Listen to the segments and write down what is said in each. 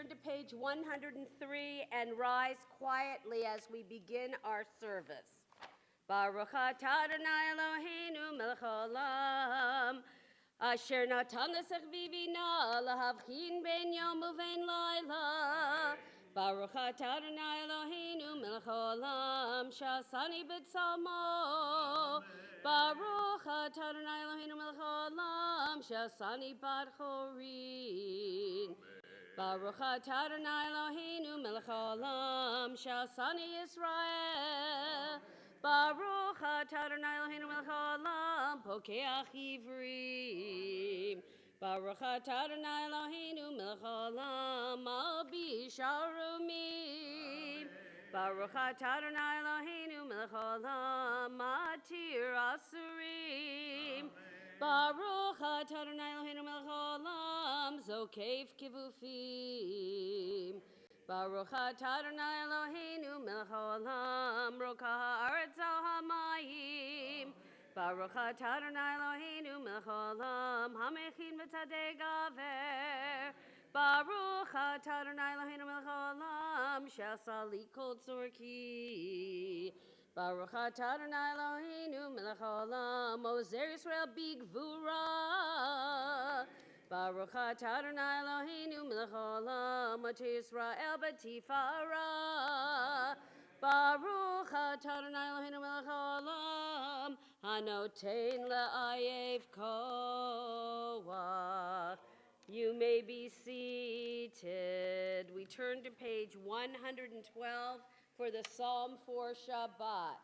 turn to page 103 and rise quietly as we begin our service. Baruch atah Adonai Eloheinu melech haolam, asher natan vivina lahavchin ben yom uvein laila. Baruch atah Adonai Eloheinu melech haolam, shasani b'tzalmo. Baruch atah Adonai Eloheinu melech haolam, shasani bat chorin. Baruch atah Adonai Eloheinu melech haolam, shasani Yisrael. Baruch atah Adonai Eloheinu melech haolam, pokeach ivrim. Baruch atah Adonai Eloheinu melech haolam, albi sharumim. Baruch atah Adonai Eloheinu melech haolam, matir asurim. Baruch atah Adonai Eloheinu melech haolam, zokev kivufim. Baruch atah Adonai Eloheinu melech haolam, roka haaretz al hamayim. Baruch atah Adonai Eloheinu melech haolam, hamechin v'tzadei gaver. Baruch atah Adonai Eloheinu melech haolam, she'asa li kol tzorki. Baruch atah Adonai Eloheinu melech haolam, ozer Yisrael bigvura. Baruch atah Adonai Eloheinu melech haolam, oter Yisrael b'tifara. Baruch atah Adonai Eloheinu melech haolam, hanotein le'ayev koach. You may be seated. We turn to page 112 for the Psalm for Shabbat.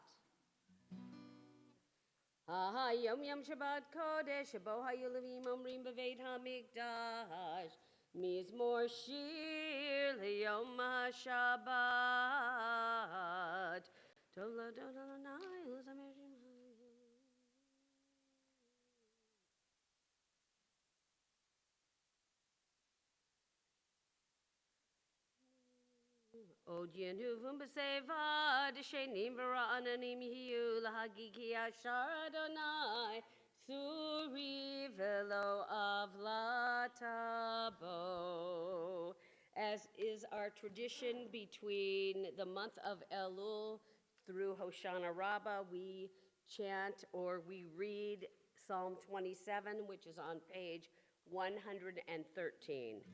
Yom Yom Shabbat Kodesh, Shabo Hayulavim Omrim Beveit HaMikdash, Mizmor Shir Liyom HaShabbat. Tola Dola Nai Uzamershim. Odien Huvum Beseva, Deshenim Varananim Hiu, Lahagiki Ashar Adonai, Suri Velo Avlatabo. As is our tradition between the month of Elul through Hoshana Rabbah, we chant or we read Psalm 27, which is on page 113.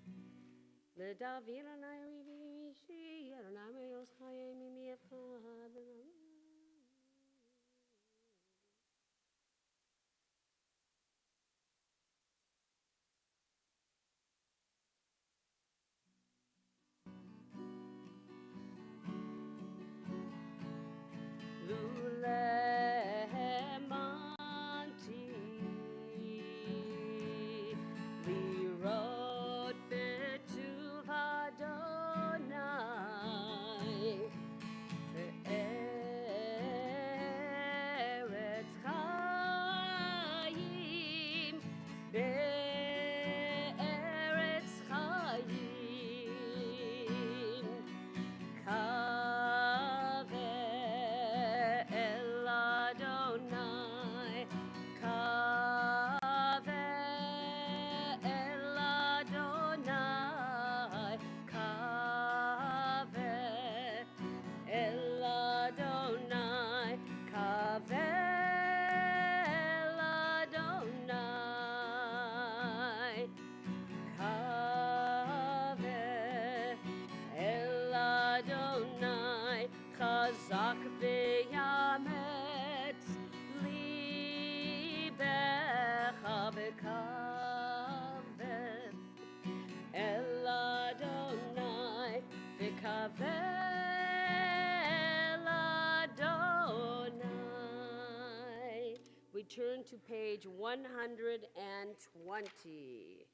We turn to page 120.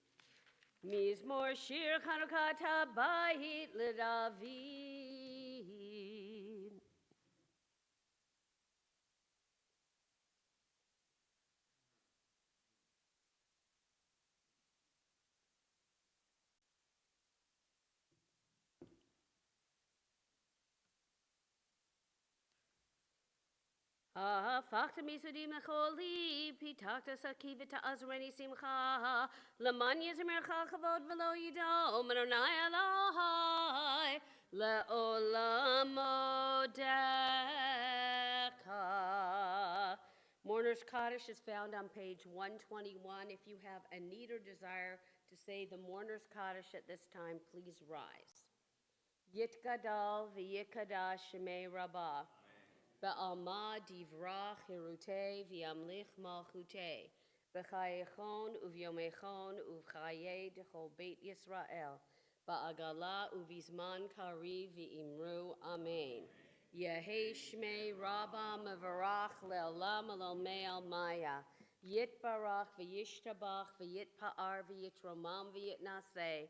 Mizmor Shir Chanukat HaBayit LeDavid. הפכת מסודים לחולי, פיתחת סכיבת הזרני שמחה, למען יזמרך כבוד ולא ידום, אדוני אלוהי, לעולם מודך. Mourner's Kaddish is found on page 121. If you have a need or desire to say the Mourner's Kaddish at this time, please rise. Yitgadal v'yikadash shemei Rabbah. Ba'alma divrach hirute v'yamlich malchute. B'chayechon uvyomechon uv'chaye dechol beit Yisrael. Ba'agala uvizman kari v'imru amen. Yehi shmei Rabbah mevarach le'olam elomei almaya. Yitbarach v'yishtabach v'yitpa'ar v'yitromam v'yitnaseh.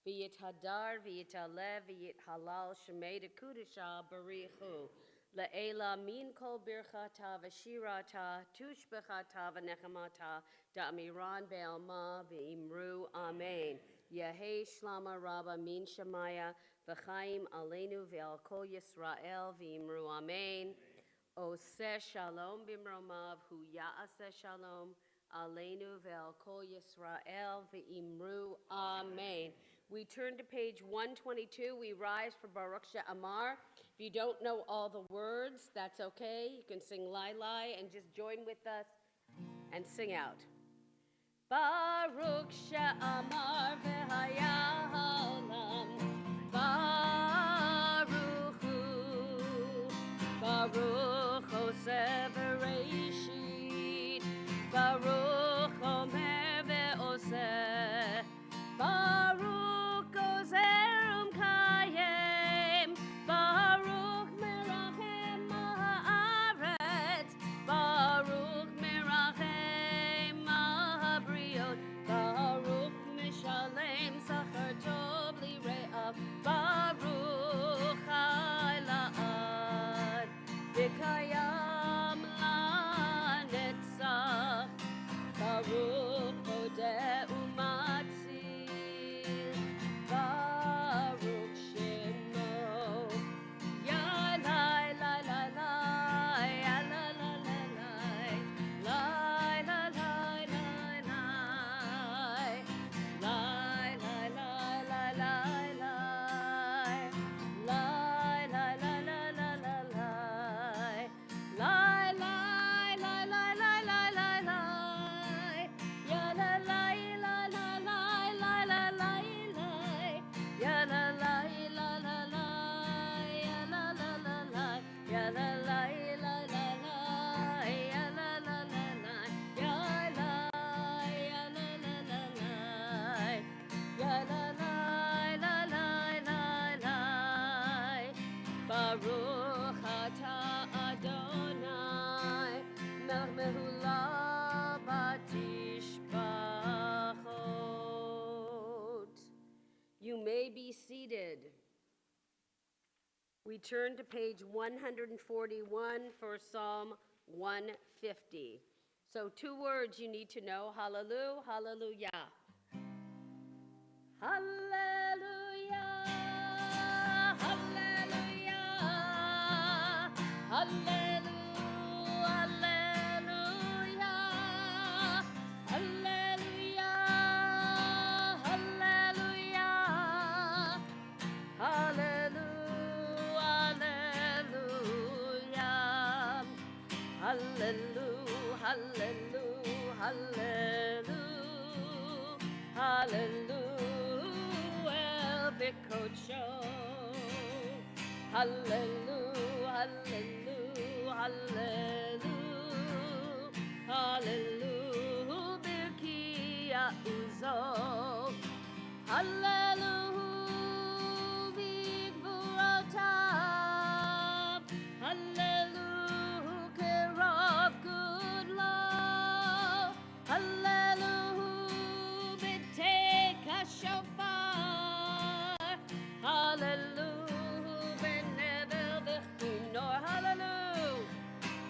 V'yithadar v'yitalev v'yithalal shemei dekudisha barichu. Le'ela min kol birchata v'shirata tushbechata v'nechamata da'amiran be'alma v'imru amen. Yehei shlama rabba min shemaya v'chaim aleinu ve'al kol Yisrael v'imru amen. Oseh shalom b'mromav hu ya'aseh shalom aleinu ve'al kol Yisrael v'imru amen. We turn to page 122. We rise for Baruch She'amar. If you don't know all the words, that's okay. You can sing Lai Lai and just join with us and sing out. Baruch She'amar v'haya ha'olam. Baruch hu. Baruch Oseh v'reishit. Baruch Omer ve'oseh. Baruch You may be seated. We turn to page 141 for Psalm 150. So 2 words you need to know, hallelujah, hallelujah. Hallelujah, hallelujah, hallelujah. Hallelujah, hallelujah, hallelujah, hallelujah, El Bikocho. Hallelujah, hallelujah, hallelujah, hallelujah, Birkia Uzo. Hallelujah, Vigvuratab. Hallelujah. Hallelujah, B'teka shofar. Hallelujah, B'nevel v'chinor. Hallelujah,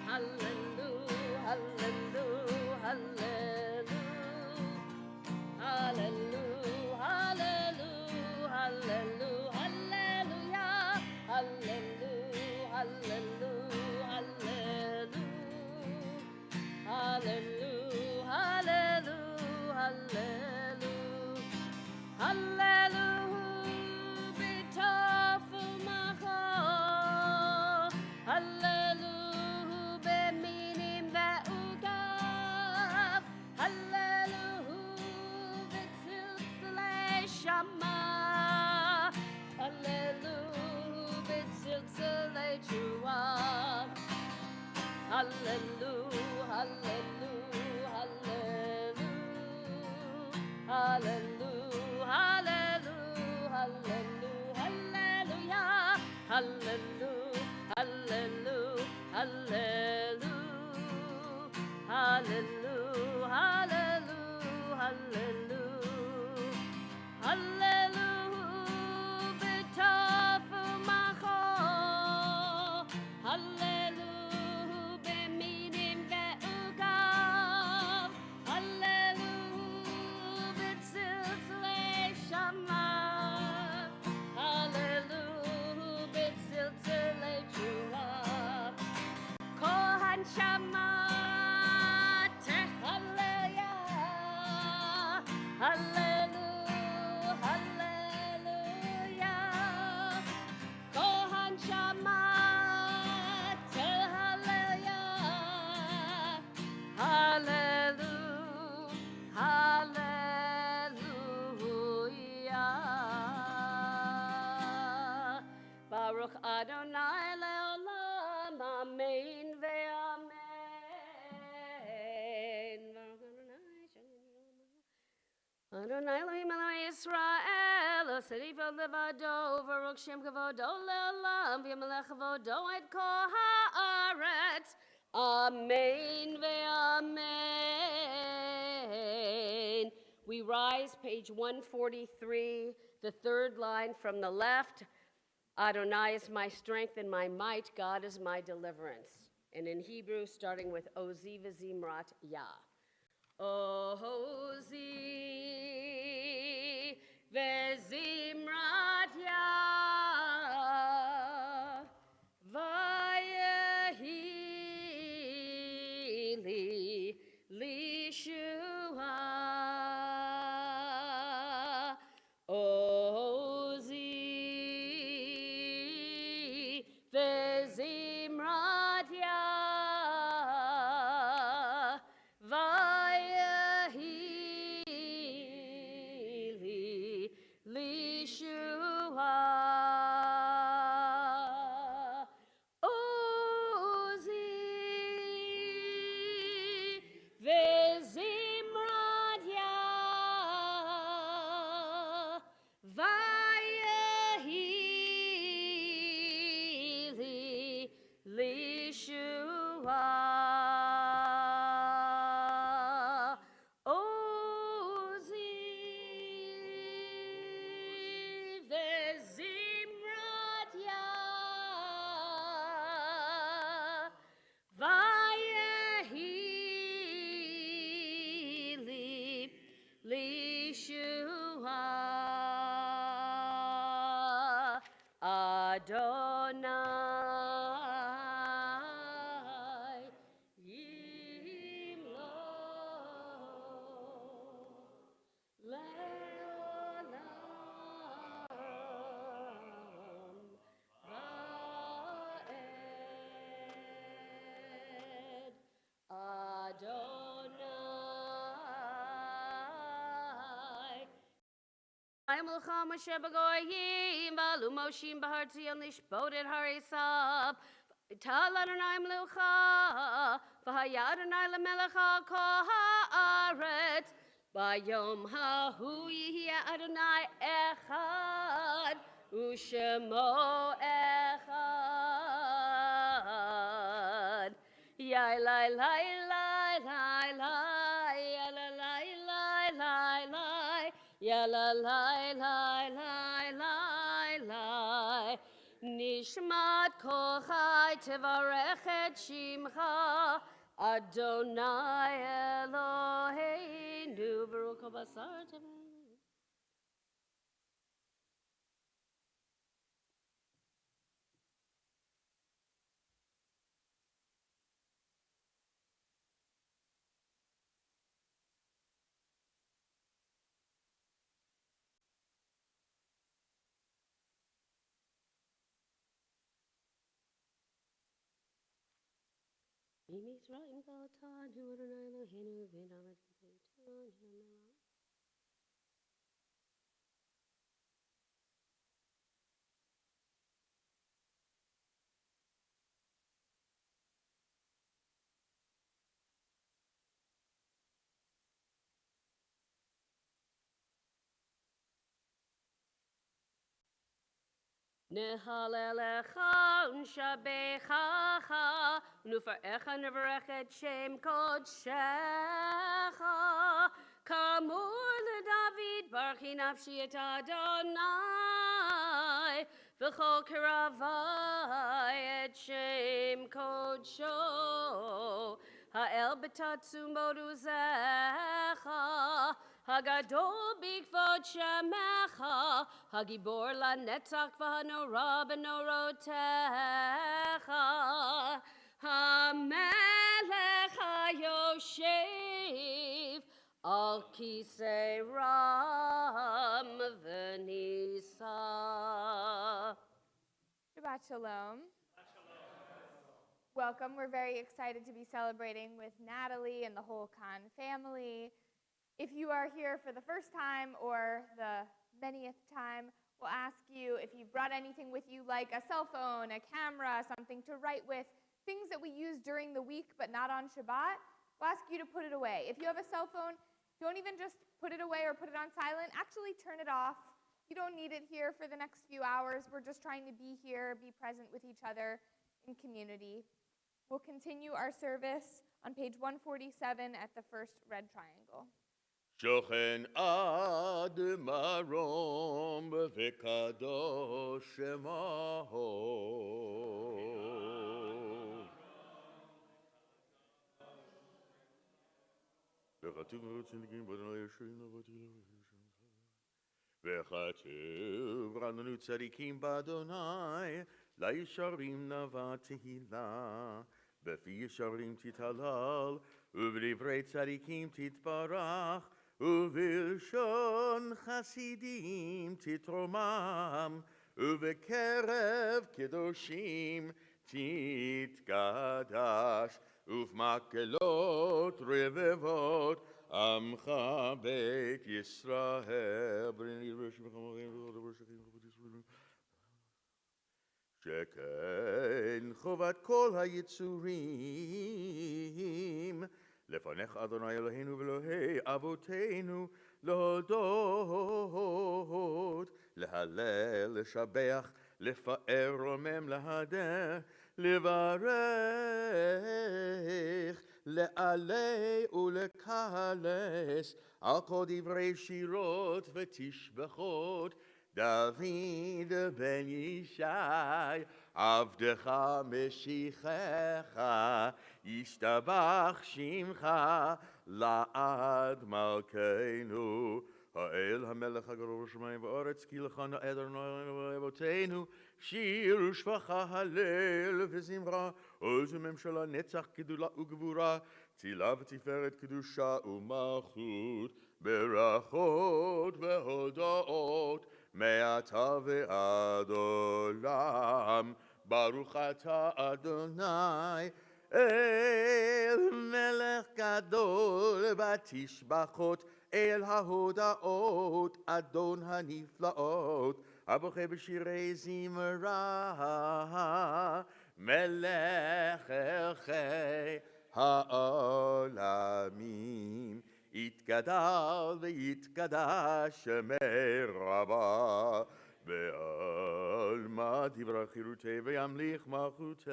hallelujah, hallelujah, hallelujah, hallelujah, hallelujah. Hallelujah, b'tofu macho. Hallelujah, b'minim ve'ugav. Hallelujah, b'tziltzilei shama. Hallelujah, b'tziltzilei truah. Hallelujah, hallelujah, hallelujah, hallelujah, hallelujah, hallelujah, hallelujah, hallelujah, hallelujah, hallelujah, hallelujah, hallelujah, hallelujah, b'tofu macho. Hallelujah, b'minim ve'ugav. Hallelujah, b'tziltzilei shama. Hallelujah, b'tziltzilei truah. Kohan shama, tehallelujah. Hallelujah, hallelujah. Kohan shama, tehallelujah. Hallelujah, hallelujah. Baruch Adonai leolam, amen ve'amen. Adonai Elohim Elohim Yisrael, Osirifo levado, Baruch Shem kavodo leolam, v'yamelech kavodo et kol haaretz. Amen ve'amen. We rise, page 143, the third line from the left. Adonai is my strength and my might, God is my deliverance. And in Hebrew, starting with Ozi v'zimrat Yah. Ozi v'zimrat Yah, vayehi li shua. Ozi v'zimrat Yah, vayehi li shua. Ozi v'zimrat Yah, vayehi li shua. Ozi v'zimrat Yah, vayehi li shua. Adonai yimlo leolam va'ed. Adonai Melcha Moshe b'goyim, v'alu Moshim b'har Tzion lishbot harisav. Tal Adonai Melcha, v'haya Adonai lemelech al kol haaretz. Bayom hahu yihya Adonai echad, u'shemo echad. Yai lai lai lai lai lai, ya la lai lai lai lai. Ya la lai lai lai lai lai. Nishmat kol chai tevarech et shimcha, Adonai Eloheinu Baruch habasar tevarech. ממצרים גאלתנו אדוני אלוהינו ונעמד כפליטנו. נהללך ונשבחך ונפארך נברך את שם קודשך כאמור לדוד ברכי נפשי את אדוני וכל קרבי את שם קודשו האל בתעצומות עוזך הגדול בכבוד שמך, הגיבור לנצח והנורא בנורותיך, המלך היושב על כיסא רם ונישא. Shabbat Shalom. Welcome. We're very excited to be celebrating with Natalie and the whole Khan family. If you are here for the first time or the manyth time, we'll ask you if you've brought anything with you like a cell phone, a camera, something to write with, things that we use during the week but not on Shabbat, we'll ask you to put it away. If you have a cell phone, don't even just put it away or put it on silent. Actually turn it off. You don't need it here for the next few hours. We're just trying to be here, be present with each other in community. We'll continue our service on page 147 at the first red triangle. שוכן עד מרום וקדוש שמו. וכתוב צדיקים באדוני יושבים אבותי וכתוב רננו צדיקים באדוני לישרים נאווה תהילה בפי ישרים תתהלל ובדברי צדיקים תתברך ובלשון חסידים תתרומם ובקרב קדושים תתקדש ובמקהלות רבבות עמך בית ישראל. שכן חובת כל היצורים לפניך אדוני אלוהינו ואלוהי אבותינו להודות, להלל, לשבח, לפאר, רומם, להדר, לברך, לעלה ולקהלס על כל דברי שירות ותשבחות דוד בן ישי עבדך משיחך ישתבח שמך לעד מלכנו האל המלך הגדול בשמיים וארץ כי לך נאה אדוני לאבותינו שיר ושפחה הלל וזמרה עוז וממשלה נצח גדולה וגבורה צילה ותפארת קדושה ומלכות ברכות והודאות מעתה ועד עולם ברוך אתה אדוני אל מלך גדול בתשבחות אל ההודאות אדון הנפלאות הבוכה בשירי זמרה מלך אלכי העולמים יתגדל ויתקדש מרבה בעלמא דברה חירותי וימליך מלכותי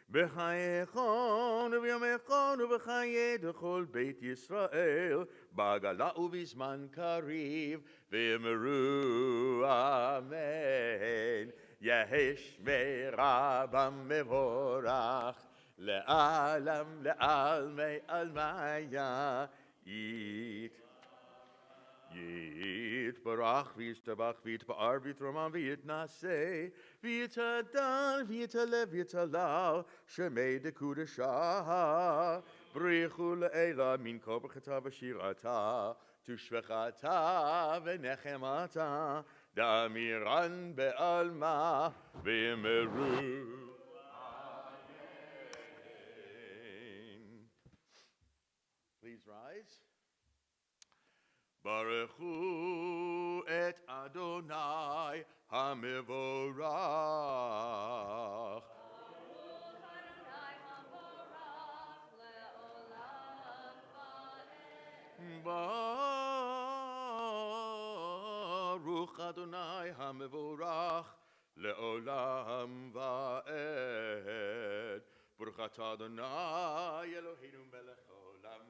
בחייכון ובימיכון ובחיי דכל בית ישראל בעגלה ובזמן קריב ואמרו אמן יהי שמרבם מבורך לעלם לעלמי עלמיה יתברך וישתבח ויתפאר ויתרומם ויתנשא ויתהדל ויתעלה ויתהלל שמי דקודשה בריחו לעילה מן כל ברכתה ושירתה תשבחתה ונחמתה דאמירן בעלמא ואמרו please rise. Baruch hu et Adonai HaMevorach. Baruch Adonai HaMevorach le'olam va'ed. Baruch atah Adonai Eloheinu melech haolam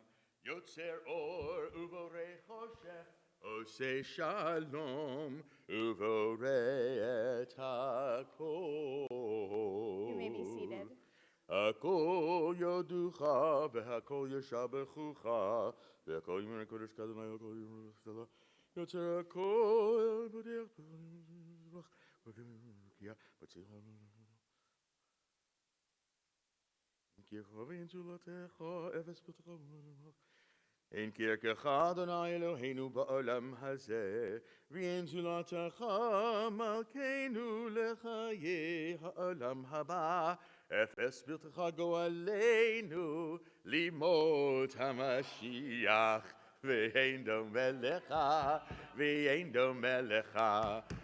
yotzer or uvorei choshech oseh shalom uvorei et hakol. You may be seated. הכל יודוך והכל ישבחוך והכל יאמר הקודש כאדוני והכל יאמר סלע יוצר הכל בדרך אין קרקך אדוני אלוהינו בעולם הזה ואין זולתך מלכנו לחיי העולם הבא אפס ברתך גואלנו לימות המשיח ואין דומה לך ואין דומה לך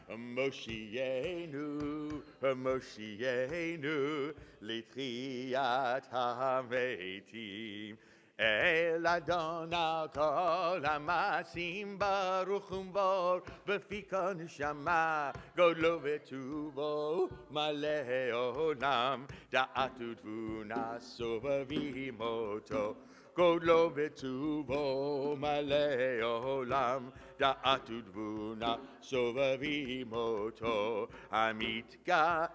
מושיענו לתחיית המתים אל אדון על כל המעשים ברוך ובור בפיך נשמה גודלו וטובו מלא עולם דעת ותבונה סובבים אותו גודלו וטובו מלא עולם דעת ותבונה סובבים אותו המתגאה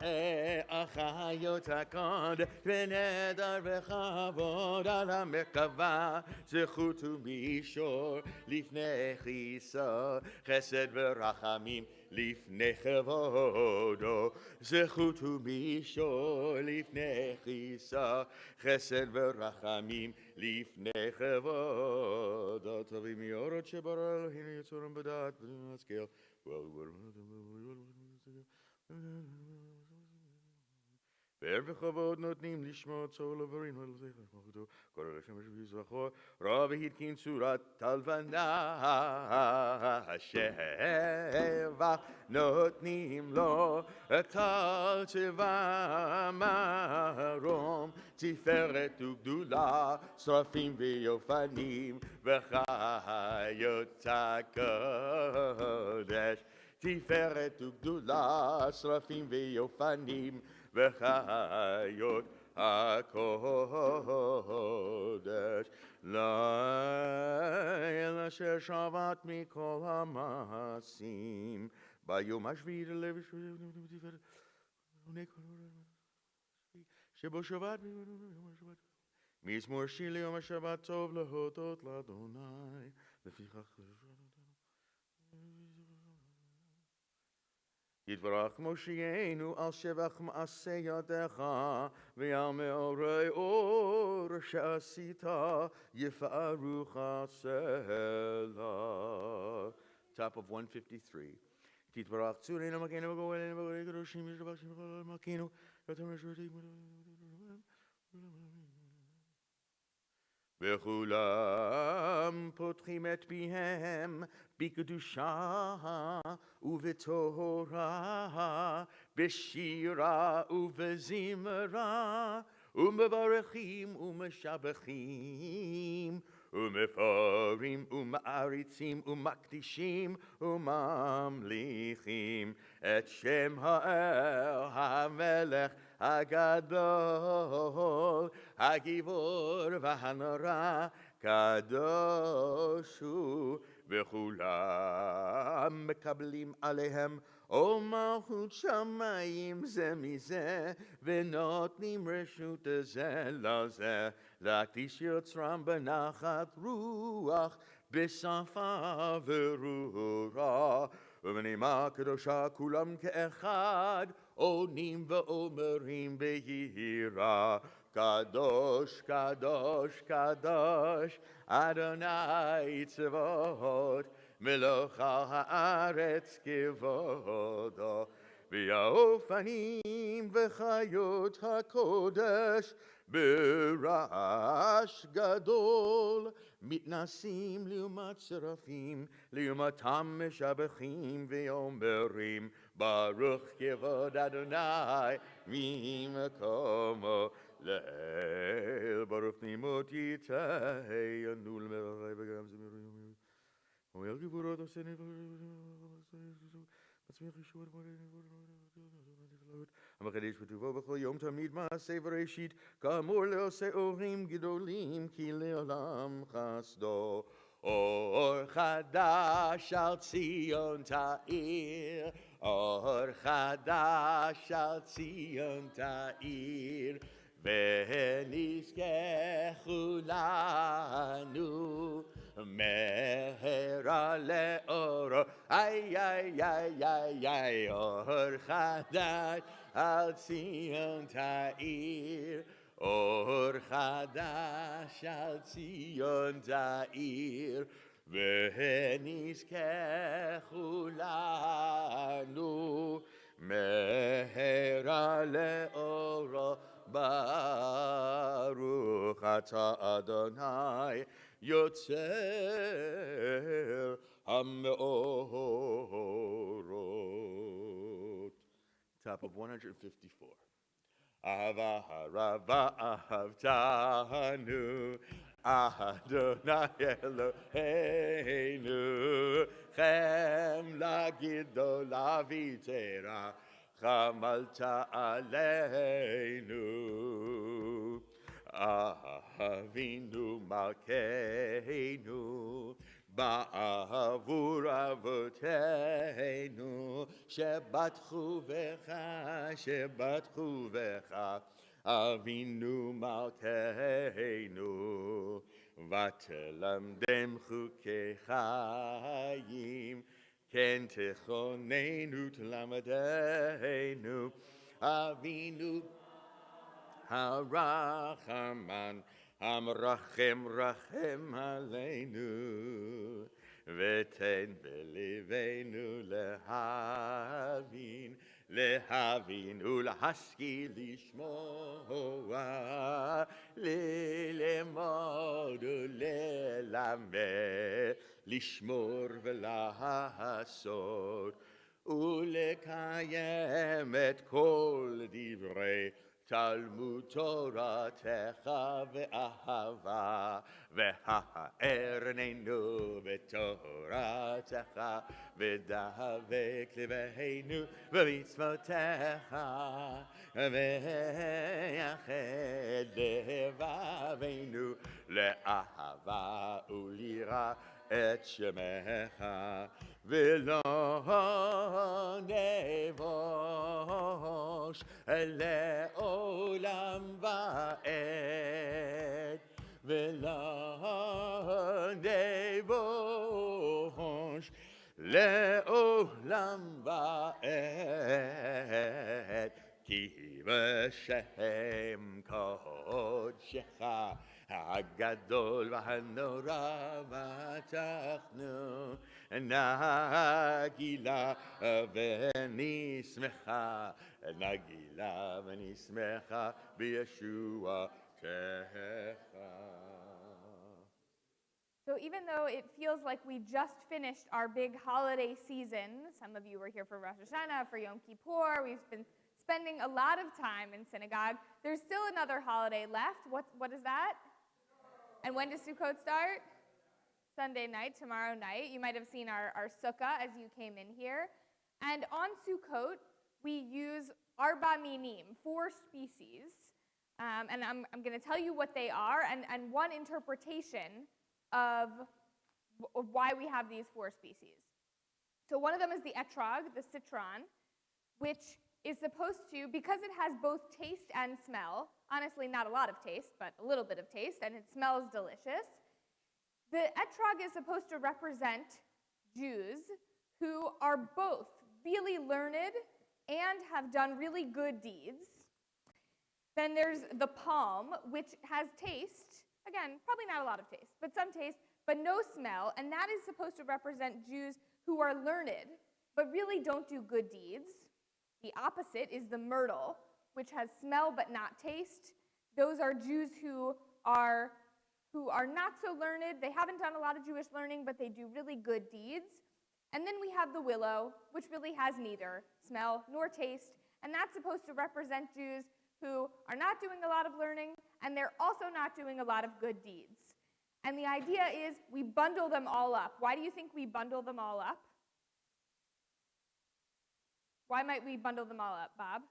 על חיות הקודש ונדר וכבוד על המרכבה זכות ומישור לפני כיסו חסד ורחמים לפני כבודו זכות ומישור לפני כיסו חסד ורחמים לפני כבודו טובים מאורות שברא אלוהינו יצורם בדעת ונשכיל וערב כבוד נותנים לשמוע צול עברינו על זכר שמחתו קורא לשמש ויזרחו רע והתקין צורת הלבנה השבח נותנים לו טל צבא מרום תפארת וגדולה שרפים ויופנים וחיות הקודש תפארת וגדולה שרפים ויופנים וחיות הקודש ליל אשר שבת מכל המעשים ביום השביעי ללב שבו שבת מזמור שיר ליום השבת טוב להודות לאדוני לפיכך יתברך מושיענו על שבח מעשה ידיך ועל מאורי אור שעשית יפארוך סלע. Top of 153. תתברך צורנו מגנו וגואלנו וגואלי קדושים ישבח שמך מלכנו ואתה משרתי וכולם פותחים את פיהם בקדושה ובתורה בשירה ובזמרה ומברכים ומשבחים ומפארים ומעריצים ומקדישים וממליכים את שם האל המלך הגדול הגיבור והנורא קדוש הוא וכולם מקבלים עליהם עול מלכות שמיים זה מזה ונותנים רשות זה לזה להקדיש יוצרם בנחת רוח בשפה וברורה ובנימה קדושה כולם כאחד עונים ואומרים ביראה קדוש קדוש קדוש אדוני צבאות מלוך על הארץ כבודו והאופנים וחיות הקודש ברעש גדול מתנסים לעומת שרפים, לעומתם משבחים ואומרים ברוך כבוד אדוני ממקומו לאל. ברוך נעמות יתנו למרחי וגם זמירים ואומר גיבורות עשני מצמיח ישוע המחדש בטובו בכל יום תמיד מעשה וראשית כאמור לעושה אורים גדולים כי לעולם חסדו. אור חדש על ציון תאיר, אור חדש על ציון תאיר, ונזכה כולנו מהרה לאורו. איי איי איי איי איי, אור חדש על ציון תאיר, אור חדש על ציון תאיר, ונזכה כולנו מהרה לאורו. ברוך אתה אדוני יוצר המאורות. Top of 154. אהבה הרבה אהבתנו, אדוני אלוהינו, חמלה גדולה ויתרה חמלת עלינו. אבינו מלכנו בעבור אבותינו שבטחו בך אבינו מלכנו ותלמדם חוקי חיים כן תכוננו תלמדנו אבינו הרחמן המרחם רחם עלינו ותן בלבנו להבין ולהשכיל לשמוע ללמוד וללמד לשמור ולעשות ולקיים את כל דברי תלמוד תורתך ואהבה והארננו בתורתך ודבק לבנו במצוותיך ויחד לבבינו לאהבה וליראה את שמך ולא נבוש לעולם ועד ולא נבוש לעולם ועד כי בשם קודשך הגדול והנורא בטחנו נגילה ונשמחה בישועתך. So even though it feels like we just finished our big holiday season, some of you were here for Rosh Hashanah, for Yom Kippur, we've been spending a lot of time in synagogue, there's still another holiday left. What is that? And when does Sukkot start? Sunday night, tomorrow night. You might have seen our sukkah as you came in here. And on Sukkot, we use arba minim, 4 species. And I'm going to tell you what they are and one interpretation of why we have these 4 species. So one of them is the etrog, the citron, which is supposed to, because it has both taste and smell, honestly not a lot of taste, but a little bit of taste, and it smells delicious. The etrog is supposed to represent Jews who are both really learned and have done really good deeds. Then there's the palm, which has taste, again, probably not a lot of taste, but some taste, but no smell, and that is supposed to represent Jews who are learned, but really don't do good deeds. The opposite is the myrtle, which has smell but not taste. Those are Jews who are not so learned. They haven't done a lot of Jewish learning, but they do really good deeds. And then we have the willow, which really has neither smell nor taste, and that's supposed to represent Jews who are not doing a lot of learning, and they're also not doing a lot of good deeds. And the idea is we bundle them all up. Why do you think we bundle them all up? Why might we bundle them all up, Bob?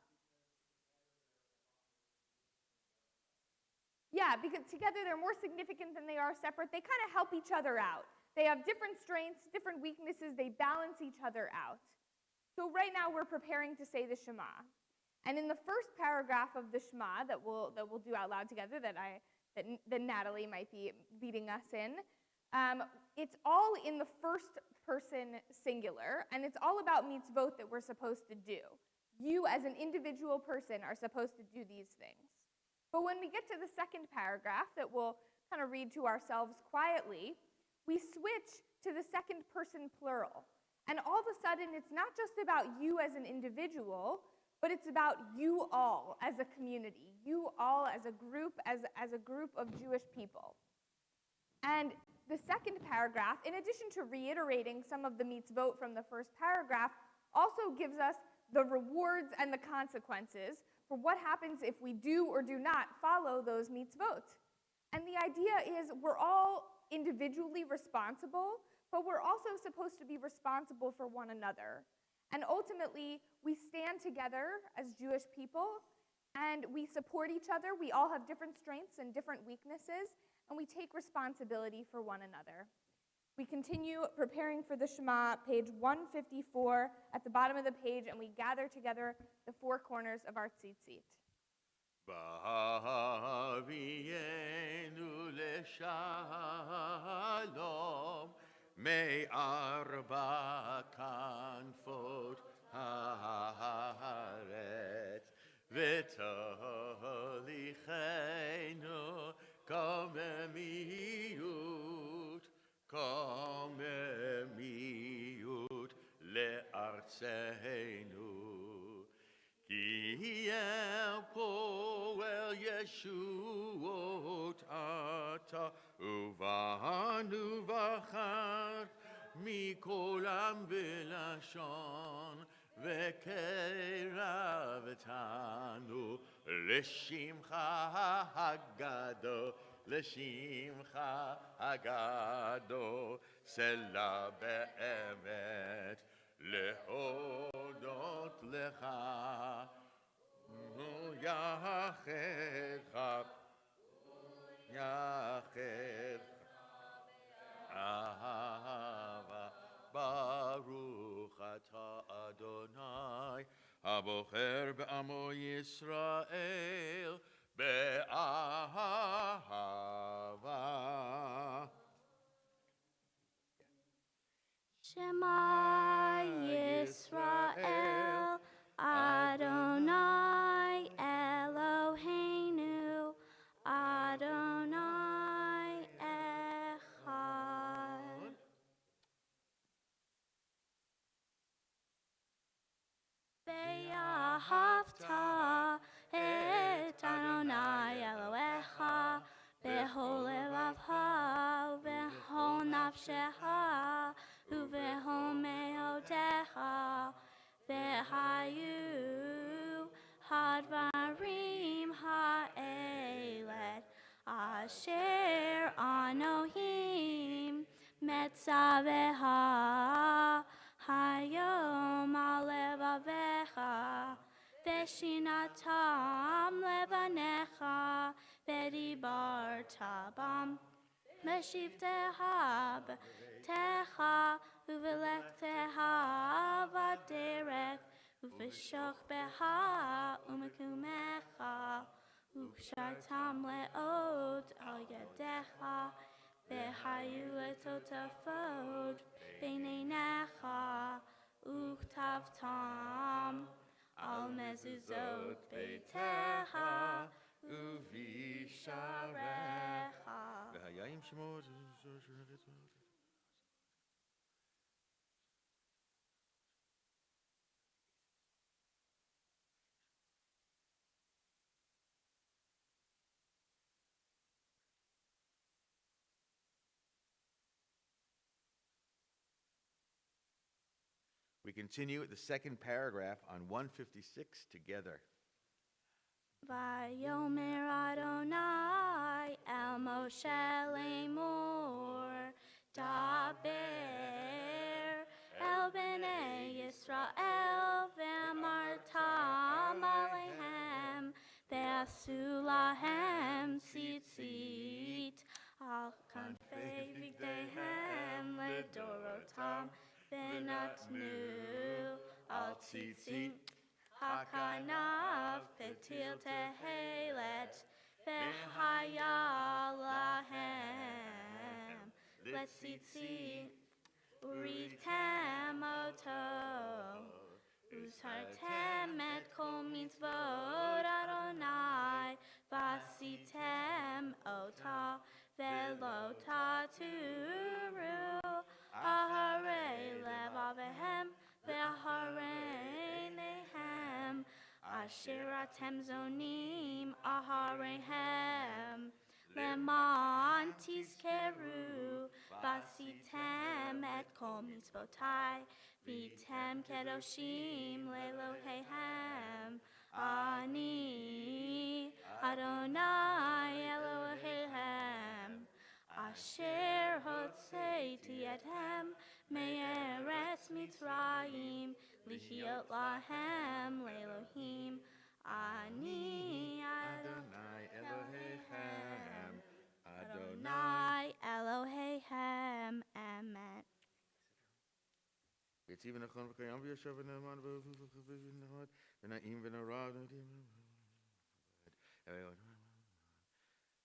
Yeah, because together they're more significant than they are separate. They kind of help each other out. They have different strengths, different weaknesses. They balance each other out. So right now we're preparing to say the Shema. And in the first paragraph of the Shema that we'll do out loud together, that Natalie might be leading us in, it's all in the first person singular, and it's all about mitzvot that we're supposed to do. You as an individual person are supposed to do these things. But when we get to the second paragraph that we'll kind of read to ourselves quietly, we switch to the second person plural. And all of a sudden, it's not just about you as an individual, but it's about you all as a community, you all as a group of Jewish people. And the second paragraph, in addition to reiterating some of the mitzvot from the first paragraph, also gives us the rewards and the consequences for what happens if we do or do not follow those mitzvot. And the idea is we're all individually responsible, but we're also supposed to be responsible for one another. And ultimately, we stand together as Jewish people, and we support each other. We all have different strengths and different weaknesses, and we take responsibility for one another. We continue preparing for the Shema, page 154, at the bottom of the page, and we gather together the four corners of our tzitzit. V'avienu leshalom me'arba kanfot haaretz v'tolichenu komemiut le'artzenu. Ki poel Yeshuot ata uvanu vachar mikolam belashon vekeravetanu leshimcha hagado leshimcha hagado sela be'emet lehodot lecha yachedcha ahava baruch ata Adonai abocher be'amo Yisrael be'ahava. Shema Yisrael, Adonai Eloheinu, Adonai Echad. Ve'ahavta et Adonai Elohecha, b'chol levavcha, v'chol nafshecha, uvechol me'otecha, v'hayu hadvarim ha'elet asher Anohim metzaveha hayom al levavecha v'shinatam levanecha v'dibarta bam v'shivteha b'techa uvelekteha v'derek uv'shoch beha umekumecha uv'shartam le'od al yadecha v'hayu etotafod b'neinecha uchtavtam al mezuzot beitecha uvisharecha. V'hayayim shemot We continue with the second paragraph on 156 together. Vayomer Adonai El Moshe Lemor Daber El Bnei Yisrael V'amartam Alehem Ve'asu lahem tzitzit Al kanfei vigdehem Ledorotam V'natnu Al tzitzit Hakanav petil tehelet v'haya lahem letzitzit uritem oto usartem et kol mitzvot Adonai vasitem ota velo taturu aharei levavehem ve'aharei nehem Asher atem zonim aharehem leman tizkeru vasitem et kol mitzvotai vitem kedoshim lelohehem ani Adonai Elohehem Asher hotzeiti etem me'eretz Mitzrayim Lihiot lahem le'Elohim Ani Adonai Elohehem. Adonai Elohehem. Amen. It's even a convocation. We are shoving them on the ונעים ונורא.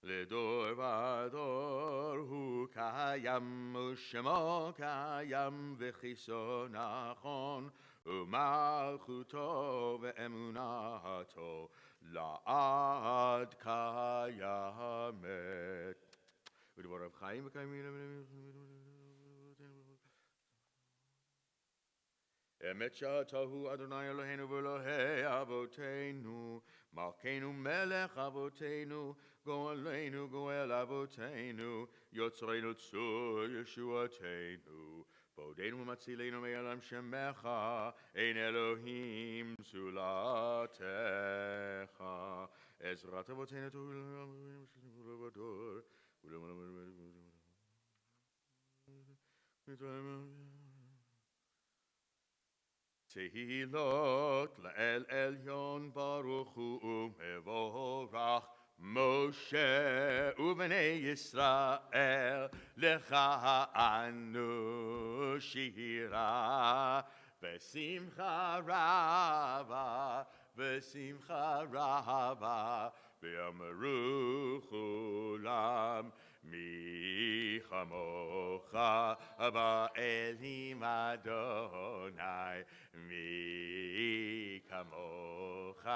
לדור ודור הוא קיים ושמו קיים וכיסו נכון ומלכותו ואמונתו לעד קיימת. ודבריו חיים וקיימים אמת שעתהו אדוני אלוהינו ואלוהי אבותינו מלכנו מלך אבותינו גואלנו גואל אבותינו יוצרנו צור ישועתנו בעודנו ומצילנו מעולם שמך אין אלוהים זולתך עזרת אבותינו תהילה תהילות לאל עליון ברוך הוא ומבורך משה ובני ישראל לך אנו שירה בשמחה רבה בשמחה רבה ואמרו כולם מי כמוך באלים אדוני מי כמוך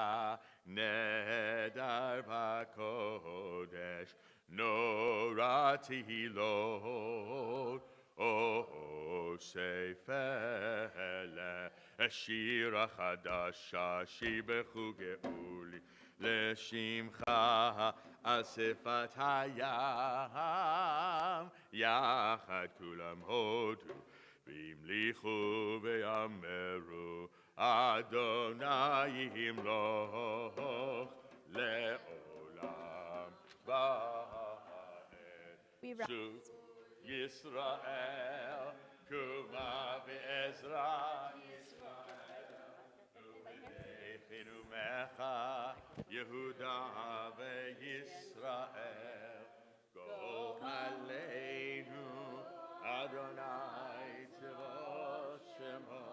נדר בקודש נורא תהילות אוסף לשיר החדש שיבחו גאולי לשמך על שפת הים יחד כולם הודו והמליכו ואמרו אדוני ימלוך לעולם ועד ישראל קומה בעזרה חינומך יהודה וישראל גאול עלינו אדוני צבאות שמו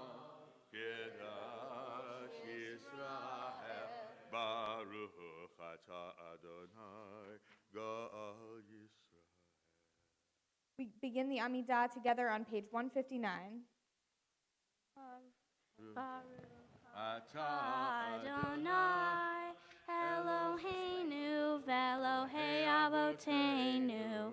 קדש ישראל ברוך אתה אדוני גאל ישראל. We begin the Amidah together on page 159. Adonai Eloheinu ve'Elohei Avoteinu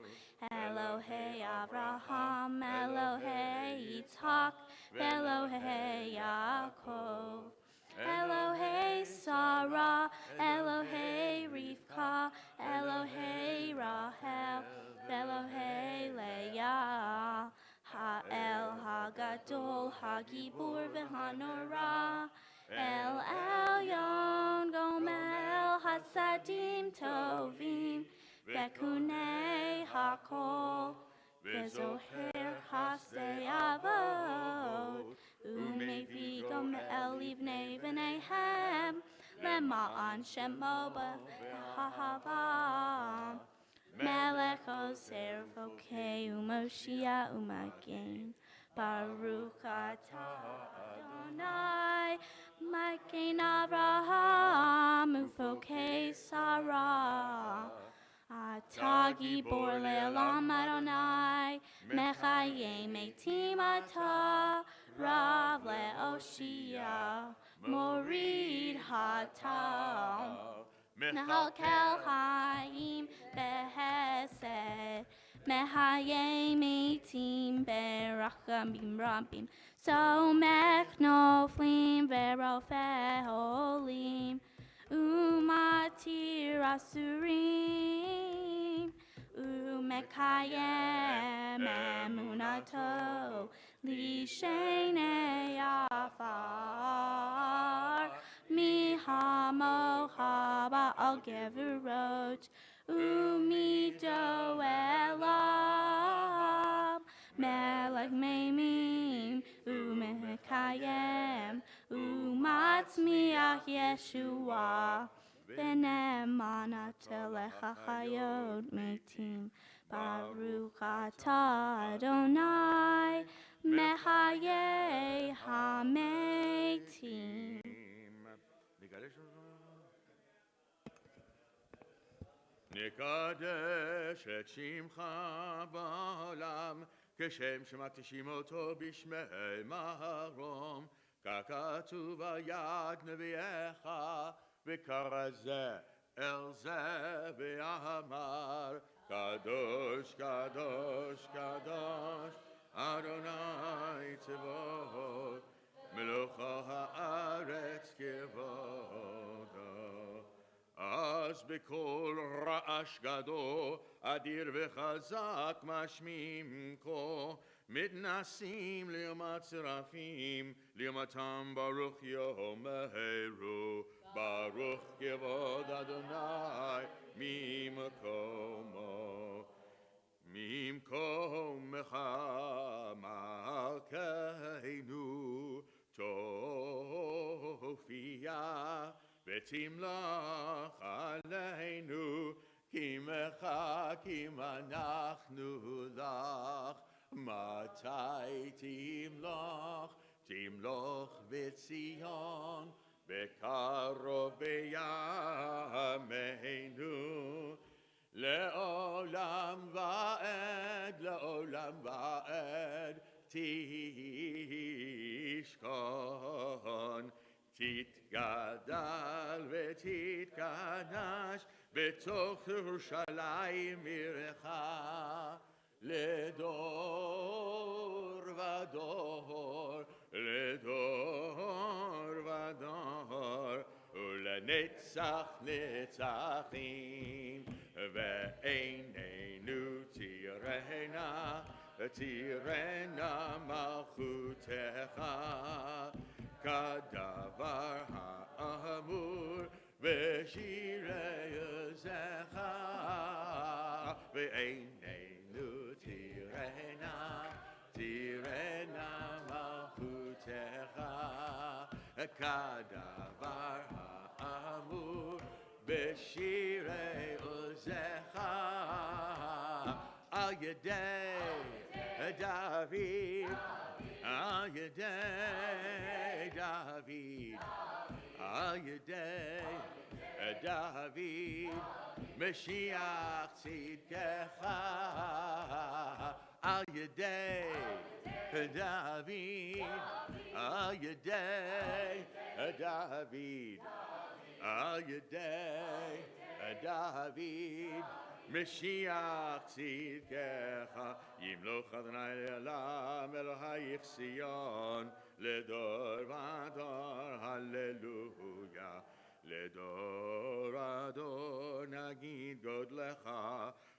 Elohei Abraham Elohei Yitzhak ve'Elohei Yaakov Elohei Sarah Elohei Rivka Elohei Rachel ve'Elohei Leah Ha'el Hagadol Gadol Hagibur v'Hanora El Elyon Gomel Hasadim Tovim Vekunei Hakol Vezoher Hasei Avot Umevi Gomel Livnei V'Nehem Lema'an Shemo B'Hahava Melech Oser Vokei Umoshia Umagen Baruch Atah Adonai Magen Avraham Ufokei Sarah Atah Gibor Le'olam Adonai Mechayei Meitim Atah Rav Le'oshia Morid Hatam Mehalkel Chaim Behesed Mehayei Meitim Berachamim Rabim Somech Noflim Verofeh Olim Umatir Asurim Umekayem Emunato Lishenei Afar Mihamocha Ba'al Gevurot Umido Elam Melech Meimim Umekayem Umatzmiach Yeshua Benemana Telecha Chayot Meitim Baruch Atah Adonai Mehayei HaMeitim. נקדש את שמך בעולם, כשם שמקדישים אותו בשמי מרום, ככתוב ביד נביאך, וכרזה אל זה ואמר, קדוש, קדוש, קדוש, אדוני צבאות, מלוך הארץ כבודו. אז בקול רעש גדול, אדיר וחזק משמיעים כה, מתנסים ליום צרפים, ליומתם ברוך יאמרו, ברוך כבוד אדוני ממקומו. ממקומך מלכנו תופיע, ותמלך עלינו, כי מחכים אנחנו לך. מתי תמלוך? תמלוך בציון, בקרוב בימינו. לעולם ועד, לעולם ועד, תשכון. תתגדל ותתקדש בתוך ירושלים עירך, לדור ודור, לדור ודור, ולנצח נצחים. ועינינו תראנה, תראנה מלכותך, כדבר האמור בשירי עוזך. ועינינו תראנה, תראנה מלכותך, כדבר האמור בשירי עוזך. על ידי דוד, על ידי דוד, על ידי דוד, משיח צדקך. על ידי דוד, על ידי דוד, על ידי דוד, משיח צדקך. ימלוך אדוני לעולם, אלוהיך ציון, לדור ודור, הללויה. לדור הדור נגיד גודלך,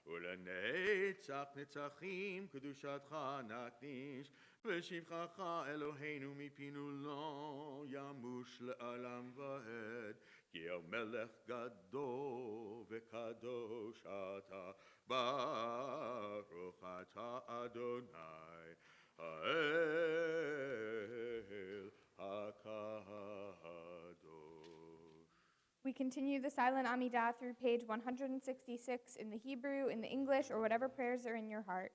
ולנצח נצחים קדושתך נקדיש, ושבחך אלוהינו מפינו לא ימוש לעולם ועד, כי המלך גדול וקדוש אתה, ברוך אתה אדוני, האל הקדוש. We continue the silent Amidah through page 166 in the Hebrew, in the English, or whatever prayers are in your heart.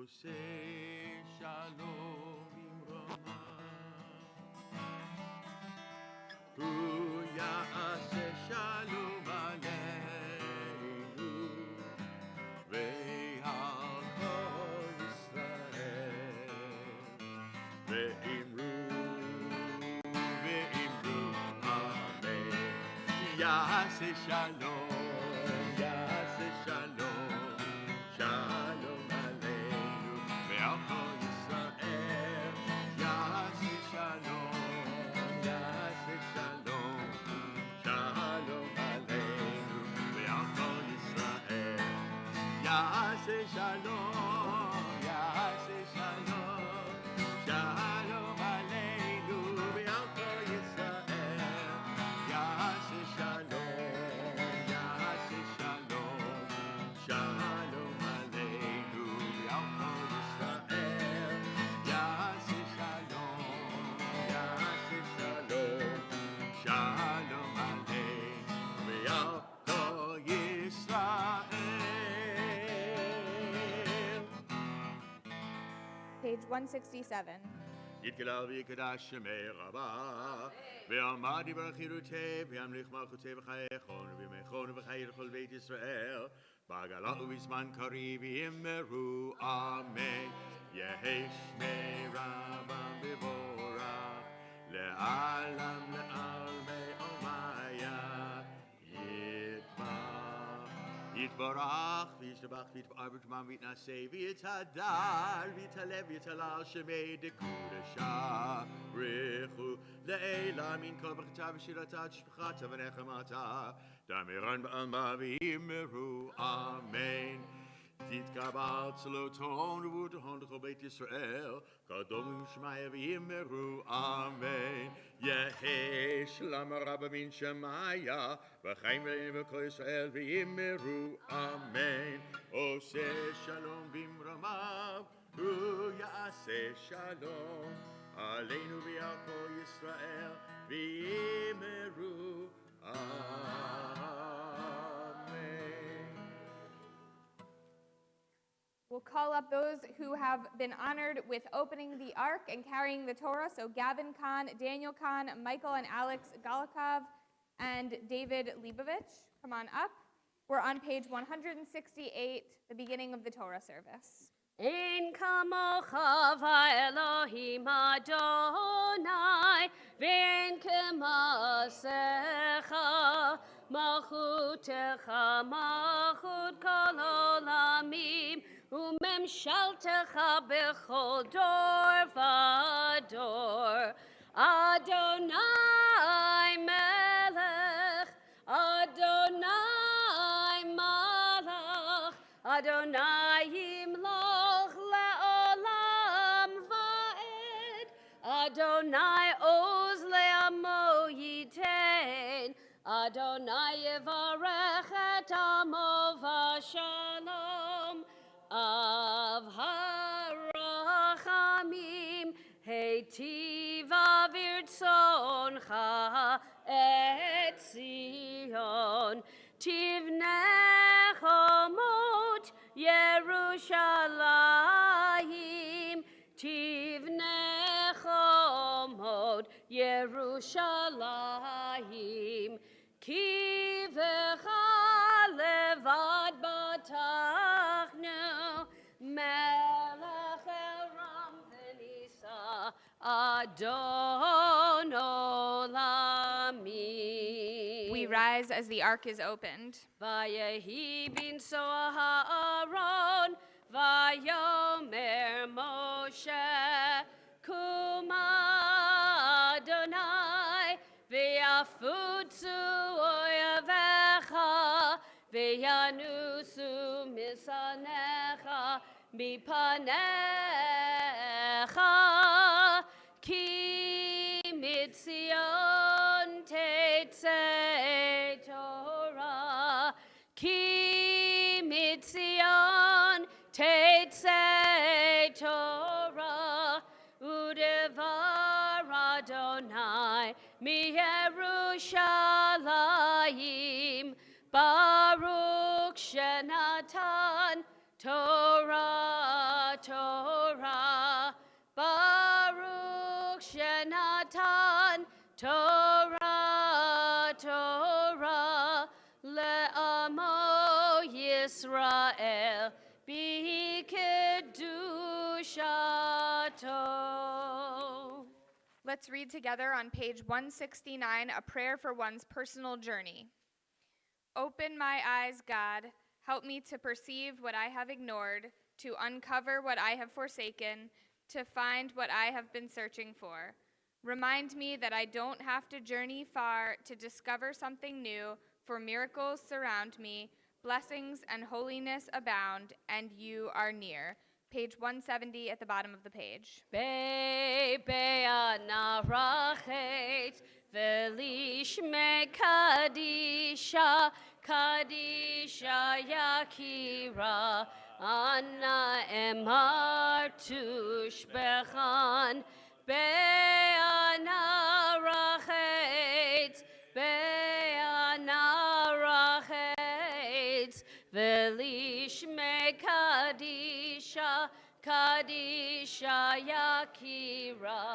עושה שלום במרומיו, הוא יעשה שלום עלינו ועל כל ישראל, ואמרו אמן. יעשה שלום, יעשה שלום, שלום עלינו ועל כל ישראל. יעשה שלום, יעשה שלום, שלום עלינו ועל כל ישראל. יעשה שלום, יעשה שלום, שלום עלינו ועל כל ישראל. יעשה שלום, יעשה שלום, שלום עלינו ועל כל ישראל. יעשה שלום, יעשה שלום, שלום עלינו ועל כל ישראל. Page 167. יתגלל ויקדש שמי רבה, ועמד ברכירותי, וימליך מלכותי בחייכון, ובימיכון ובחיי לכל בית ישראל, בעגלה ובזמן קריב יאמרו אמן. יהי שמי רבם מבורך, לעלם לעלמי עלמיה יתברך וישתבח ויתפאר ותמם ויתנשא ויתהדר ויתהלל ויתהלל שמי דקודשה ברכו לעילה מן כל ברכתה ושירתה תשבחתה ונחמתה דמירן בעלמה ויאמרו אמן. תתקבל צלותון ובוטחון לכל בית ישראל, קדום שמיה ויאמרו אמן. יהי שלום רבה מן שמיה, וחיים מלאים בכל ישראל ויאמרו אמן. עושה שלום במרומיו, הוא יעשה שלום עלינו ועל כל ישראל ויאמרו אמן. We'll call up those who have been honored with opening the Ark and carrying the Torah. So Gavin Kahn, Daniel Kahn, Michael and Alex Galikov, and David Leibovich. Come on up. We're on page 168, the beginning of the Torah service. Ein kamocha v'Elohim Adonai, v'ein k'maasecha, malchutecha malchut kol olamim, u'memshaltecha b'chol dor v'dor. Adonai melech, Adonai malach, Adonai yimloch le'olam va'ed, Adonai oz le'amo yitein, Adonai yevarech et amo v'shalom, av harachamim heitiv avirtzoncha et Zion, tivnei chomot Yerushalayim, tivnei chomot Yerushalayim, ki v'cha levad batachnu, melech elam v'nisa, Adon olamim. We rise as the Ark is opened. Vayehi bin Aaron, vayomer Moshe, kuma Adonai, v'yafutzu oyevecha, v'yanusu misanecha, mipanecha, ki mitzion tetzei Torah, ki mitzion tetzei Torah, udevar Adonai mi Yerushalayim, Baruch shenatan Torah, Torah, Baruch shenatan Torah, Torah, le'amo Yisrael, b'kedushato. Let's read together on page 169, a prayer for one's personal journey. Open my eyes, God. Help me to perceive what I have ignored, to uncover what I have forsaken, to find what I have been searching for. Remind me that I don't have to journey far to discover something new, for miracles surround me, blessings and holiness abound, and you are near. Page 170 at the bottom of the page. Be'anarachet velishme kadisha, kadisha yakira, Anna emar tushbechan, be'anarachet, be'anarachet, velishme kadisha, kadisha yakira,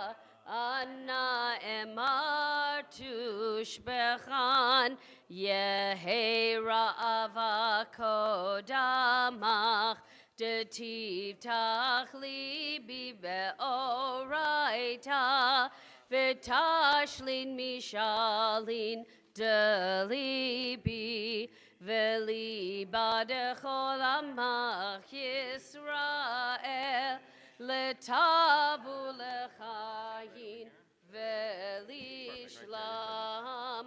Anna emar tushbechan, Yehera avakodamach, detiv tachli be'oraita, v'tashlin mishalin delibi, v'liba dechol amach Yisrael, letavu lechayin v'lishlam.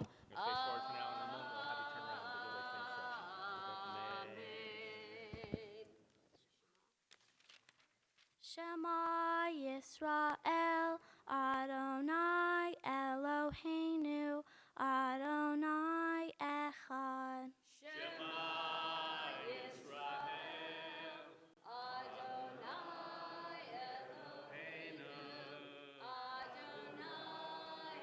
Shema Yisrael, Adonai Eloheinu, Adonai Echad. Shema Yisrael, Adonai Eloheinu, Adonai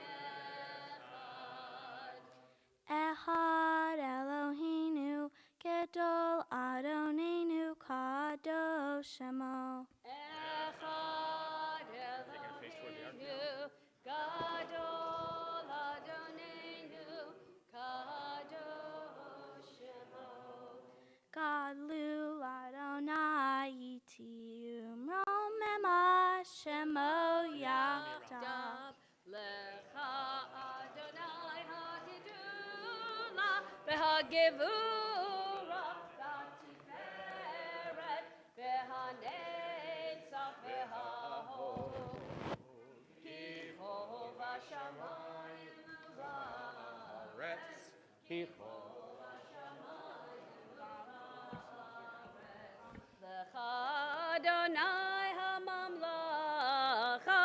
Echad. Echad Eloheinu, Gedol Adonenu Kadosh. Shemo. Echad Eloheinu, Gadol Adonenu, Kadosh Shemo. Gadlu Adonai Itium Romema Shemo Yavdav. Dab Lecha Adonai Hahidula V'Hagevura V'Tiferet V'Hanetzach V'Hahod Ki Chol V'Shamayim V'Haaretz Ki Chol Lecha Adonai HaMamlacha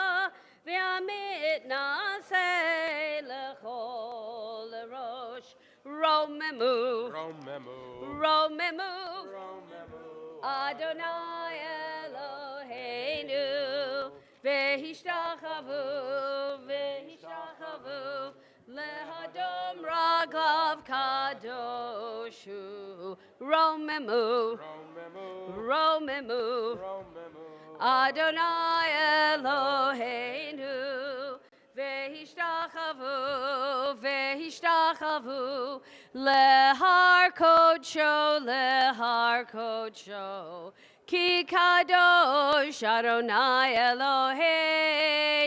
V'Amit Naseh Lechol Rosh Romemu Adonai Eloheinu V'Hishtachavu Lehadom Ragav Kadoshu Romemu Adonai Eloheinu V'Hishtachavu Lehar Kodsho Ki Kadosh Adonai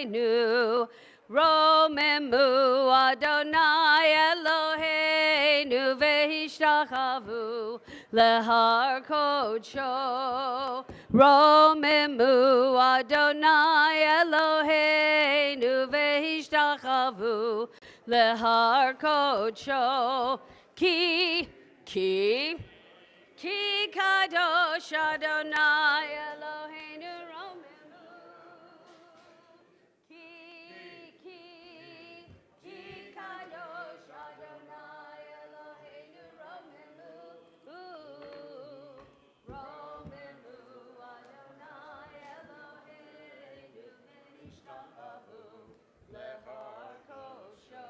Eloheinu Romemu Adonai Eloheinu V'Hishtachavu Lehar Kodsho Romemu Adonai Eloheinu V'Hishtachavu Lehar Kodsho Ki Kadosh Adonai Eloheinu Romemu Ki Kadosh Adonai Eloheinu Romemu Romemu Adonai Eloheinu V'Hishtachavu Lehar Kodsho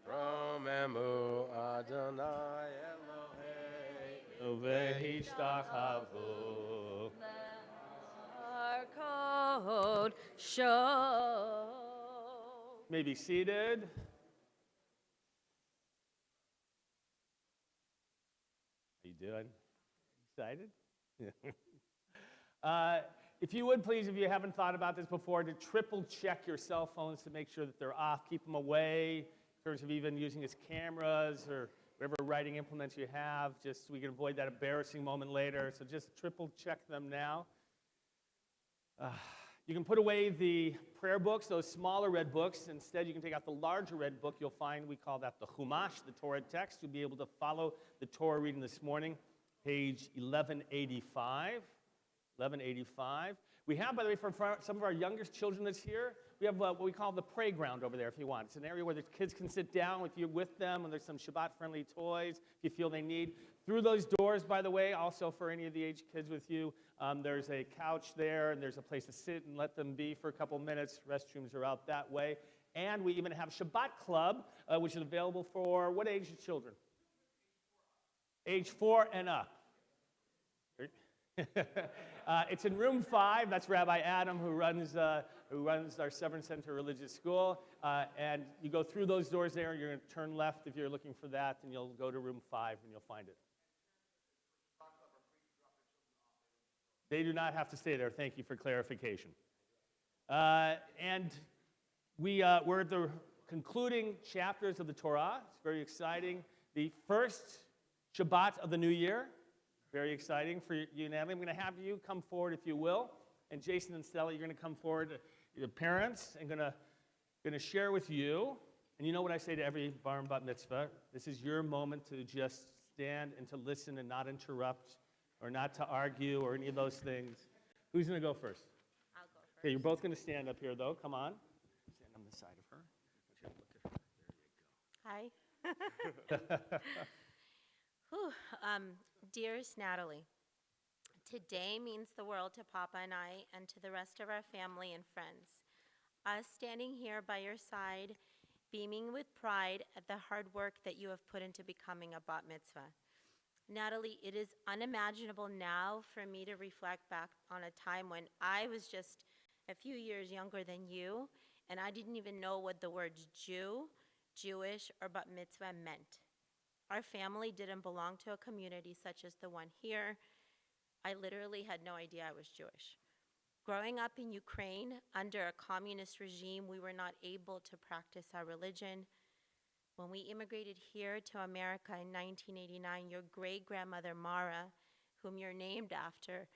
Romemu Adonai Eloheinu v'hishtachavu. Lehar Kodsho. May be seated. How you doing? Excited? If you would please, if you haven't thought about this before, to triple check your cell phones to make sure that they're off. Keep them away in terms of even using as cameras or whatever writing implements you have, just so we can avoid that embarrassing moment later. So just triple check them now. You can put away the prayer books, those smaller red books. Instead, you can take out the larger red book. You'll find we call that the Chumash, the Torah text. You'll be able to follow the Torah reading this morning, page 1185. 1185. We have, by the way, for some of our youngest children that's here, we have what we call the playground over there if you want. It's an area where the kids can sit down with them, and there's some Shabbat-friendly toys if you feel they need. Through those doors, by the way, also for any of the age kids with you, there's a couch there, and there's a place to sit and let them be for a couple minutes. Restrooms are out that way. And we even have Shabbat Club, which is available for what age children? Age 4 and up. It's in room 5. That's Rabbi Adam, who runs our Severance Center Religious School. And you go through those doors there, and you're going to turn left if you're looking for that, and you'll go to room 5, and you'll find it. They do not have to stay there. Thank you for clarification. And we're at the concluding chapters of the Torah. It's very exciting. The first Shabbat of the new year. Very exciting for you, Natalie. I'm going to have you come forward, if you will. And Jason and Stella, you're going to come forward, the parents, and going to share with you. And you know what I say to every bar and bat mitzvah? This is your moment to just stand and to listen and not interrupt or not to argue or any of those things. Who's going to go first? I'll go first. Okay, you're both going to stand up here, though. Come on. Stand on the side of her. I want you to look at her. There you go. Hi. Whew, dearest Natalie, today means the world to Papa and I and to the rest of our family and friends. Us standing here by your side, beaming with pride at the hard work that you have put into becoming a bat mitzvah. Natalie, it is unimaginable now for me to reflect back on a time when I was just a few years younger than you, and I didn't even know what the words Jew, Jewish, or bat mitzvah meant. Our family didn't belong to a community such as the one here. I literally had no idea I was Jewish. Growing up in Ukraine under a communist regime, we were not able to practice our religion. When we immigrated here to America in 1989, your great-grandmother Mara, whom you're named after,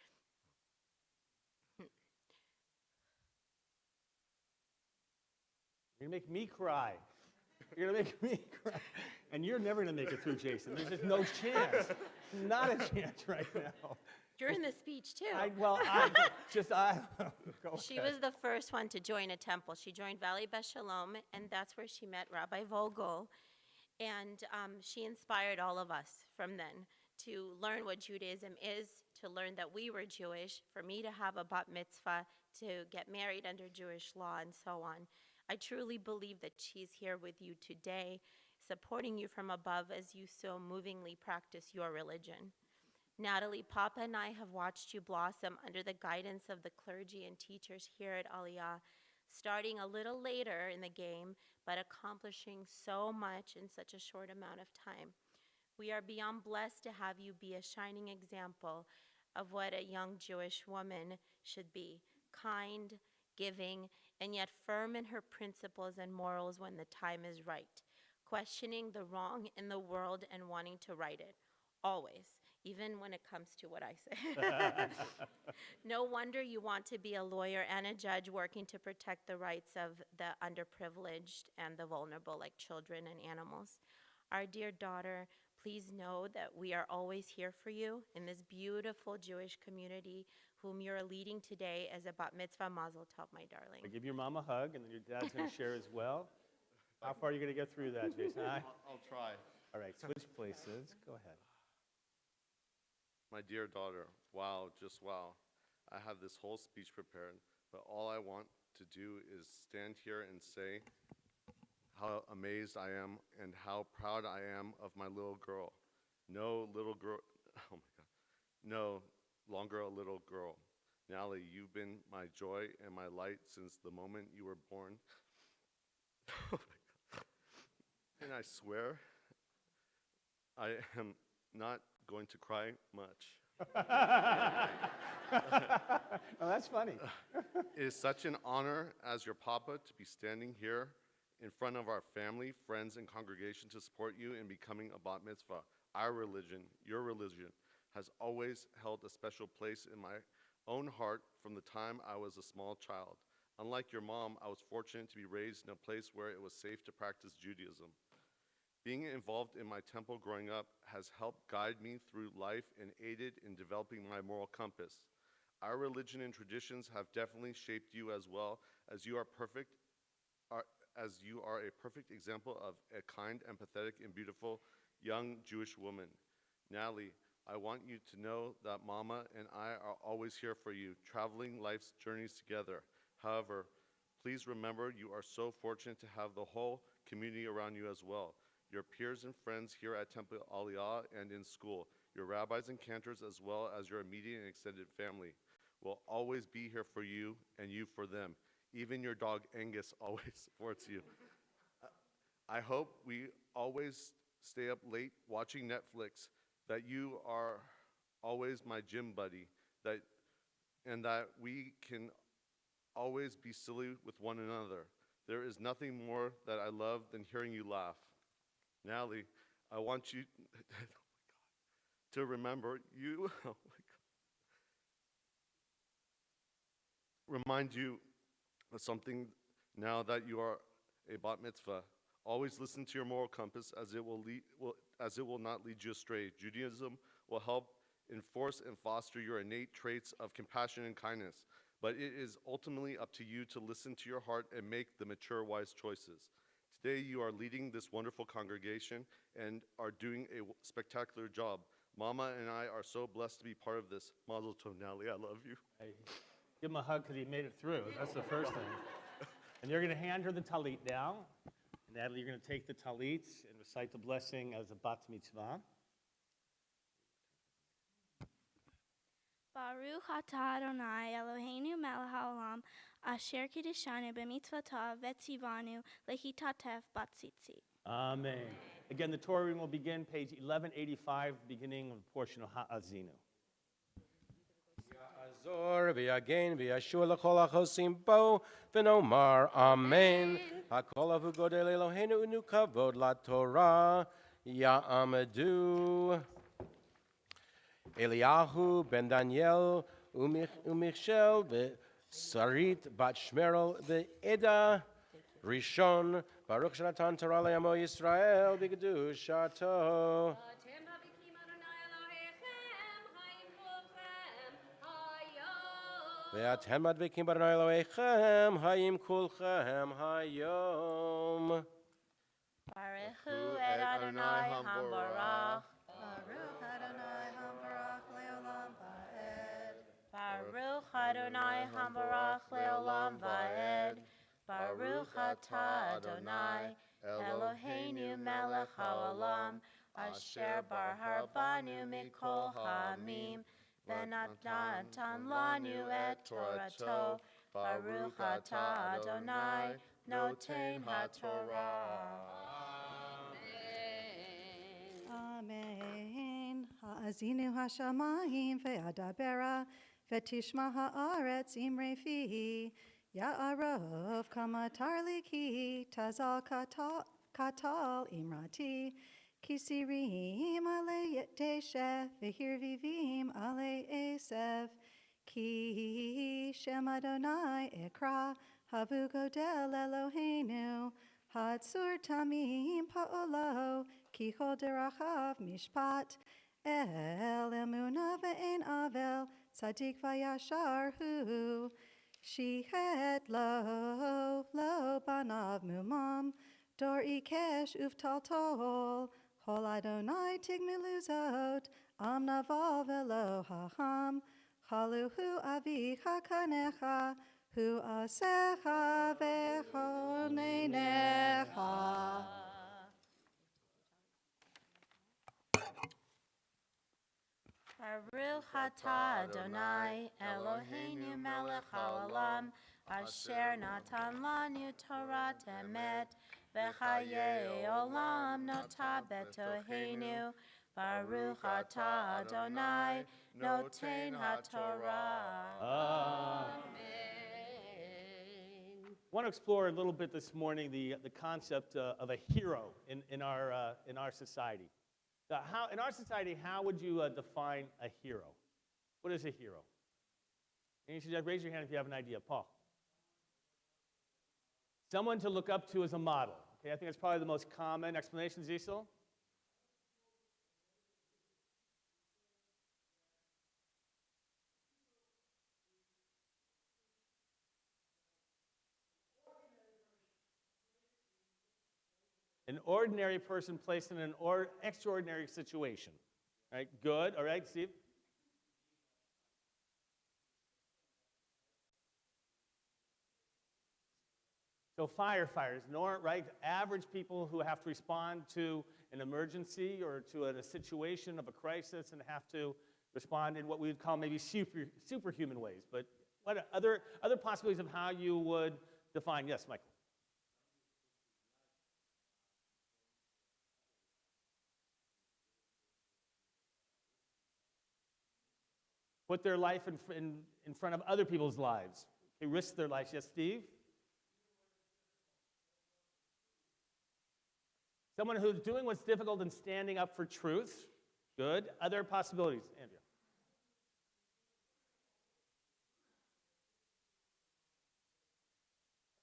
You're going to make me cry. You're going to make me cry. And you're never going to make it through, Jason. There's just no chance. Not a chance right now. you're in the speech too. Go She ahead. was the first one to join a temple. She joined Valley Beth Shalom, and that's where she met Rabbi Vogel. And she inspired all of us from then to learn what Judaism is, to learn that we were Jewish, for me to have a bat mitzvah, to get married under Jewish law, and so on. I truly believe that she's here with you today, supporting you from above as you so movingly practice your religion. Natalie, Papa and I have watched you blossom under the guidance of the clergy and teachers here at Aliyah, starting a little later in the game, but accomplishing so much in such a short amount of time. We are beyond blessed to have you be a shining example of what a young Jewish woman should be: kind, giving, and yet firm in her principles and morals when the time is right, questioning the wrong in the world and wanting to right it, always, even when it comes to what I say. No wonder you want to be a lawyer and a judge working to protect the rights of the underprivileged and the vulnerable, like children and animals. Our dear daughter, please know that we are always here for you in this beautiful Jewish community whom you're leading today as a bat mitzvah mazel tov, my darling. Give your mom a hug, and then your dad's going to share as well. How far are you going to get through that, Jason? I'll try. All right, switch places. Go ahead. My dear daughter, wow, just wow. I have this whole speech prepared, but all I want to do is stand here and say how amazed I am and how proud I am of my little girl. No little girl, oh my God, no longer a little girl. Natalie, you've been my joy and my light since the moment you were born. Oh my God. And I swear I am not going to cry much. Oh, that's funny. It is such an honor as your papa to be standing here in front of our family, friends, and congregation to support you in becoming a bat mitzvah. Our religion, your religion, has always held a special place in my own heart from the time I was a small child. Unlike your mom, I was fortunate to be raised in a place where it was safe to practice Judaism. Being involved in my temple growing up has helped guide me through life and aided in developing my moral compass. Our religion and traditions have definitely shaped you as well, as you are a perfect example of a kind, empathetic, and beautiful young Jewish woman. Natalie, I want you to know that Mama and I are always here for you, traveling life's journeys together. However, please remember you are so fortunate to have the whole community around you as well. Your peers and friends here at Temple Aliyah and in school, your rabbis and cantors, as well as your immediate and extended family, will always be here for you and you for them. Even your dog Angus always supports you. I hope we always stay up late watching Netflix, that you are always my gym buddy, and that we can always be silly with one another. There is nothing more that I love than hearing you laugh. Natalie, I want you to remember you, remind you of something now that you are a bat mitzvah. Always listen to your moral compass, as it will not lead you astray. Judaism will help enforce and foster your innate traits of compassion and kindness, but it is ultimately up to you to listen to your heart and make the mature, wise choices. Today you are leading this wonderful congregation and are doing a spectacular job. Mama and I are so blessed to be part of this. Mazel tov, Natalie, I love you. Hey, give him a hug because he made it through. That's the first thing. And you're going to hand her the talit now. And Natalie, you're going to take the talit and recite the blessing as a bat mitzvah. Baruch atah Adonai Eloheinu melech haolam asher kiddushanu b'mitzvotav v'tzivanu lehitatef batzitzi. Amen. Again, the Torah reading will begin page 1185, beginning of the portion of Ha'azinu. Azor v'yagen v'yashua l'chol hachosim bo v'nomar amen. Hakol avu godel Eloheinu unu kavod laTorah ya'amedu. Eliyahu ben Daniel umichshel v'sarit bat shmerel v'eda rishon Baruch shenatan Torah le'amo Yisrael b'kedushato. Atem habikim Adonai Elohechem, Chaim kulchem, hayom. ואתם מדבקים באדוני אלוהיכם, חיים כולכם היום. Baruchu et Adonai hambarach. Baruch Adonai Hambarach Leolam Va'ed. Baruch Adonai hambarach leolam va'ed. Baruch atah Adonai Eloheinu melech haolam asher bar banu mikol ha'amim v'natan lanu et Torato. Baruch atah Adonai noten haTorah. Amen. Ha'azinu hashamayim ve'adabera ve'tishma ha'aretz imre fihi ya'arov kamatar liki tazal katal imrati kisirim ale yeteshe v'hirvivim ale esev ki shem Adonai ekra havu godel Eloheinu hatzur tamim pa'olo ki chol derachav mishpat el emuna ve'en avel tzadik vayashar hu shihet lo banav mumam dor ikesh uftaltol chol Adonai tigmiluzot am naval velo hacham chaluhu avicha kanecha hu asecha v'chonenecha. Baruch atah Adonai Eloheinu melech haolam asher natan lanu Torah emet v'chayei olam nota betoheinu. Baruch atah Adonai noten haTorah. Amen. I want to explore a little bit this morning the concept of a hero in our society. In our society, how would you define a hero? What is a hero? And you should raise your hand if you have an idea. Paul. Someone to look up to as a model. Okay, I think that's probably the most common explanation. Cecil? An ordinary person placed in an extraordinary situation. Right? Good. All right, Steve? So firefighters, right? Average people who have to respond to an emergency or to a situation of a crisis and have to respond in what we would call maybe superhuman ways. But what other possibilities of how you would define? Yes, Michael. Put their life in front of other people's lives. They risk their lives. Yes, Steve? Someone who's doing what's difficult and standing up for truth. Good. Other possibilities, Andrea?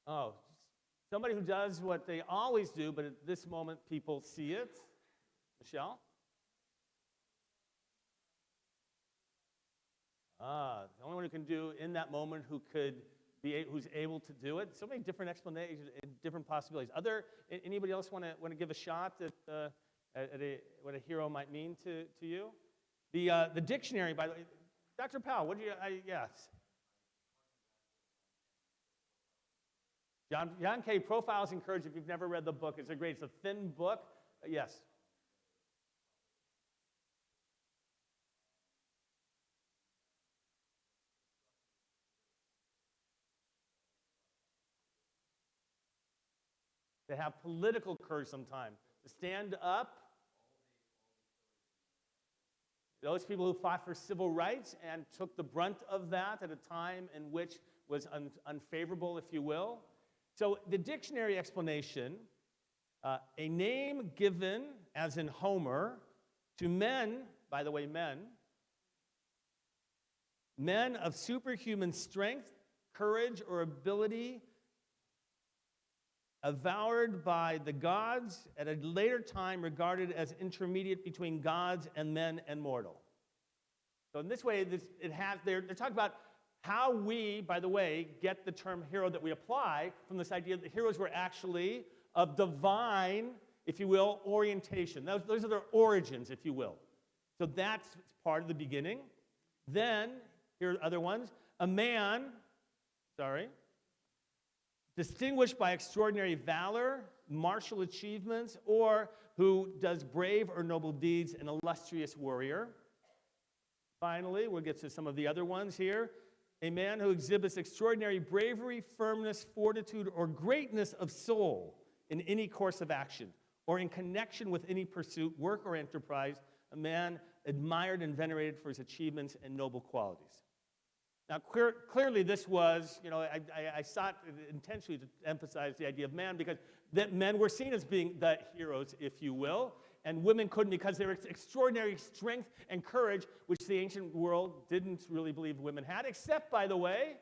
Oh, somebody who does what they always do, but at this moment people see it. Michelle? The only one who can do in that moment who's able to do it. So many different explanations and different possibilities. Anybody else want to give a shot at what a hero might mean to you? The dictionary, by the way, Dr. Powell, what do you? Yes. John K. Profiles in Courage. If you've never read the book, it's a thin book. Yes. to have political courage sometimes, to stand up. Those people who fought for civil rights and took the brunt of that at a time in which was unfavorable, if you will. So the dictionary explanation, a name given, as in Homer, to men, by the way, men of superhuman strength, courage, or ability, avowed by the gods, at a later time regarded as intermediate between gods and men and mortal. So in this way, they're talking about how we, by the way, get the term hero that we apply from this idea that heroes were actually of divine, if you will, orientation. Those are their origins, if you will. So that's part of the beginning. Then, here are other ones. A man, distinguished by extraordinary valor, martial achievements, or who does brave or noble deeds, an illustrious warrior. Finally, we'll get to some of the other ones here. A man who exhibits extraordinary bravery, firmness, fortitude, or greatness of soul in any course of action, or in connection with any pursuit, work, or enterprise, a man admired and venerated for his achievements and noble qualities. Now, clearly this was, I sought intentionally to emphasize the idea of man because that men were seen as being the heroes, if you will, and women couldn't because there was extraordinary strength and courage, which the ancient world didn't really believe women had, except, by the way,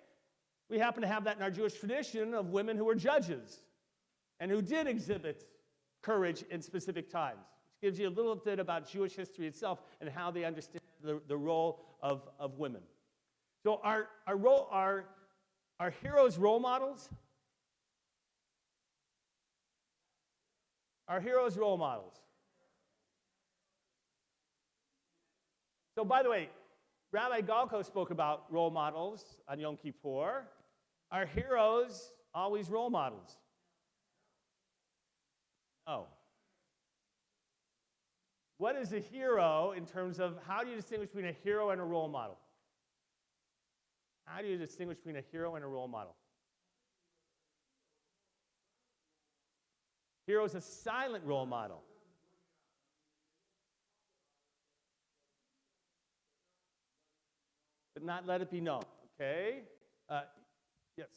we happen to have that in our Jewish tradition of women who were judges and who did exhibit courage in specific times, which gives you a little bit about Jewish history itself and how they understand the role of women. So our heroes role models? Our heroes role models. So by the way, Rabbi Galko spoke about role models on Yom Kippur. Are heroes always role models? Oh. What is a hero in terms of how do you distinguish between a hero and a role model? How do you distinguish between a hero and a role model? Hero is a silent role model. But not let it be known, okay? Yes.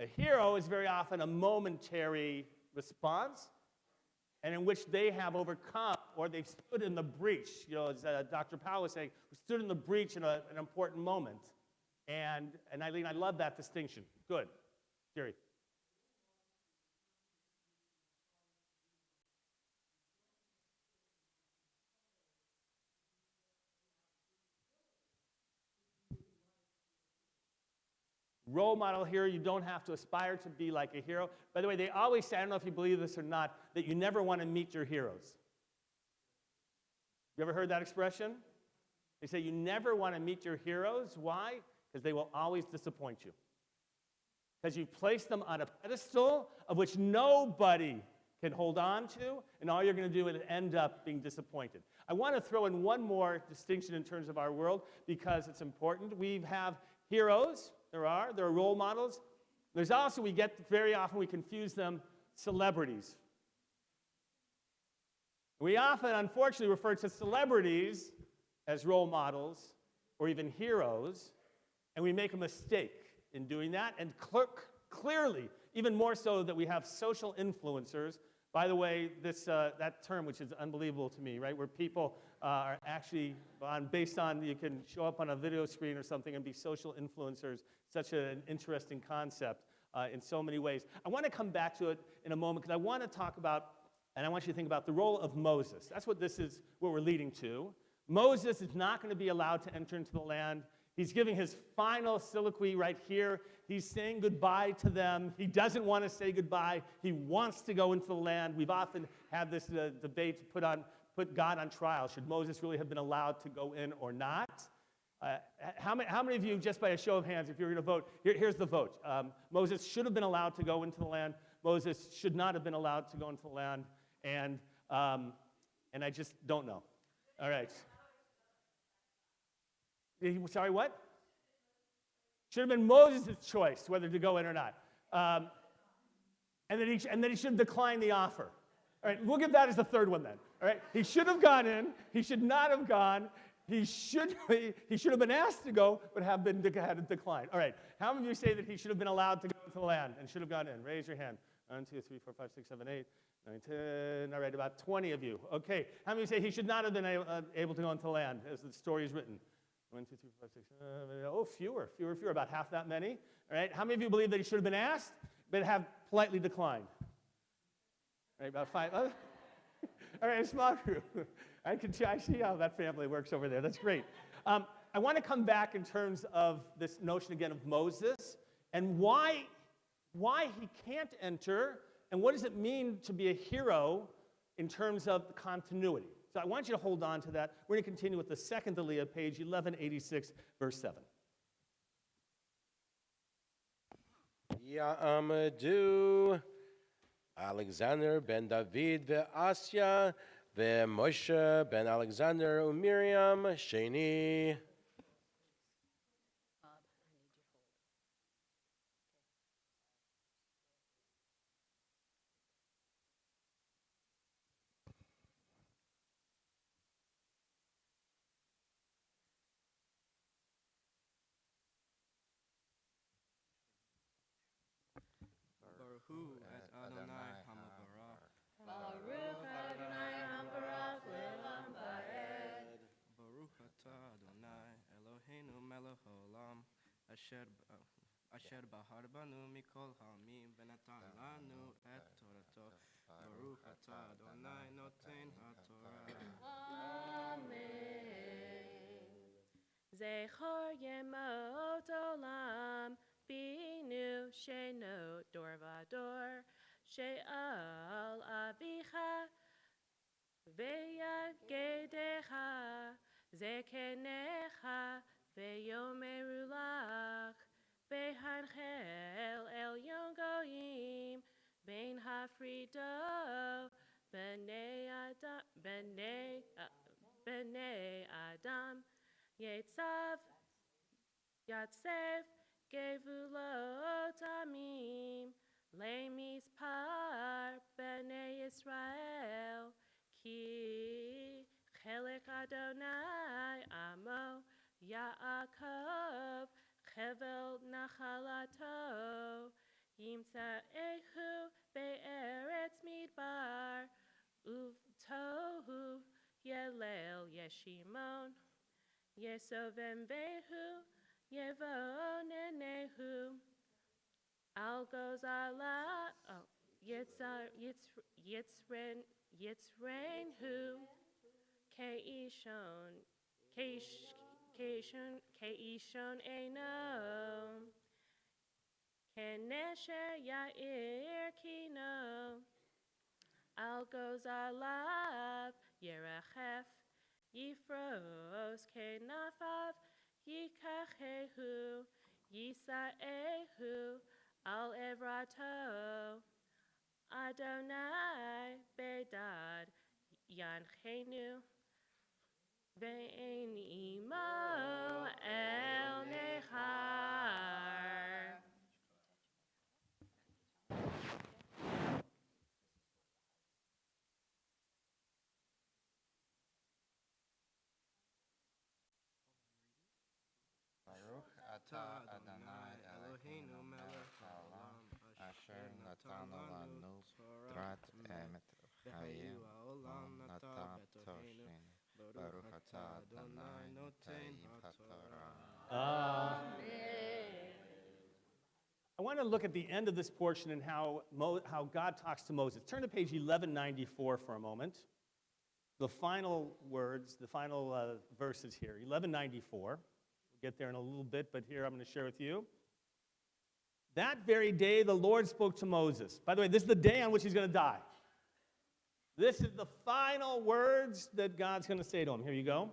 A hero is very often a momentary response, and in which they have overcome or they've stood in the breach. As Dr. Powell was saying, we stood in the breach in an important moment. And Eileen, I love that distinction. Good. Jerry. Role model hero, you don't have to aspire to be like a hero. By the way, they always say, I don't know if you believe this or not, that you never want to meet your heroes. You ever heard that expression? They say you never want to meet your heroes. Why? Because they will always disappoint you. Because you place them on a pedestal of which nobody can hold on to, and all you're going to do is end up being disappointed. I want to throw in one more distinction in terms of our world because it's important. We have heroes. There are role models. There's also, very often we confuse them, celebrities. We often, unfortunately, refer to celebrities as role models or even heroes, and we make a mistake in doing that, and clearly, even more so that we have social influencers. By the way, that term, which is unbelievable to me, right, where people are actually, based on, you can show up on a video screen or something and be social influencers, such an interesting concept in so many ways. I want to come back to it in a moment because I want to talk about, and I want you to think about the role of Moses. That's what we're leading to. Moses is not going to be allowed to enter into the land. He's giving his final soliloquy right here. He's saying goodbye to them. He doesn't want to say goodbye. He wants to go into the land. We've often had this debate to put God on trial. Should Moses really have been allowed to go in or not? How many of you, just by a show of hands, if you're going to vote, here's the vote. Moses should have been allowed to go into the land. Moses should not have been allowed to go into the land. And I just don't know. All right. Sorry, what? Should have been Moses' choice whether to go in or not. And then he should have declined the offer. All right, we'll give that as the third one then. All right, he should have gone in. He should not have gone. He should have been asked to go, but had declined. All right, how many of you say that he should have been allowed to go into the land and should have gone in? Raise your hand. 1, 2, 3, 4, 5, 6, 7, 8, 9, 10. All right, about 20 of you. Okay, how many say he should not have been able to go into the land as the story is written? 1, 2, 3, 4, 5, 6, 7, oh, fewer, about half that many. All right, how many of you believe that he should have been asked, but have politely declined? All right, about 5. All right, a small group. I see how that family works over there. That's great. I want to come back in terms of this notion again of Moses and why he can't enter, and what does it mean to be a hero in terms of continuity. So I want you to hold on to that. We're going to continue with the second Aliyah, page 1186, verse 7. Ya'amadu Alexander ben David ve'Asya ve'Moshe ben Alexander u'Miriam Sheni. Baruch et Adonai Hamabarach. Baruch Adonai HaBarak Le'olam Va'ed. Baruch atah Adonai Eloheinu melech haolam asher bahar banu mikol ha'amim v'natan lanu et torato. Baruch atah Adonai noten ha'torah. Amen. Zechor yemot olam binu shenot dor vador she'al avicha ve'yagedecha zekenecha ve'yomeru lach behanchel el yon goyim bein hafrido b'nei adam Yetzav, Yatsev, Gevulot Amim, Lemis Par, Bnei Israel, Ki Chelek Adonai, Amo, Yaakov, Chevel Nachalato, Yimtza Ehu, Be'eretz Midbar, Uvtohu, Yelel Yeshimon, Yesovem vehu, yevonenehu, algozala, yitzrenhu, keishon eno, kenesher yair kino, algozalav, yerachef, Yifros kenafav yikachehu yisaehu al evrato Adonai bedad yanchenu ve'en imo el nehar. Atah Adonai Eloheinu melech haolam asher natan lanu Torat emet v'hayu ha'olam natan betoheinu Baruch atah Adonai noten ha'torah. I want to look at the end of this portion and how God talks to Moses. Turn to page 1194 for a moment. The final words, the final verses here, 1194. Get there in a little bit, but here I'm going to share with you. That very day the Lord spoke to Moses. By the way, this is the day on which he's going to die. This is the final words that God's going to say to him. Here you go.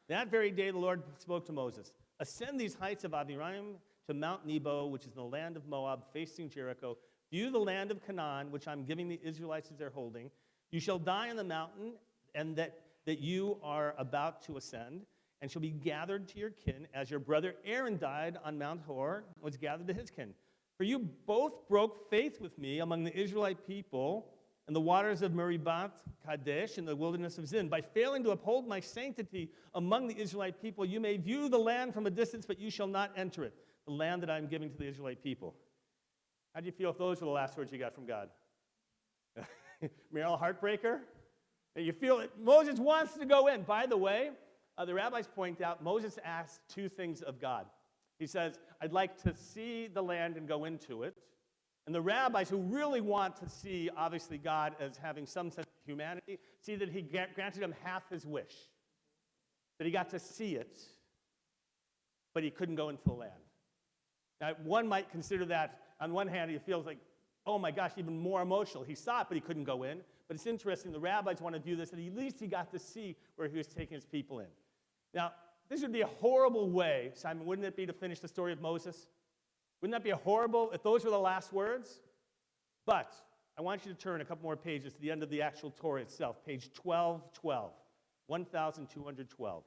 That very day the Lord spoke to Moses. Ascend these heights of Aviram to Mount Nebo, which is in the land of Moab, facing Jericho. View the land of Canaan, which I'm giving the Israelites as they're holding. You shall die on the mountain, and that that you are about to ascend, and shall be gathered to your kin, as your brother Aaron died on Mount Hor, was gathered to his kin. For you both broke faith with me among the Israelite people in the waters of Meribah Kadesh in the wilderness of Zin. By failing to uphold my sanctity among the Israelite people, you may view the land from a distance, but you shall not enter it, the land that I am giving to the Israelite people. How do you feel if those were the last words you got from God? Meryl, heartbreaker? You feel that Moses wants to go in. By the way, the rabbis point out Moses asked two things of God. He says, I'd like to see the land and go into it. And the rabbis who really want to see, obviously, God as having some sense of humanity, see that he granted him half his wish. That he got to see it, but he couldn't go into the land. Now, one might consider that, on one hand, he feels like, oh my gosh, even more emotional. He saw it, but he couldn't go in. But it's interesting, the rabbis want to view this, that at least he got to see where he was taking his people in. Now, this would be a horrible way, Simon, wouldn't it be, to finish the story of Moses? Wouldn't that be a horrible, if those were the last words? But I want you to turn a couple more pages to the end of the actual Torah itself, page 1212, 1212.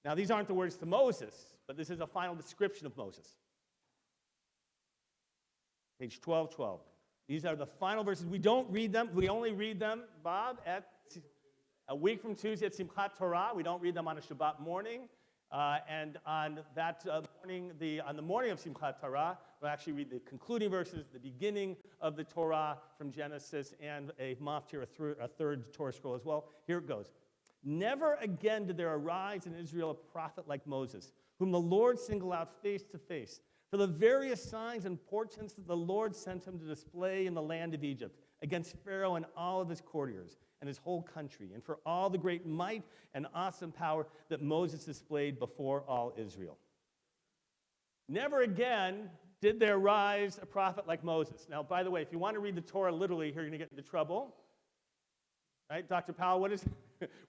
Now, these aren't the words to Moses, but this is a final description of Moses. Page 1212. These are the final verses. We don't read them. We only read them, Bob, at a week from Tuesday at Simchat Torah. We don't read them on a Shabbat morning. And on that morning, on the morning of Simchat Torah, we'll actually read the concluding verses, the beginning of the Torah from Genesis, and a maftir, a third Torah scroll as well. Here it goes. Never again did there arise in Israel a prophet like Moses, whom the Lord singled out face to face, for the various signs and portents that the Lord sent him to display in the land of Egypt, against Pharaoh and all of his courtiers, and his whole country, and for all the great might and awesome power that Moses displayed before all Israel. Never again did there rise a prophet like Moses. Now, by the way, if you want to read the Torah literally, you're going to get into trouble. Right, Dr. Powell,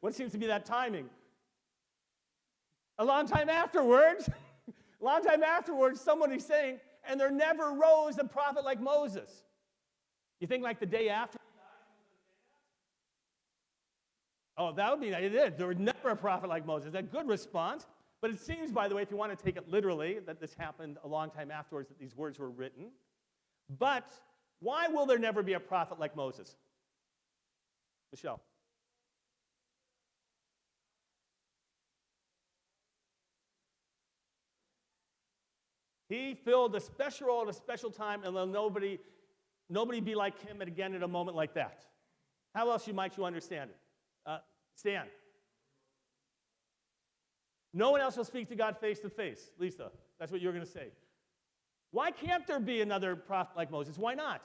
what seems to be that timing? A long time afterwards, somebody's saying, and there never rose a prophet like Moses. You think like the day after? Oh, that would be, it is. There was never a prophet like Moses. That's a good response. But it seems, by the way, if you want to take it literally, that this happened a long time afterwards, that these words were written. But why will there never be a prophet like Moses? Michelle. He filled a special role at a special time, and there'll nobody be like him again at a moment like that. How else might you understand it? Stan. No one else will speak to God face to face. Lisa, that's what you're going to say. Why can't there be another prophet like Moses? Why not?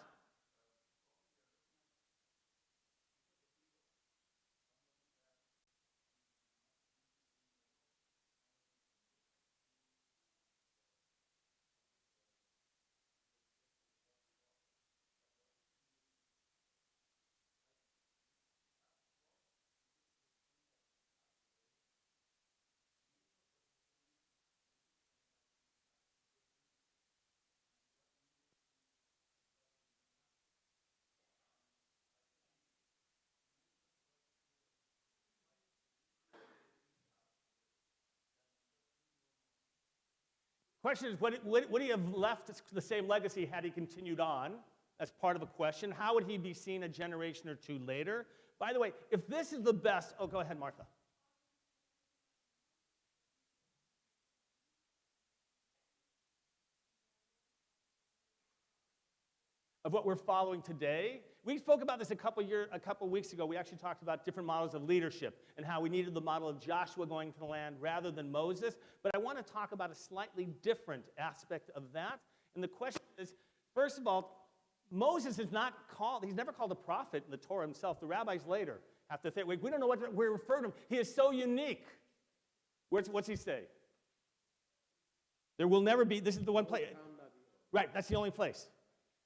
Question is, would he have left the same legacy had he continued on? That's part of a question. How would he be seen a generation or two later? By the way, if this is the best, oh, go ahead, Martha. Of what we're following today. We spoke about this a couple weeks ago. We actually talked about different models of leadership and how we needed the model of Joshua going to the land rather than Moses. But I want to talk about a slightly different aspect of that. And the question is, first of all, Moses is not called, he's never called a prophet in the Torah himself. The rabbis later have to think, wait, we don't know what we're referring to him. He is so unique. What's he say? There will never be, this is the one place. Right, that's the only place.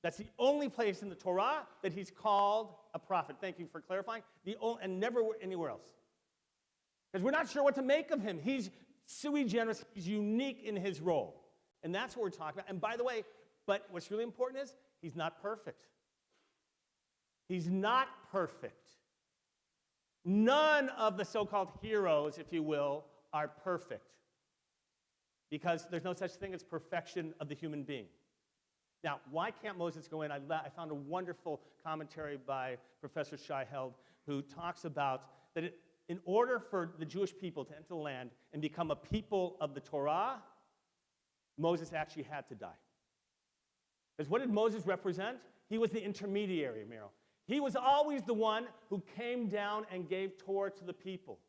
That's the only place in the Torah that he's called a prophet. Thank you for clarifying. And never anywhere else. Because we're not sure what to make of him. He's sui generis. He's unique in his role. And that's what we're talking about. And by the way, but what's really important is he's not perfect. He's not perfect. None of the so-called heroes, if you will, are perfect, because there's no such thing as perfection of the human being. Now, why can't Moses go in? I found a wonderful commentary by Professor Shai Held, who talks about that in order for the Jewish people to enter the land and become a people of the Torah, Moses actually had to die. Because what did Moses represent? He was the intermediary, Meryl. He was always the one who came down and gave Torah to the people.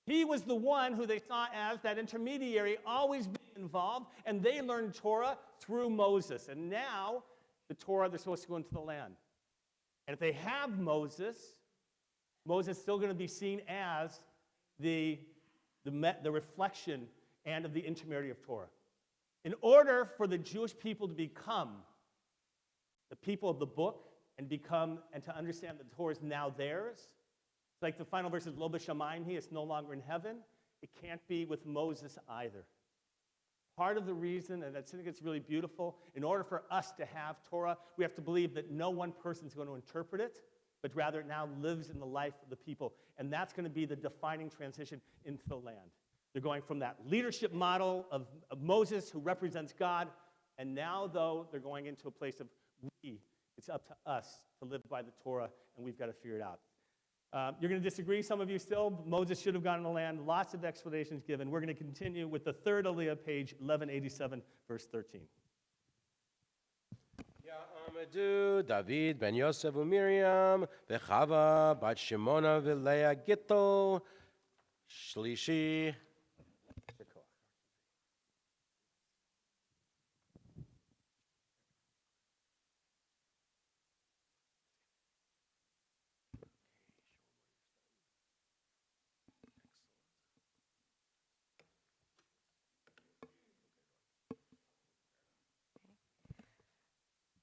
He was the one who they saw as that intermediary, always being involved, and they learned Torah through Moses. And now, the Torah, they're supposed to go into the land. And if they have Moses, Moses is still going to be seen as the reflection and of the intermediary of Torah. In order for the Jewish people to become the people of the book and to understand that the Torah is now theirs, it's like the final verse is Lo b'shamayim hi, it's no longer in heaven. It can't be with Moses either. Part of the reason, and I think it's really beautiful, in order for us to have Torah, we have to believe that no one person is going to interpret it, but rather it now lives in the life of the people. And that's going to be the defining transition into the land. They're going from that leadership model of Moses, who represents God, and now, though, they're going into a place of it's up to us to live by the Torah, and we've got to figure it out. You're going to disagree, some of you still. Moses should have gone in the land. Lots of explanations given. We're going to continue with the third Aliyah, page 1187, verse 13. יעמדו דוד בן יוסף ומרים וחווה בת שמעונה ולאה גיטו שלישי.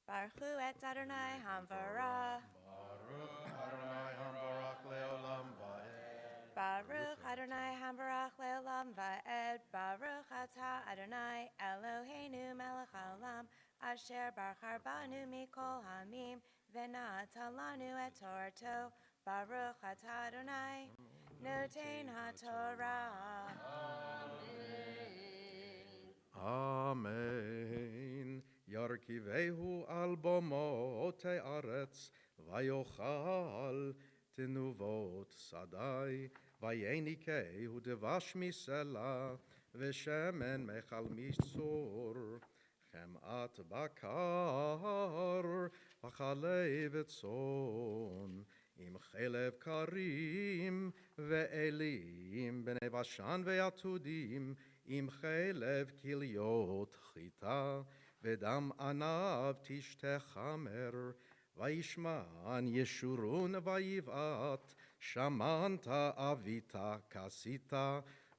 Baruchu et Adonai Hamvara. Baruch Adonai Hamvarach Leolam Va'ed. Baruch Atah Adonai Eloheinu Melech Haolam Asher Bachar Banu Mikol Hamim V'natan Lanu et Torto. Baruch Atah Adonai Noten HaTorah. Amen. ירכיבהו על במותי ארץ, ויאכל תנובות שדי, ויניקהו דבש מסלע, ושמן מחל מצור, חמאת בקר, וחלב צאן, עם חלב קרים, ואלים, בני בשן ויתודים, עם חלב כליות חיטה, ודם ענב תשתה חמר, וישמן ישורון ויבעט, שמנת אביתה כסית,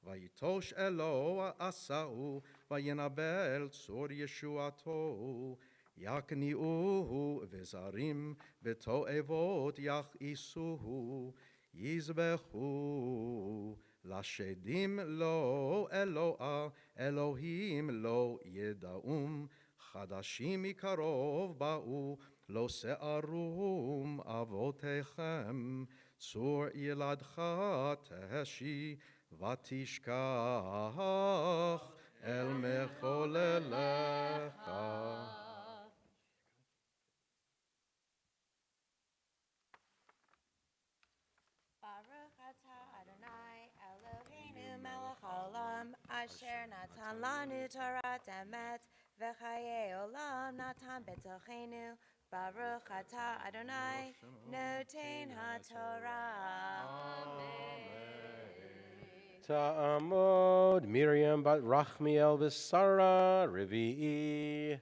ויטוש אלוה עשהו, וינבל צור ישועתו, יכניעוהו וזרים, בתועבות יכעיסוהו, יזבחו. לשדים לא אלוה, אלוהים לא ידעום, חדשים מקרוב באו, לא שערום אבותיכם, צור ילדך תשי, ותשכח אל מחוללך. Asher natan lanu Torah emet, v'chayei olam natan betochenu, Baruch atah Adonai, noten haTorah. Ta'amod Miriam bat Rachmiel v'Sara Revi'i.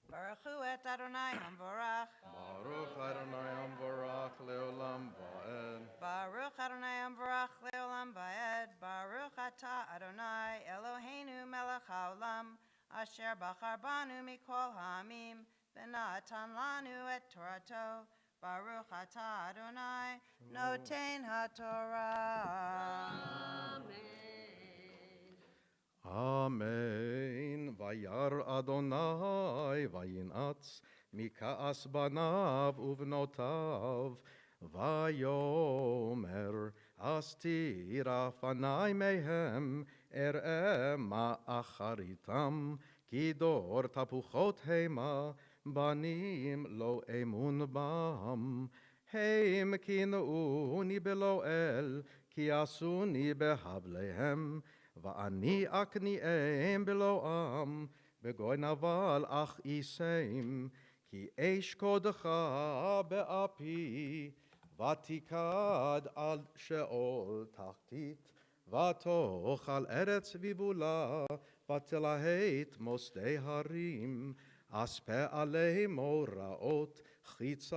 Baruchu et Adonai Hamvorach. Baruch Adonai Hamvorach leolam va'ed. Baruch Adonai Hamvorach leolam va'ed. Baruch atah Adonai Eloheinu melech haolam, asher bachar banu mikol ha'amim, v'natan lanu et Torato. Baruch atah Adonai noten haTorah. Amen. Amen. Vayar Adonai vayinatz mika'as banav uvnotav vayomer astira fanai mehem ma'acharitam kidor tapuchot hema banim lo emun bam Heim kinuni beloel ki asuni behavlehem ואני אכניעם בלועם, בגוי נבל אך איסם, כי אש קודך באפי, ותיקד על שאול תחתית, ותאכל ארץ ויבולה, ותלהט מוסדי הרים, אספה עלי מוראות, חיצי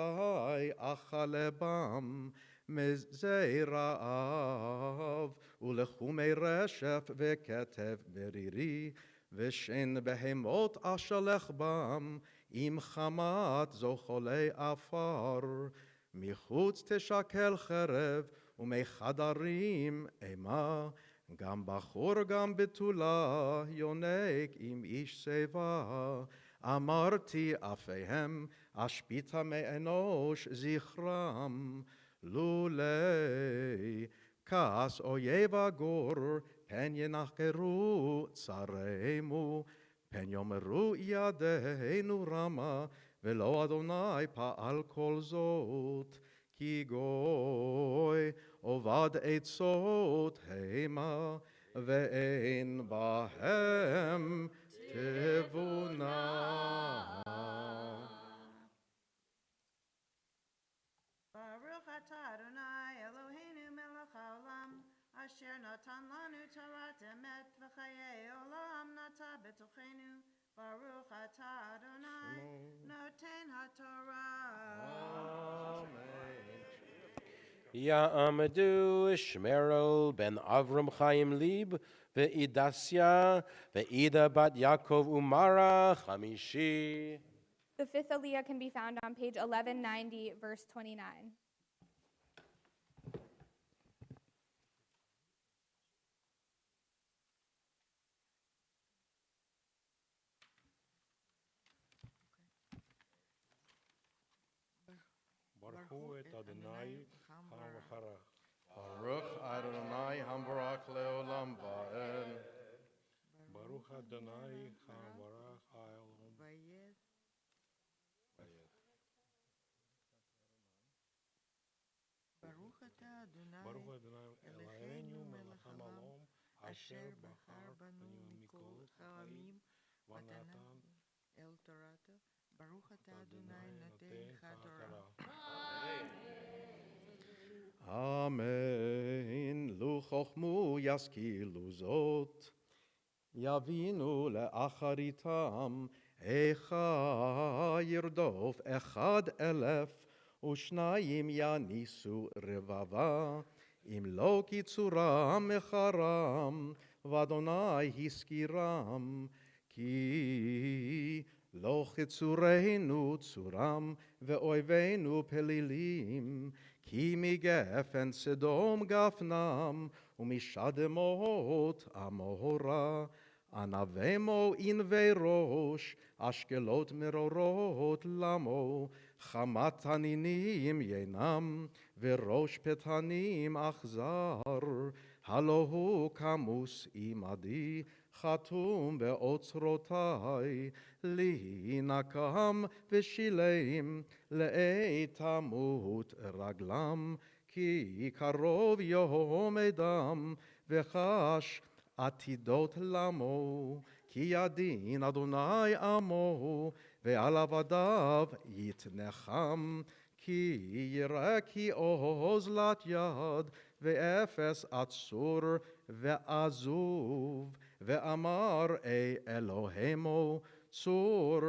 אכלה בם, מזי רעב, ולחומי רשף וכתב ברירי, ושן בהמות אשלח בם, עם חמת זוחלי עפר, מחוץ תשקל חרב, ומחדרים אימה, גם בחור גם בתולה, יונק עם איש שיבה. אמרתי אפיהם, אשפיטה מאנוש זכרם, לולי כעס אויב הגור, פן ינחקרו צרימו, פן יאמרו ידינו רמה, ולא אדוני פעל כל זאת, כי גוי עובד עצות המה, ואין בהם תבונה. Baruch atah Adonai Eloheinu melech haolam, asher natan lanu Torat emet v'chayei olam nata betochenu. Baruch atah Adonai noten haTorah. יעמדו שמרל בן אברהם חיים ליב ואידסיה ואידה בת יעקב ומרה חמישי. The fifth Aliyah can be found on page 1190, verse 29. ברכו את אדוני המברך. Baruch Adonai Hambarak Leolam Va'el. ברוך אדוני המברך העולם. ברוך אתה ברוך אדוני אדוני אלוהינו אלוהינו מלך העולם אשר בחר בנו מכל העמים ונתן אל תורתו. ברוך אתה אדוני נותן התורה. אמן. לו חכמו ישכילו זאת, יבינו לאחריתם, איכה ירדוף 1,000 ושניים יניסו רבבה, אם לא קיצורם מחרם, ואדוני הזכירם, כי לא קיצורנו צורם, ואויבינו פלילים, כי מגפן סדום גפנם, ומשדמות עמורה, ענבי ענבי ראש, אשקלות מרורות למו, חמת תנינים ינם, וראש פתנים אכזר, הלא הוא כמוס עמדי, חתום באוצרותי, לי נקם ושילם, לעת תמות רגלם, כי קרוב יום אדם, וחש עתידות למו, כי ידין אדוני עמו, ועל עבדיו יתנחם, כי ירא כי אוזלת יד, ואפס עצור ועזוב, ואמר אלוהימו, צור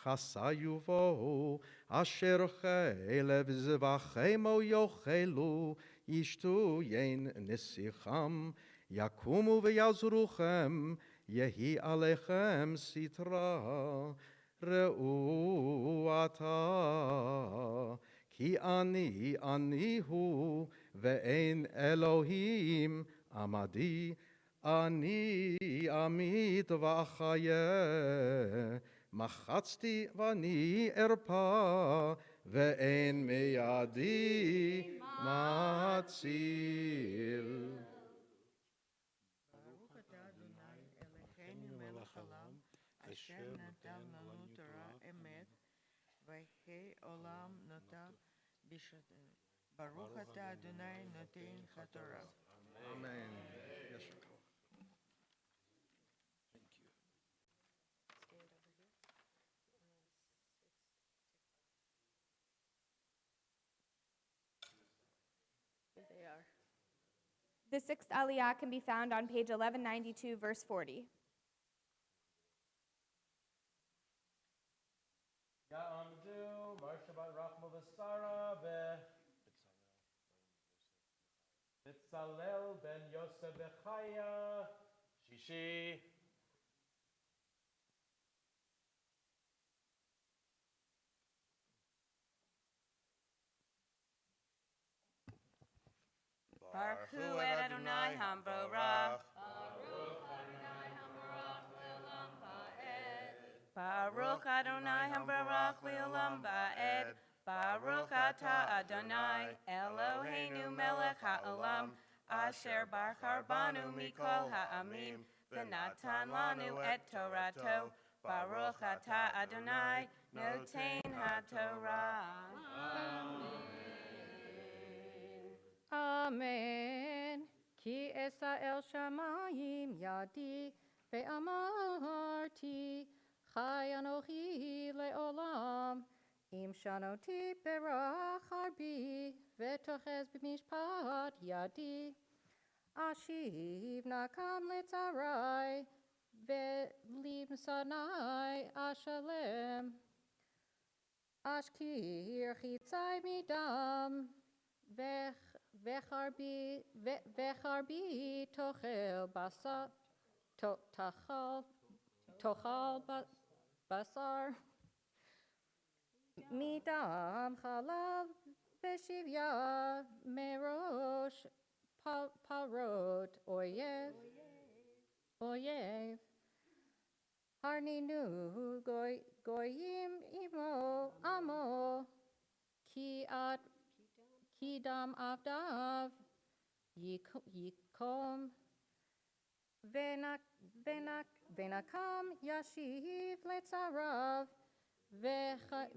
חסיובו, אשר חלב זבחימו יאכלו, ישתו יין נסיכם, יקומו ויעזרוכם, יהי עליכם סטרה, ראו עתה, כי אני הוא, ואין אלוהים עמדי, אני אמית ואחיה, מחצתי ואני ארפא, ואין מידי מציל. ברוך אתה אדוני אלוהינו מלך העולם, אשר נתן לנו תורה אמת, ויהי עולם נוטה בשעתנו. ברוך אתה אדוני נותן התורה. Amen. Yes, sir. Here they are. The sixth Aliyah can be found on page 1192, verse 40. Ya'amdu, Marshabat Rachma V'Sara B'Tzalel ben Yosef B'Chaya, Shishi. Baruch Hu et Adonai Hamborach. Baruch Adonai Hamborach Le'olam Va'ed. Baruch Ata Adonai Eloheinu Melech HaOlam Asher Bachar Banu Mikol Ha'amim V'natan Lanu et Torato. Baruch Ata Adonai Noten HaTorah. Amen. Ki esa el shamayim yadi ve'amarti chai anochi le'olam im shanoti berach harbi v'tochez b'mishpat yadi ashiv nakam letzarai ve'lim sanai ashalem ashkir chitzai midam וחרבי תאכל בשר מדם חלב ושביה מראש פרות אויב הרנינו גויים עמו כי דם עבדיו יקום ונקם ישיב לצריו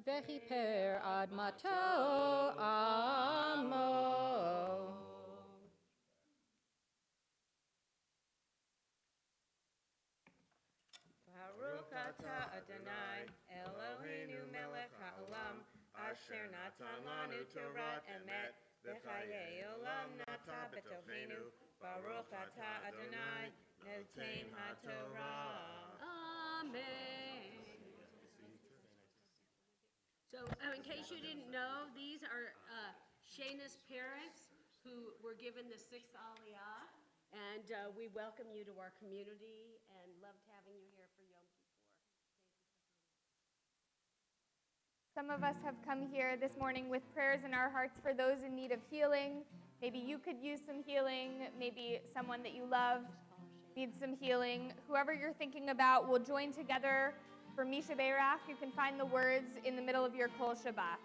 וכיפר אדמתו עמו. Baruch Ata Adonai Eloheinu Melech HaOlam Asher natan lanu Torah emet v'chayei olam nata b'tochenu. Baruch Ata Adonai Noten HaTorah. Amen. So, in case you didn't know, these are Shayna's parents who were given the sixth Aliyah, and we welcome you to our community and loved having you here for Yom Kippur. Some of us have come here this morning with prayers in our hearts for those in need of healing. Maybe you could use some healing. Maybe someone that you love needs some healing. Whoever you're thinking about, we'll join together for Misha Beirach. You can find the words in the middle of your Kol Shabbat.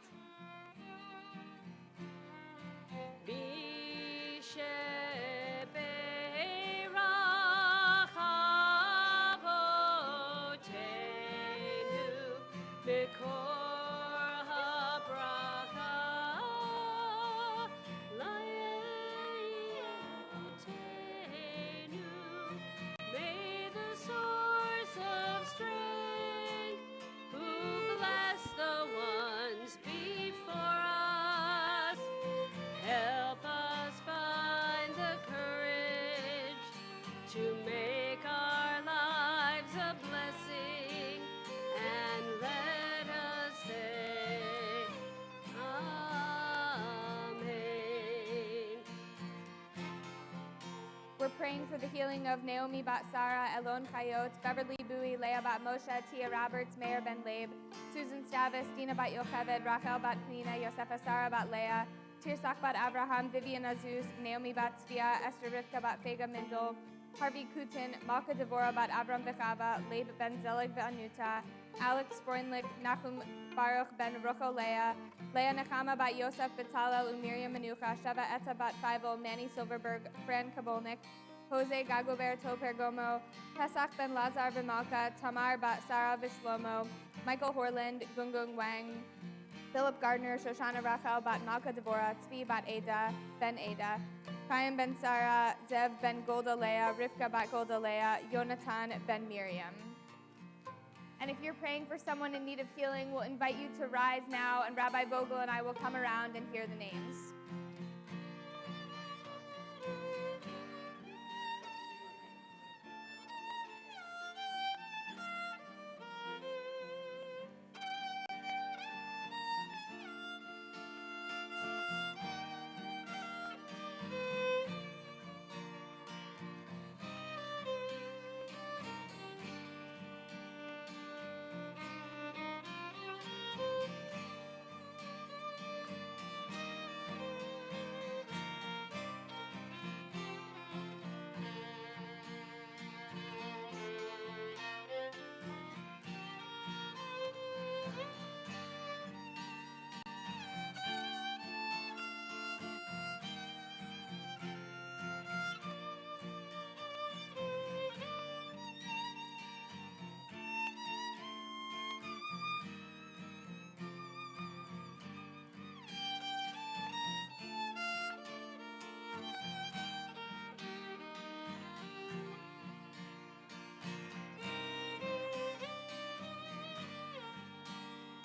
We're praying for the healing of Naomi Bat Sarah, Elon Chayot, Beverly Bowie, Leah Bat Moshe, Tia Roberts, Mayor Ben Leib, Susan Stavis, Dina Bat Yocheved, Rachel Bat Penina, Yosefa Sarah Bat Leah, Tirsak Bat Abraham, Vivian Azuz, Naomi Bat Tzvia, Esther Rivka Bat Fega Mindel, Harvey Kutin, Malka Devora bat Avram Vechava, Leib ben Zelig ve'Anuta, Alex Freundlich, Nachum Baruch ben Rocholea, Leah Nechama bat Yosef Betzalel, Miriam Menucha, Sheva Etta bat Feivel, Manny Silverberg, Fran Kabolnik, Jose Gagoberto Pergomo, Pesach ben Lazar Vimalka, Tamar bat Sarah Vishlomo, Michael Horland, Gungung Wang, Philip Gardner, Shoshana Rachel bat Malka Devora, Tzvi bat Ada, Ben Ada, Chaim ben Sarah, Zev ben Golda Leah, Rivka bat Golda Leah, Yonatan ben Miriam. And if you're praying for someone in need of healing, we'll invite you to rise now, and Rabbi Vogel and I will come around and hear the names.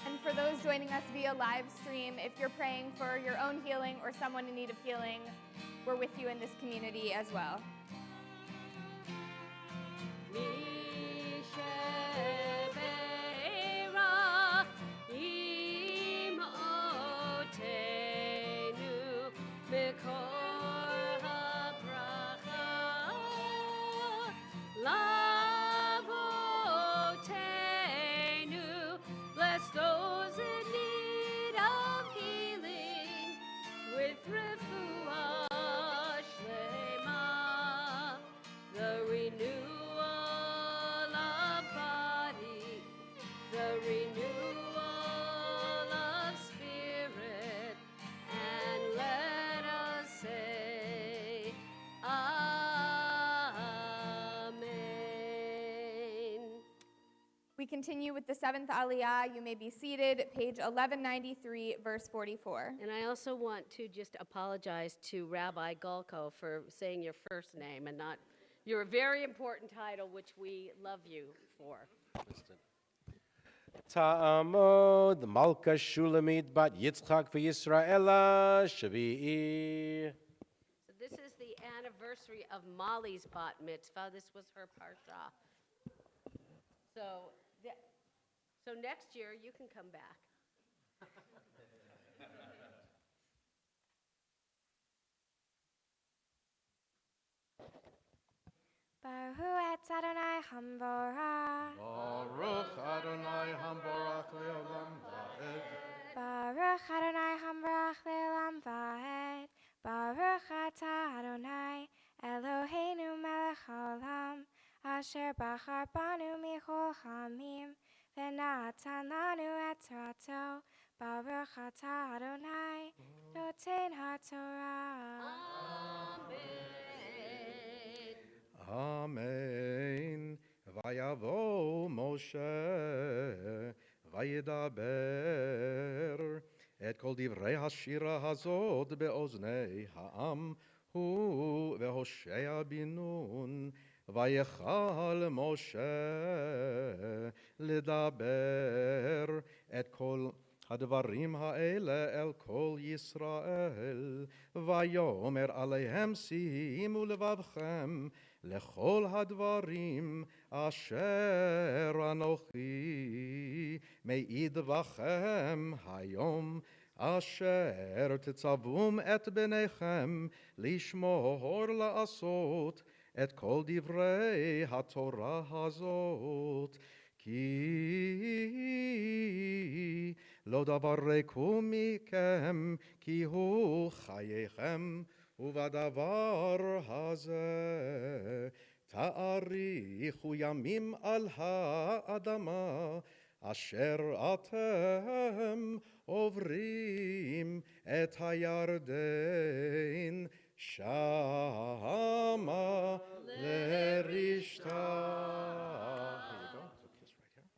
And for those joining us via live stream, if you're praying for your own healing or someone in need of healing, we're with you in this community as well. Bless those in need of healing with refuah shlema, the renewal of body, the renewal of spirit, and let us say Amen. We continue with the 7th Aliyah. You may be seated, page 1193, verse 44. And I also want to just apologize to Rabbi Golko for saying your first name and not your very important title, which we love you for. Ta'amod Malka Shulamit bat Yitzchak v'Yisraela Shvi'i. So this is the anniversary of Molly's bat mitzvah. This was her parsha. So next year you can come back. Baruch Adonai Hamvorah. Baruch Adonai Hamborach le'olam va'ed. Baruch Adonai Hamvorach le'olam va'ed. Baruch atah Adonai Eloheinu melech haolam, asher bachar banu michol hamim, v'natan lanu et torato. Baruch atah Adonai noten haTorah. Amen. Vayavo Moshe vayedaber et kol divrei hashira hazod beoznei ha'am hu vehoshea binun vayechal Moshe ledaber et kol הדברים האלה אל כל ישראל, ויאמר עליהם שימו לבבכם לכל הדברים אשר אנוכי מעיד בכם היום, אשר תצוום את בניכם לשמור לעשות את כל דברי התורה הזאת. כי לא דבר ריקו מכם, כי הוא חייכם, ובדבר הזה תאריכו ימים על האדמה, אשר אתם עוברים את הירדן, שמה לרשתה. Here you go. So kiss right here.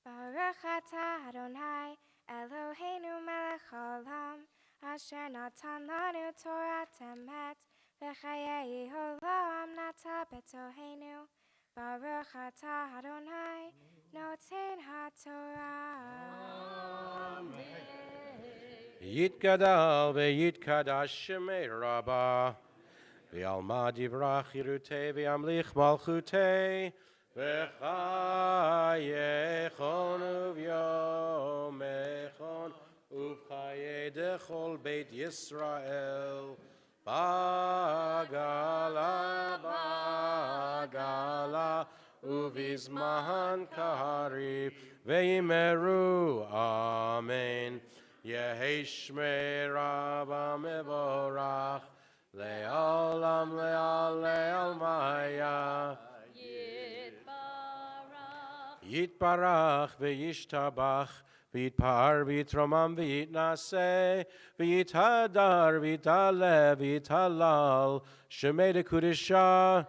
Baruch atah Adonai, Eloheinu melech haolam, asher natan lanu Torat emet, v'chayei olam nata betoheinu. Baruch atah Adonai, noten haTorah. Yitgadal ve'yitkadash shemei rabbah, ve'alma divrach yirutei ve'amlich malchutei, ve'chayechon uvyomechon uvchaye dechol beit Yisrael, bagala bagala uvizman kaharif ve'imeru amen. Yehi shmei Rabba mevorach le'olam le'al le'al maya. Yitbarach ve'yishtabach v'yitpar v'yitromam v'yitnaseh v'yithadar v'yitale v'yitalal shemei dekudisha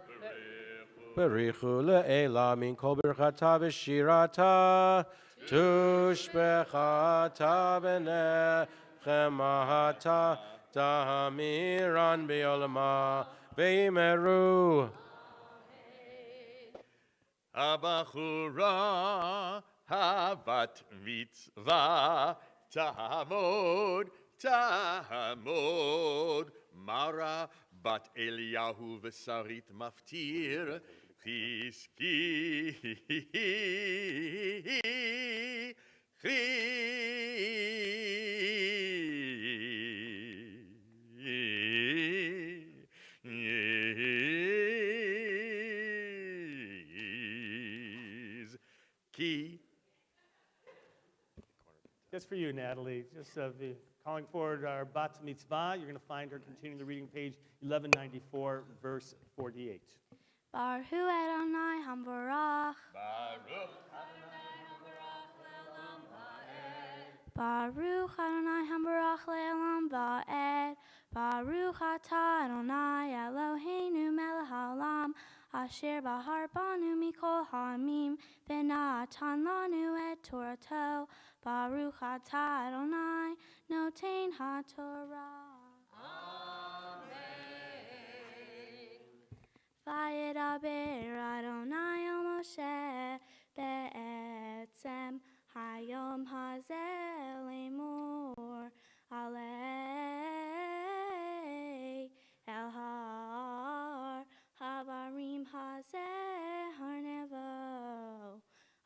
berichu le'ela min kol birchata v'shirata tushbechata v'nechemata tahamiran be'olama ve'imeru. Abachura havat mitzvah tahamod tahamod Mara bat Eliyahu v'sarit maftir Ki. Just for you, Natalie. Just calling forward our bat mitzvah. You're going to find her continuing the reading, page 1194, verse 48. Baruch Adonai Hamvarach. Baruch Adonai Hamvarach le'olam va'ed. Baruch atah Adonai Eloheinu melech haolam, asher bahar banu mikol ha'amim, v'natan lanu et Torato. Baruch atah Adonai noten haTorah. Vayedaber Adonai el Moshe be'etzem hayom hazeh lemor alei el har havarim hazeh har nevo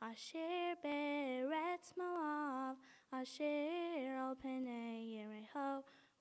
asher be'eretz Moav asher al pnei Yereho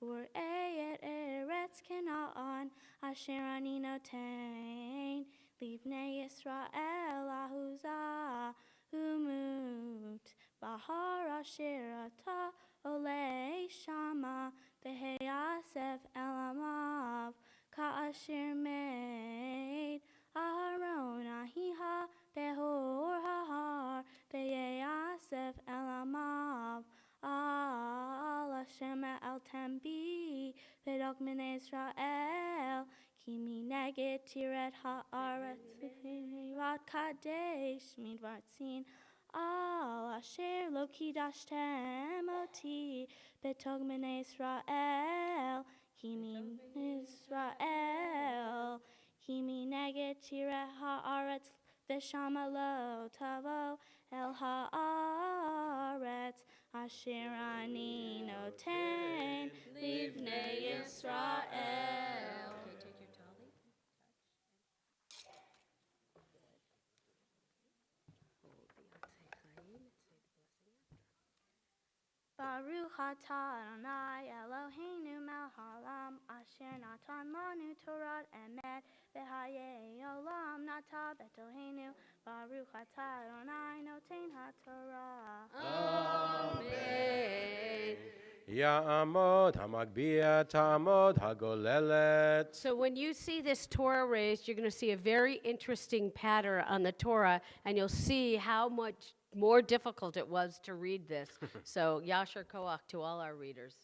u'r'ei et eretz Canaan asher ani noten livnei Yisrael ahuzah umut bahar asher ata olei shama v'heyasef elamav ka'asher made Aharon ahiha behor hahar v'heyasef elamav al Hashem al tembi v'dok min Israel ki mineged tiret ha'aretz v'hirat kadesh midvatzin al asher lo kidashtem oti betog min Israel ki min Israel ki mineged tiret ha'aretz v'shama lo tavo el ha'aretz asher ani noten livnei Yisrael. Okay, take your tali. Baruch atah Adonai Eloheinu melech haolam asher natan lanu Torah emet v'hayei olam nata betoheinu Baruch atah Adonai noten haTorah. Amen. Ya'amod hamagbiya ta'amod hagolelet. So when you see this Torah raised, you're going to see a very interesting pattern on the Torah, and you'll see how much more difficult it was to read this. So Yasher Koach to all our readers.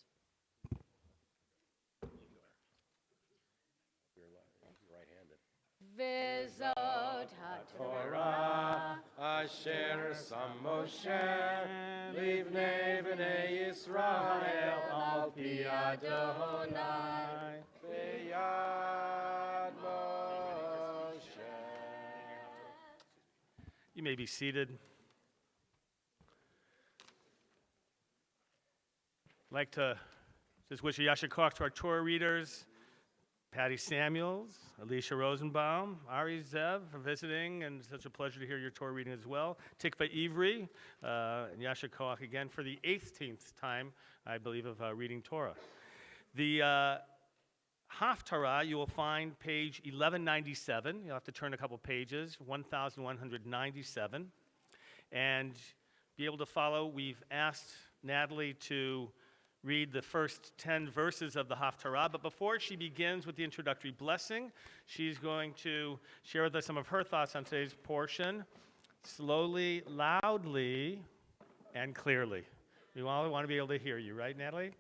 Vizot Torah asher sam Moshe livnei b'nei Yisrael al pi Adonai b'yad Moshe. You may be seated. I'd like to just wish a Yasher Koach to our Torah readers, Patty Samuels, Alicia Rosenbaum, Ari Zev for visiting, and such a pleasure to hear your Torah reading as well. Tikva Ivri, and Yasher Koach again for the 18th time, I believe, of reading Torah. The Haftarah you will find page 1197. You'll have to turn a couple pages, 1197, and be able to follow. We've asked Natalie to read the first 10 verses of the Haftarah, but before she begins with the introductory blessing, she's going to share with us some of her thoughts on today's portion, slowly, loudly, and clearly. We all want to be able to hear you, right, Natalie?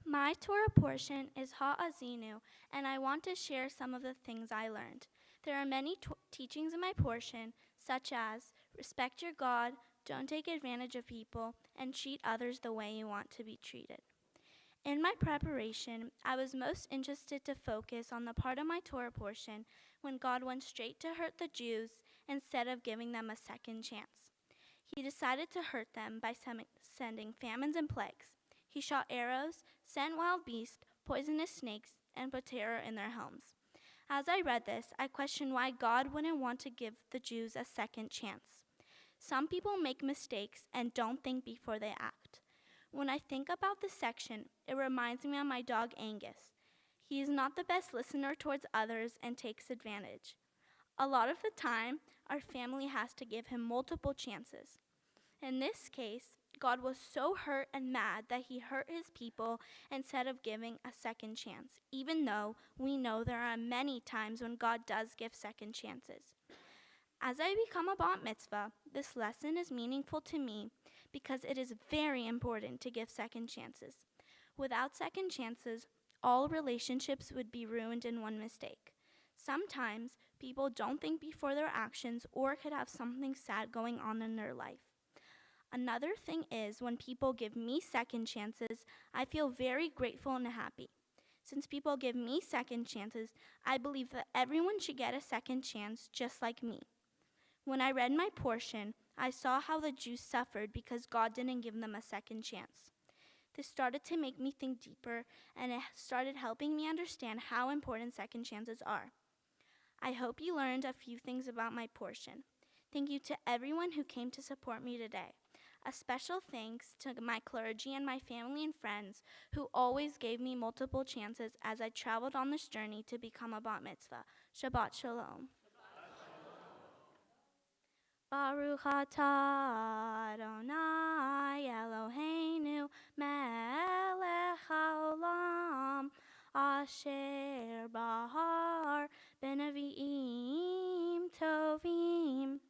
My Torah portion is Ha'azinu, and I want to share some of the things I learned. There are many teachings in my portion, such as respect your God, don't take advantage of people, and treat others the way you want to be treated. In my preparation, I was most interested to focus on the part of my Torah portion when God went straight to hurt the Jews instead of giving them a second chance. He decided to hurt them by sending famines and plagues. He shot arrows, sent wild beasts, poisonous snakes, and put terror in their homes. As I read this, I questioned why God wouldn't want to give the Jews a second chance. Some people make mistakes and don't think before they act. When I think about this section, it reminds me of my dog Angus. He is not the best listener towards others and takes advantage. A lot of the time, our family has to give him multiple chances. In this case, God was so hurt and mad that he hurt his people instead of giving a second chance, even though we know there are many times when God does give second chances. As I become a bat mitzvah, this lesson is meaningful to me because it is very important to give second chances. Without second chances, all relationships would be ruined in one mistake. Sometimes people don't think before their actions or could have something sad going on in their life. Another thing is when people give me second chances, I feel very grateful and happy. Since people give me second chances, I believe that everyone should get a second chance just like me. When I read my portion, I saw how the Jews suffered because God didn't give them a second chance. This started to make me think deeper, and it started helping me understand how important second chances are. I hope you learned a few things about my portion. Thank you to everyone who came to support me today. A special thanks to my clergy and my family and friends who always gave me multiple chances as I traveled on this journey to become a bat mitzvah. Shabbat Shalom. Baruch atah Adonai Eloheinu melech haolam asher bahar beneviim tovim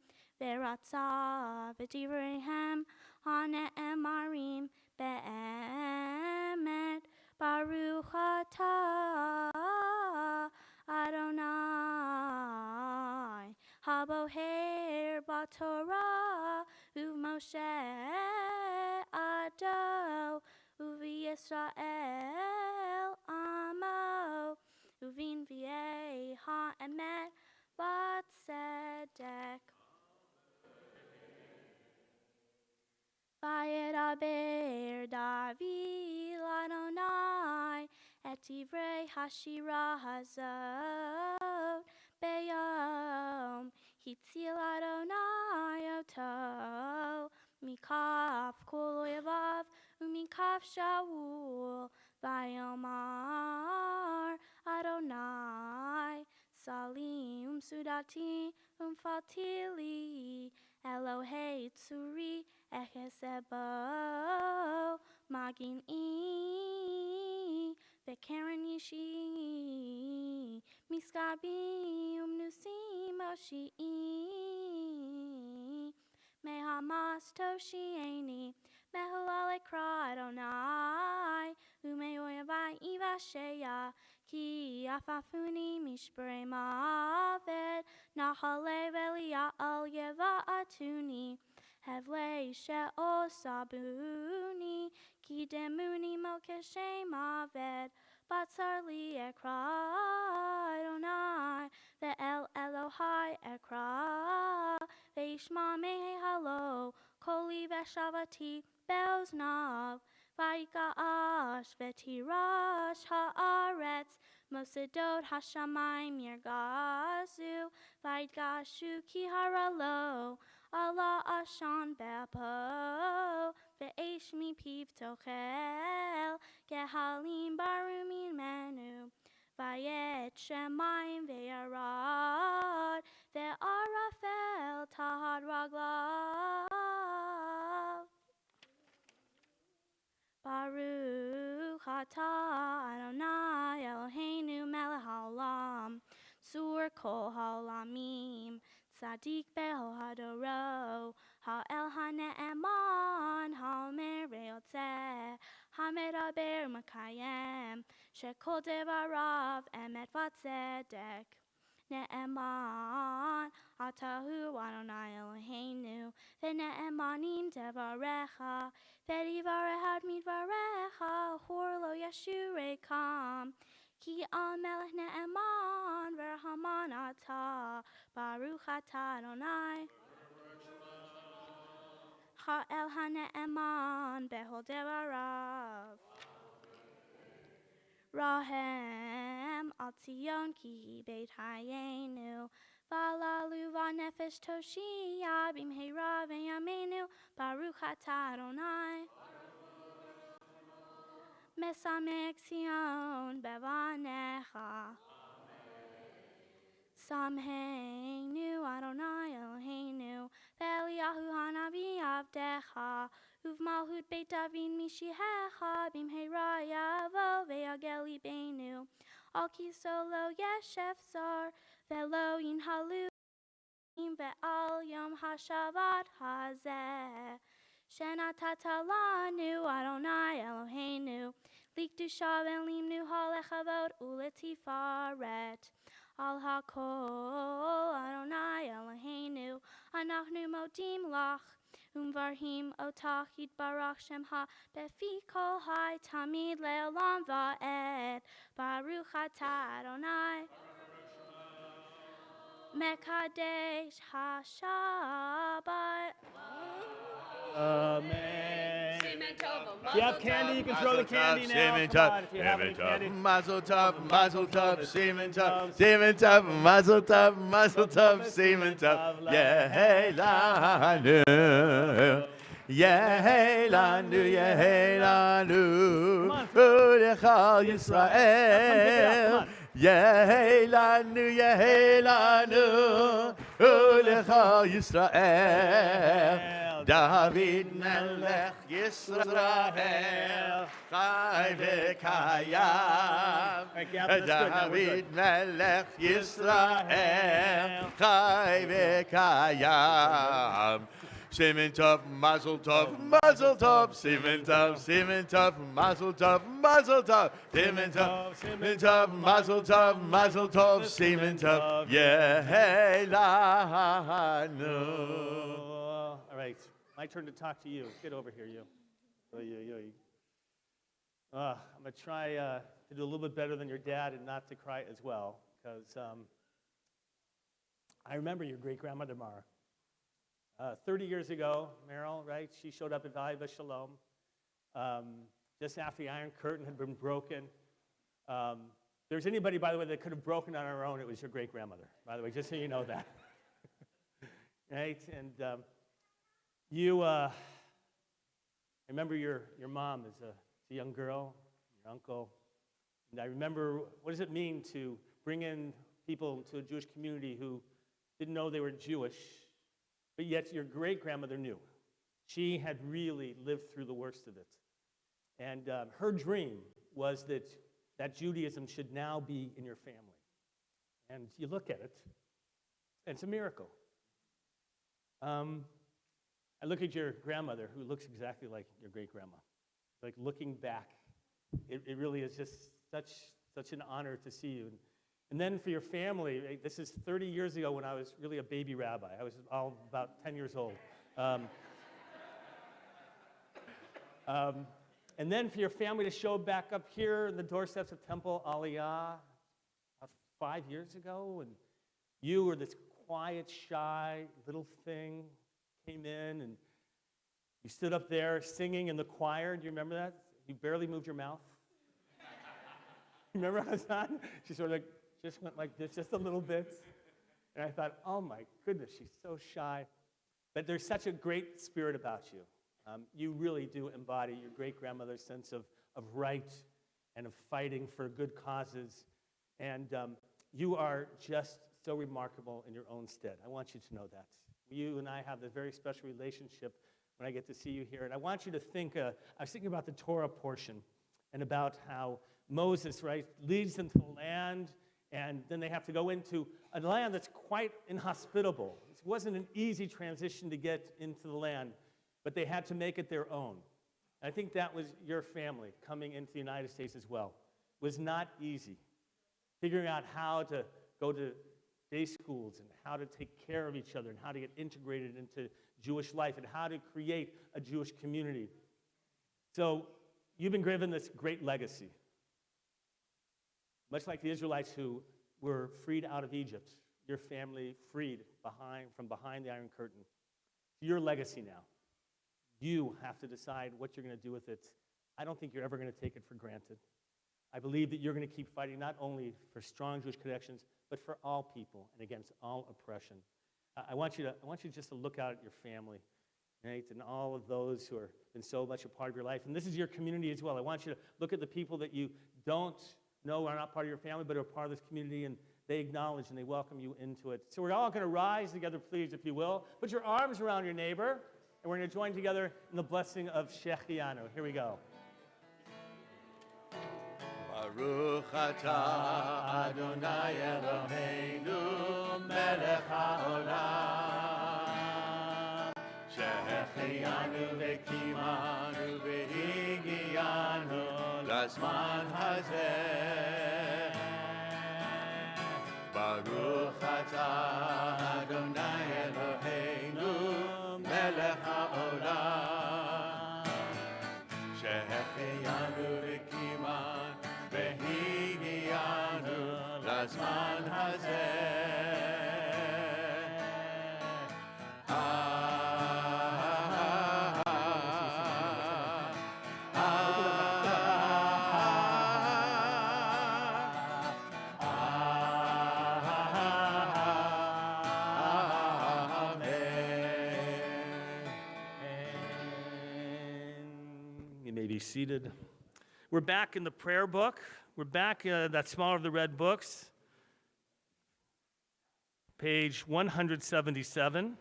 v'ratza v'divreihem hane'emarim be'emet Baruch atah Adonai Haboher b'Torah u'Moshe ado u'v'Yisrael amo u'v'nviei ha'emet v'tzedek. Vayedaber David l'Adonai et divrei hashira hazot beyom Hitzil Adonai oto mikaf af kol oyevav umikaf Shaul vayomar Adonai Sali sudati fatili Elohei tsuri echesebo magin Bekaren yishi miskabi nusim oshi Mehamas toshieni mehulale kra Adonai umeoyavai ivasheya ki afafuni mishbre maved nahale velia al yeva atuni hevle she'o sabuni ki demuni mokeshe maved batzar li ekra Adonai ve'el Elohai ekra ve'ishma mehe halo koli ve'shavati be'oznav vayika'ash ve'tirash ha'aretz mosedot hashamayim yirgazu vayitgashu ki haralo Allah ashan be'apo ve'esh mipiv tochel gehalim baru mimenu vayet shemayim ve'arad ve'arafel tahad raglav Baruch atah Adonai Eloheinu melech haolam Tzur kol haolamim Tzadik be'ol hadoro Ha'el ha'ne'eman Ha'omer ve'yotzeh Ha'medaber makayem Shekol devarav emet v'tzedek Ne'eman Atahu Adonai Eloheinu Ve'ne'emanim devarecha Ve'divareh midvarecha Hor lo yeshu rekam Ki al melech ne'eman Verhaman atah Baruch atah Adonai Ha'el ha'ne'eman Behol devarav Rahem al Tzion ki beit hayenu Valalu v'nefesh toshiyah b'mheira v'yameinu Baruch atah Adonai Mesamek Zion bevanecha Samheinu Adonai Eloheinu Ve'eliyahu hanavi avdecha Uvmalhut beit David mishihecha B'mheira yavo ve'yagel libeinu Al kiso lo yeshef zar Ve'lo yinhalu Ve'al yom hashavat hazeh Shenatata lanu Adonai Eloheinu Likdusha ve'limnu halechavot uletifaret Al hakol Adonai Eloheinu Anachnu modim lach Umvarhim otach yitbarach shemha Befi kol hai tamid le'olam va'ed Baruch atah Adonai Mekadesh HaShabbat Amen. Semen tov, If you have candy, you can throw the candy now. Semen Come on, tov, if you have any candy. Mazel tov, mazel tov, semen tov, semen tov, mazel tov, mazel tov, semen tov. Yehelanu, yehelanu, yehelanu, Ulechal Yisrael. Yehelanu, yehelanu, Ulechal Yisrael. David Melech Yisrael, Chai v'kayam. David Melech Yisrael, Chai v'kayam. Semen tov, mazel tov, mazel tov. Semen tov, mazel tov, mazel tov. Semen tov, mazel tov, mazel tov. Semen tov, yehelanu. All right, my turn to talk to you. Get over here, you. I'm going to try to do a little bit better than your dad and not to cry as well, because I remember your great-grandmother, Mara. 30 years ago, Meryl, right, she showed up at Valley of Shalom just after the Iron Curtain had been broken. If there's anybody, by the way, that could have broken on her own, it was your great-grandmother, by the way, just so you know that. Right? And you I remember your mom as a young girl, your uncle. And I remember, what does it mean to bring in people to a Jewish community who didn't know they were Jewish, but yet your great-grandmother knew. She had really lived through the worst of it. And her dream was that Judaism should now be in your family. And you look at it, and it's a miracle. I look at your grandmother, who looks exactly like your great-grandma. Like, looking back, it really is just such an honor to see you. And then for your family, this is 30 years ago when I was really a baby rabbi. I was all about 10 years old. And then for your family to show back up here in the doorsteps of Temple Aliyah about 5 years ago, and you were this quiet, shy little thing, came in, and you stood up there singing in the choir. Do you remember that? You barely moved your mouth. Remember Hassan? She sort of just went like this, just a little bit. And I thought, oh my goodness, she's so shy. But there's such a great spirit about you. You really do embody your great-grandmother's sense of right and of fighting for good causes. And you are just so remarkable in your own stead. I want you to know that. You and I have this very special relationship when I get to see you here. And I want you to think, I was thinking about the Torah portion and about how Moses, right, leads them to the land, and then they have to go into a land that's quite inhospitable. It wasn't an easy transition to get into the land, but they had to make it their own. And I think that was your family coming into the United States as well. It was not easy. Figuring out how to go to day schools and how to take care of each other and how to get integrated into Jewish life and how to create a Jewish community. So you've been given this great legacy. Much like the Israelites who were freed out of Egypt, your family freed from behind the Iron Curtain. It's your legacy now. You have to decide what you're going to do with it. I don't think you're ever going to take it for granted. I believe that you're going to keep fighting not only for strong Jewish connections, but for all people and against all oppression. I want you just to look out at your family, right, and all of those who have been so much a part of your life. And this is your community as well. I want you to look at the people that you don't know are not part of your family, but are part of this community, and they acknowledge and they welcome you into it. So we're all going to rise together, please, if you will. Put your arms around your neighbor, and we're going to join together in the blessing of Shechianu. Here we go. Baruch atah Adonai Eloheinu melech haolam shehechianu v'kimanu v'higianu lazman hazeh. Baruch atah Adonai Eloheinu melech haolam shehechianu v'kimanu v'higianu lazman hazeh. Seated. We're back in the prayer book. We're back, that smaller of the red books, page 177.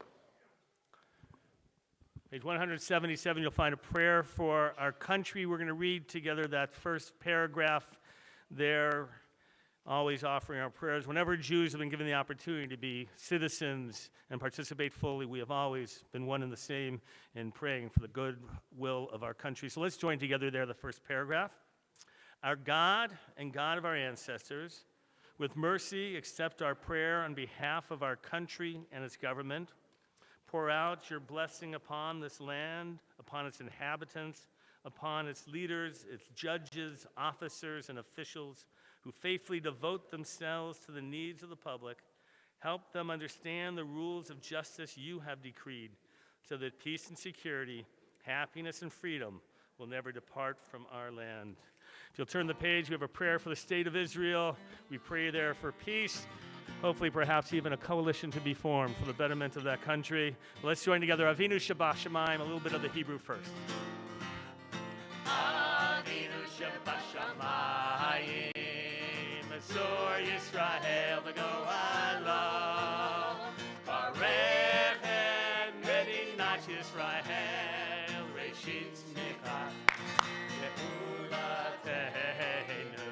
Page 177, you'll find a prayer for our country. We're going to read together that first paragraph there, always offering our prayers. Whenever Jews have been given the opportunity to be citizens and participate fully, we have always been one and the same in praying for the good will of our country. So let's join together there, the first paragraph. Our God and God of our ancestors, with mercy accept our prayer on behalf of our country and its government. Pour out your blessing upon this land, upon its inhabitants, upon its leaders, its judges, officers, and officials, who faithfully devote themselves to the needs of the public. Help them understand the rules of justice you have decreed, so that peace and security, happiness and freedom will never depart from our land. If you'll turn the page, we have a prayer for the state of Israel. We pray there for peace, hopefully perhaps even a coalition to be formed for the betterment of that country. Let's join together. Avinu Shabbat Shemaim, a little bit of the Hebrew first. Shabashamayim, Azor Yisrael, V'go'alo, Barechet Medinat Yisrael, Reshit Tzmicha, Ge'ulateinu.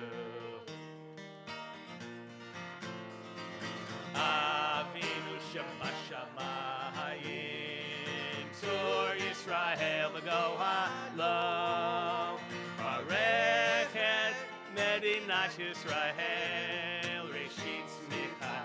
Avinu Shabashamayim, Azor Yisrael, V'go'alo, Barechet Medinat Yisrael, Reshit Tzmicha,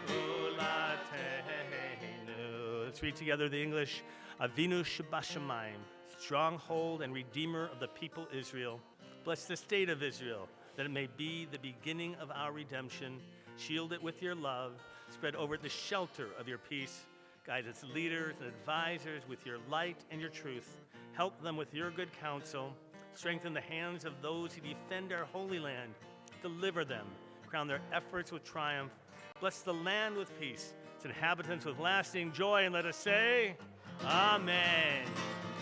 Ge'ulateinu. Let's read together the English. Avinu Shabashamayim, stronghold and redeemer of the people Israel. Bless the state of Israel, that it may be the beginning of our redemption. Shield it with your love. Spread over it the shelter of your peace. Guide its leaders and advisors with your light and your truth. Help them with your good counsel. Strengthen the hands of those who defend our holy land. Deliver them. Crown their efforts with triumph. Bless the land with peace, its inhabitants with lasting joy. And let us say, Amen.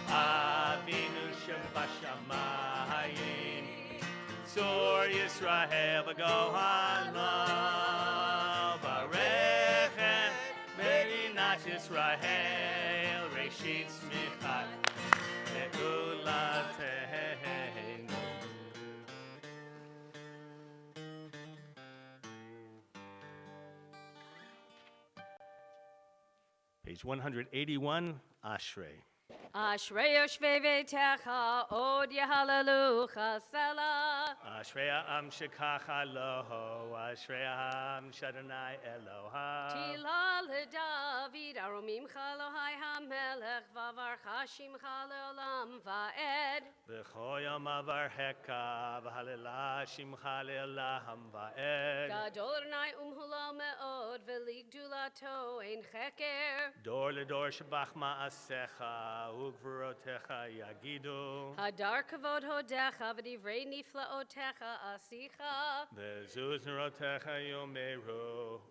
Avinu Shabashamayim, Zor Yisrael V'go'alo, Barechet Medinat Yisrael, Reshit Tzmicha, Ge'ulateinu. Page 181, Ashrei. Ashrei yoshvei veitecha, od yehallelu Selah. Ashrei ha'am shekacha loho, Ashrei ha'am shadonai Eloham. Tila leDavid, aromimcha Elohai hamelech, v'avarcha shimcha leolam va'ed. V'cho yom avarheka, v'halila shimcha le'olam va'ed. Gadol Adonai umhula me'od, v'ligdulato ein cheker. Dor ledor shabach ma'asecha, ugvurotecha yagidu. Hadar kavod hodecha, v'divrei niflaotecha asicha. V'zuz nerotecha yomeru,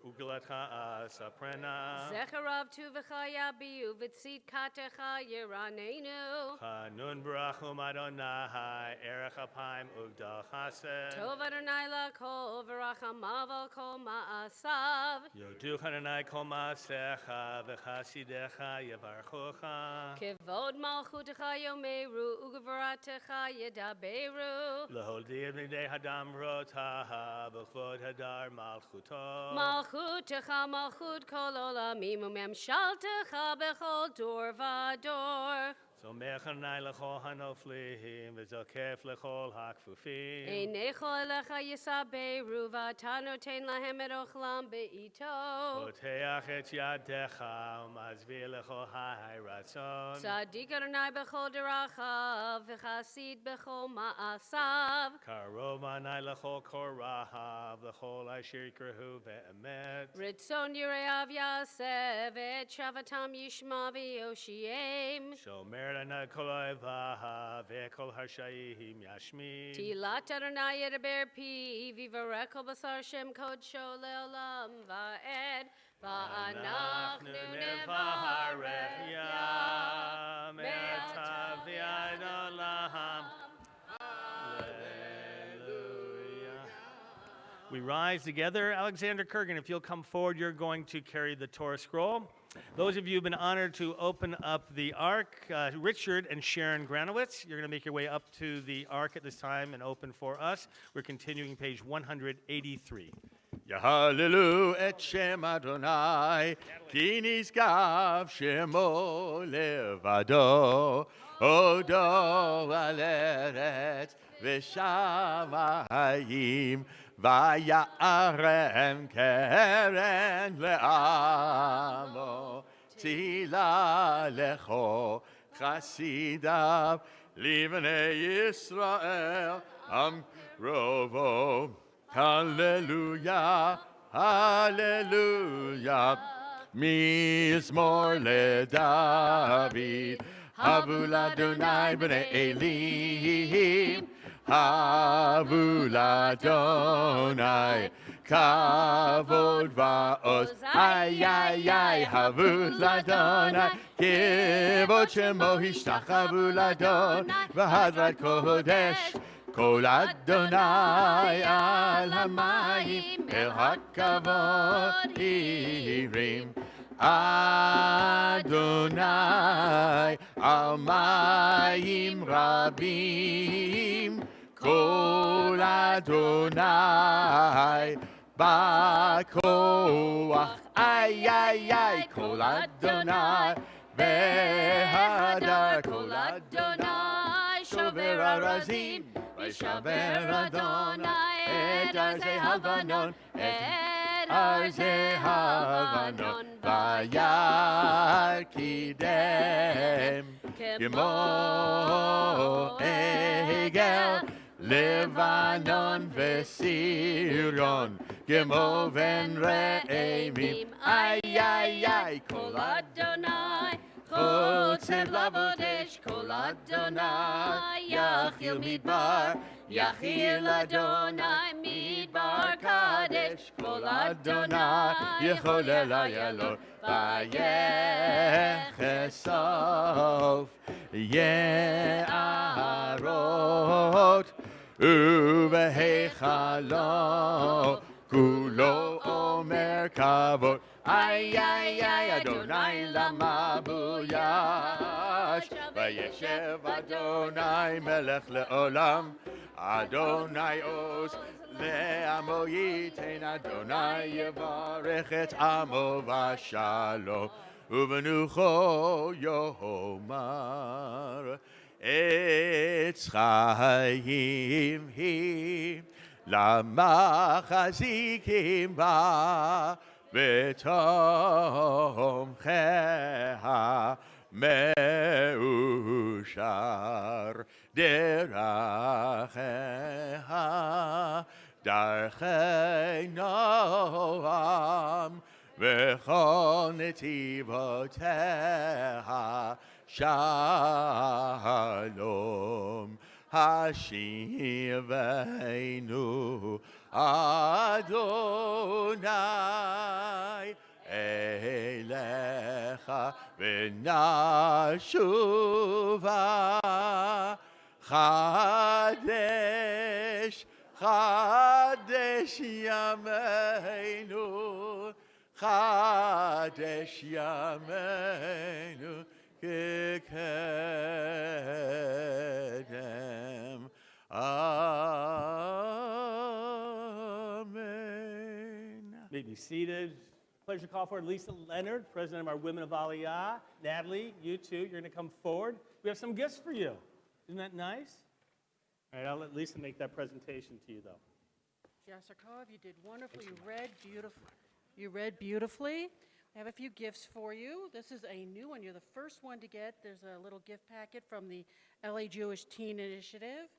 ugalatcha asaprena. Zecharav tuvecha yabiu, v'tzit katecha yiranenu. Chanun barachum Adonai, erech apayim ugdal chased. Tov Adonai lakol, v'rachamav al kol ma'asav. Yoduch Adonai kol ma'asecha, v'chasidecha yevarchucha. Kevod malchutecha yomeru, ugvaratecha yedaberu. Leholdi b'nei hadam rotaha, v'chvod hadar malchuto. Malchutecha malchut kol olamim, umemshaltecha bechol dor vador. So mechanai lechol hanoflihim, v'zokef lechol hakfufim. Einecho elecha yisaberu, v'atanotein lahem et ochlam be'ito. Poteach et yadecha, umazvir lechol hai ratzon. Tzadik Adonai bechol derachav, v'chasid bechol ma'asav. Karov anai lechol korahav, lechol asher yikrahu ve'emet. Ritzon yireav yaseh, et shavatam yishma v'yoshiem. Shomer Adonai kol oevaha, ve'kol harshayim yashmi. Tilat Adonai yedaber pi, v'yivarech kol basar shem kodsho le'olam va'ed. Va'anachnu nevarech Yam et aviad olam. We rise together. Alexander Kurgan, if you'll come forward, you're going to carry the Torah scroll. Those of you who've been honored to open up the Ark, Richard and Sharon Granowitz, you're going to make your way up to the Ark at this time and open for us. We're continuing page 183. Yahallelu et Shem Adonai, ki nizgav shemo levado, odo al eretz v'shamayim, vayarem keren le'amo, tila lecho chasidav, livnei Yisrael, am rovo. Hallelujah, hallelujah. Mizmor leDavid, Havu l'Adonai b'nei Elim, Havu l'Adonai, kavod va'oz. Ay, ay, ay, Havu l'Adonai, kivod shemo hishtachavu l'Adonai, v'hadrat kodesh. קול אדוני על המים, אל הכבוד הרים. אדוני על מים רבים, קול אדוני בכוח, איי איי איי, קול אדוני בהדר, קול אדוני שובר ארזים, וישבר אדוני את ארזי הלבנון, את ארזי הלבנון, וירא קידם כמו עגל, לבנון וסיריון, כמו בן רעמים, איי איי איי, קול אדוני חוצב לעבוד אש, קול אדוני יחיל מדבר, יחיל אדוני מדבר קדש, קול אדוני יחולל איילון, ויחשוף יערות, ובהיכלו כולו אומר כבוד, איי איי איי, אדוני למה בויש, וישב אדוני מלך לעולם, אדוני עוז לעמו ייתן, אדוני יברך את עמו בשלום, ובנוחו יאמר, עץ חיים היא למחזיקים בה, בתומכיה מאושר, דרכיה דרכי נועם, וכל נתיבותיה שלום. השיבנו אדוני אליך ונשובה, חדש חדש ימינו, חדש ימינו כקדם. Amen. May be seated. Pleasure to call forward Lisa Leonard, president of our Women of Aliyah. Natalie, you too, you're going to come forward. We have some gifts for you. Isn't that nice? All right, I'll let Lisa make that presentation to you, though. Yasakov, you did wonderfully. You read beautifully. I have a few gifts for you. This is a new one. You're the first one to get. There's a little gift packet from the LA Jewish Teen Initiative.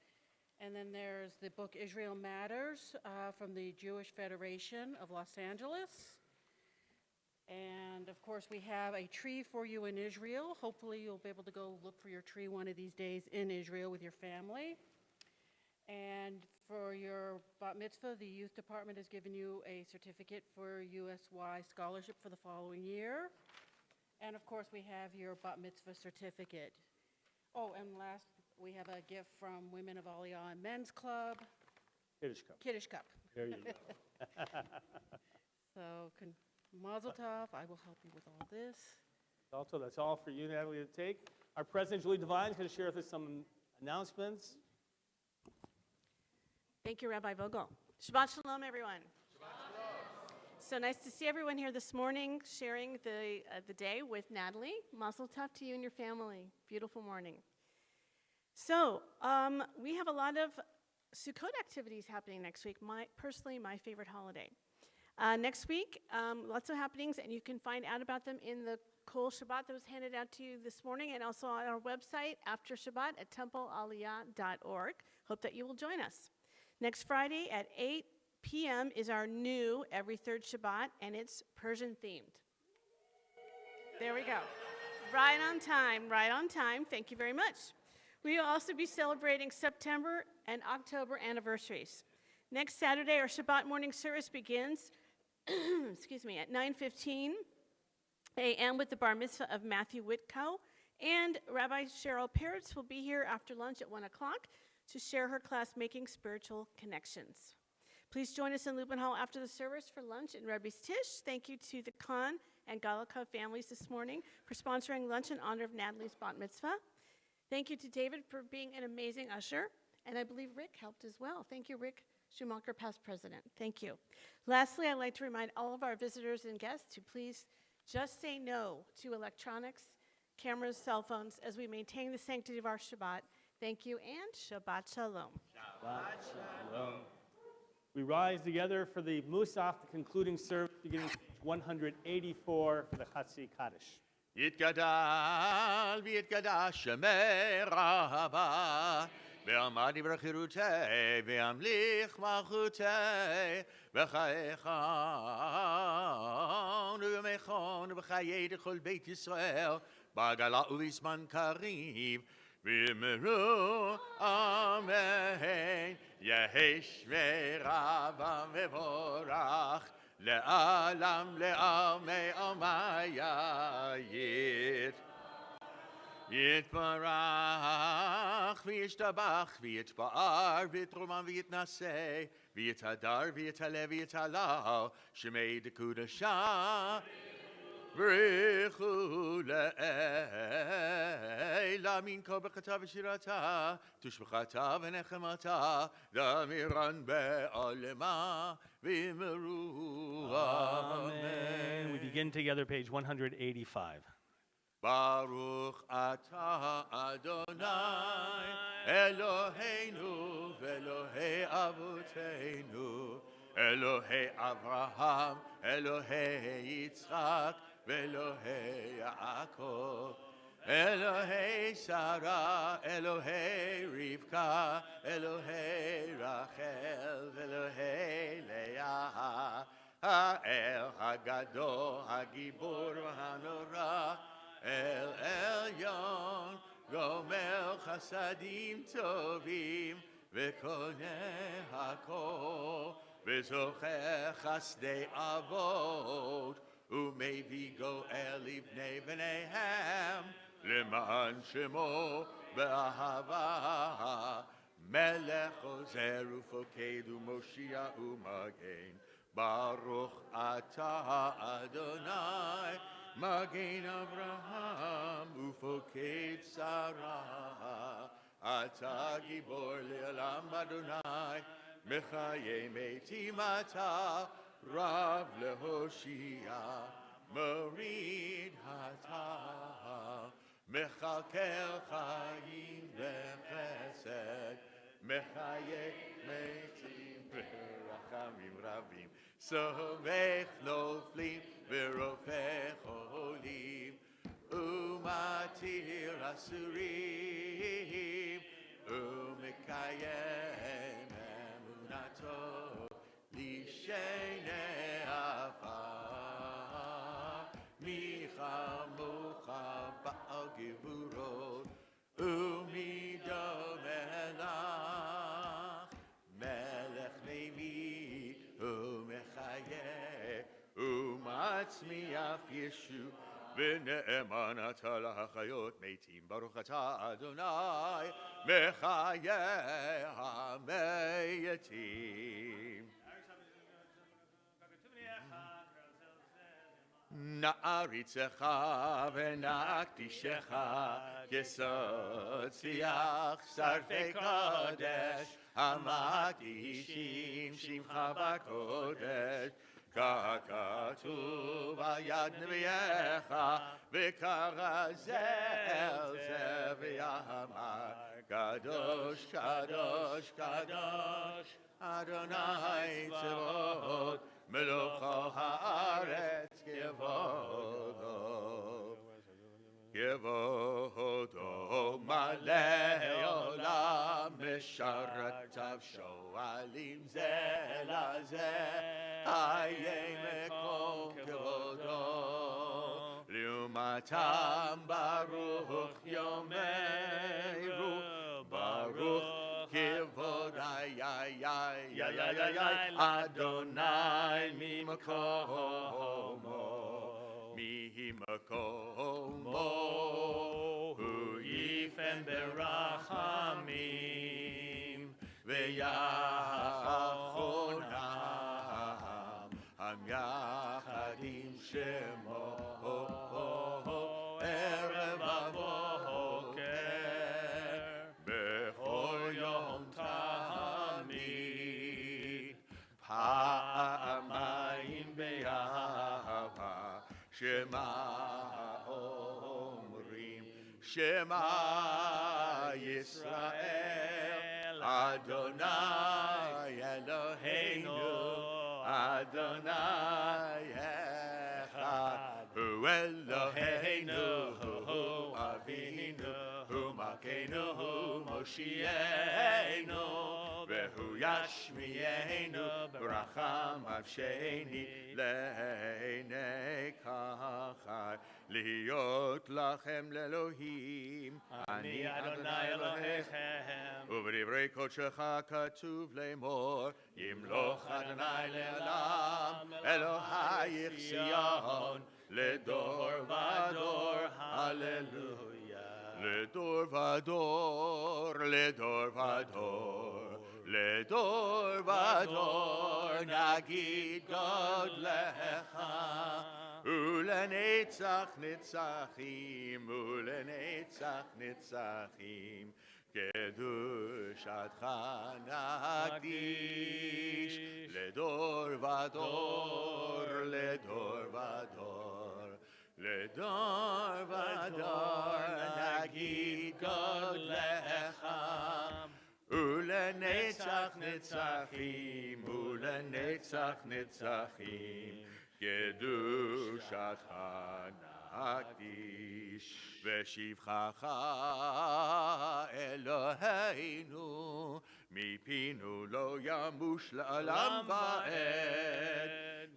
And then there's the book Israel Matters from the Jewish Federation of Los Angeles. And of course, we have a tree for you in Israel. Hopefully, you'll be able to go look for your tree one of these days in Israel with your family. And for your bat mitzvah, the youth department has given you a certificate for USY scholarship for the following year. And of course, we have your bat mitzvah certificate. Oh, and last, we have a gift from Women of Aliyah and Men's Club. Kiddush Cup. Kiddush Cup. There you go. So, Mazel Tov, I will help you with all this. Also, that's all for you, Natalie, to take. Our President, Julie Devine, is going to share with us some announcements. Thank you, Rabbi Vogel. Shabbat Shalom, everyone. So nice to see everyone here this morning sharing the day with Natalie. Mazel Tov to you and your family. Beautiful morning. So we have a lot of Sukkot activities happening next week. Personally, my favorite holiday. Next week, lots of happenings, and you can find out about them in the Kol Shabbat that was handed out to you this morning, and also on our website after Shabbat at templealiyah.org. Hope that you will join us. Next Friday at 8 p.m. is our new every third Shabbat, and it's Persian themed. There we go. Right on time, right on time. Thank you very much. We will also be celebrating September and October anniversaries. Next Saturday, our Shabbat morning service begins excuse me, at 9:15 a.m. with the bar mitzvah of Matthew Whitco, and Rabbi Cheryl Peretz will be here after lunch at 1 o'clock to share her class, Making Spiritual Connections. Please join us in Lubin Hall after the service for lunch in Rebbe's Tish. Thank you to the Kahn and Galakov families this morning for sponsoring lunch in honor of Natalie's bat mitzvah. Thank you to David for being an amazing usher, and I believe Rick helped as well. Thank you, Rick Schumacher, past president. Thank you. Lastly, I'd like to remind all of our visitors and guests to please just say no to electronics, cameras, cell phones, as we maintain the sanctity of our Shabbat. Thank you, and Shabbat Shalom. Shabbat Shalom. We rise together for the Musaf, the concluding service, beginning page 184 for the Chatzi Kaddish. יתגדל ויתגדל שמי רבה ועמד בחירותי וימליך מלכותי וחייכון ומכון וחיי לכל בית ישראל בגלה ובזמן קריב ואמרו אמן יהי שמי רבה מבורך לעולם לעלמי עלמי יתברך וישתבח ויתפאר ויתרומם ויתנשא ויתהדר ויתעלה ויתהלל שמי דקודשה ברכו לאל מן כה ברכתה ושירתה תשבחתה ונחמתה דמירן בעלמה ואמרו Amen. We begin together, page 185. ברוך אתה אדוני אלוהינו ואלוהי אבותינו אלוהי אברהם אלוהי יצחק ואלוהי יעקב אלוהי שרה אלוהי רבקה אלוהי רחל ואלוהי לאה האל הגדול הגיבור והנורא אל עליון גומר חסדים טובים וקונה הכל וזוכה חסדי אבות ומביא גואל לבני בניהם למען שמו באהבה מלך עוזר ופוקד ומושיע ומגן ברוך אתה אדוני מגן אברהם ופוקד שרה אתה גיבור לעולם אדוני מחיי מתים אתה רב להושיע מוריד אתה מכלכל חיים וחסד מחיי מתים ברחמים רבים סומך נופלים ורופא חולים ומתיר אסורים ומקיים אמונתו לשני עפר מי כמוך בעל גבורות ומי דומה לך מלך נביא ומחיה ומצמיח ישוע ונאמן אתה להחיות מתים ברוך אתה אדוני מחיי המתים נעריצך ונקדישך יסוד שיח שרפי קודש המקדישים שמך בקודש ככתוב על יד נביאך וקרא זה אל זה ויאמר קדוש קדוש קדוש אדוני צבאות מלוך הארץ כבודו מלא עולם משרתיו שואלים זה לזה חיי מקום כבודו לעומתם ברוך יאמרו ברוך כבוד אדוני ממקומו הוא יפן ברחמים Shemo Erev Avoker Bechol Yom Tamid Pa'amayim Be'ahava Shema Omrim Shema Yisrael Adonai Eloheinu Adonai Echad Hu Eloheinu Hu Avinu Hu Malkeinu Hu Moshienu Vehu Yashmienu Bracham Avsheni Le'enei Kachai Liot Lachem Le'Elohim Ani Adonai Elohechem U'v'divrei Kodshecha Katuv Lemor Yimloch Adonai Le'olam Elohayich Sion Ledor Vador Hallelujah Ledor Vador Ledor Vador Ledor Vador Nagid Godlecha Ulenetzach Netzachim Ulenetzach Netzachim Kedushatcha Nagdish Ledor Vador Ledor Vador Ledor Vador Nagid Godlecha Ulenetzach Netzachim Ulenetzach Netzachim Kedushatcha Nagdish Veshivchacha Eloheinu Mipinu lo yamush la'olam va'ed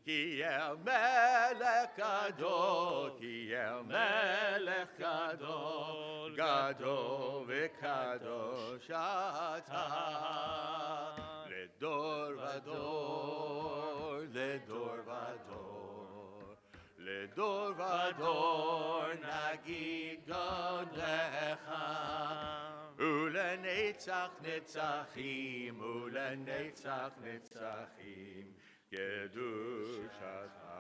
Ki el melech gadol Ki el melech gadol Gadol v'kadosh ata Ledor vador Ledor vador Ledor vador Nagid godlecha Ulenetzach netzachim Ulenetzach netzachim Kedushatcha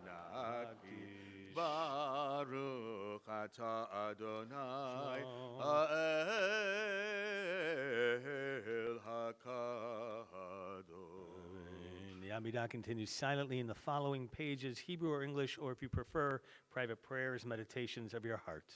Nagdish Baruch Ata Adonai Ha'el HaKadosh. The Amidah continues silently in the following pages, Hebrew or English, or if you prefer, private prayers, meditations of your heart.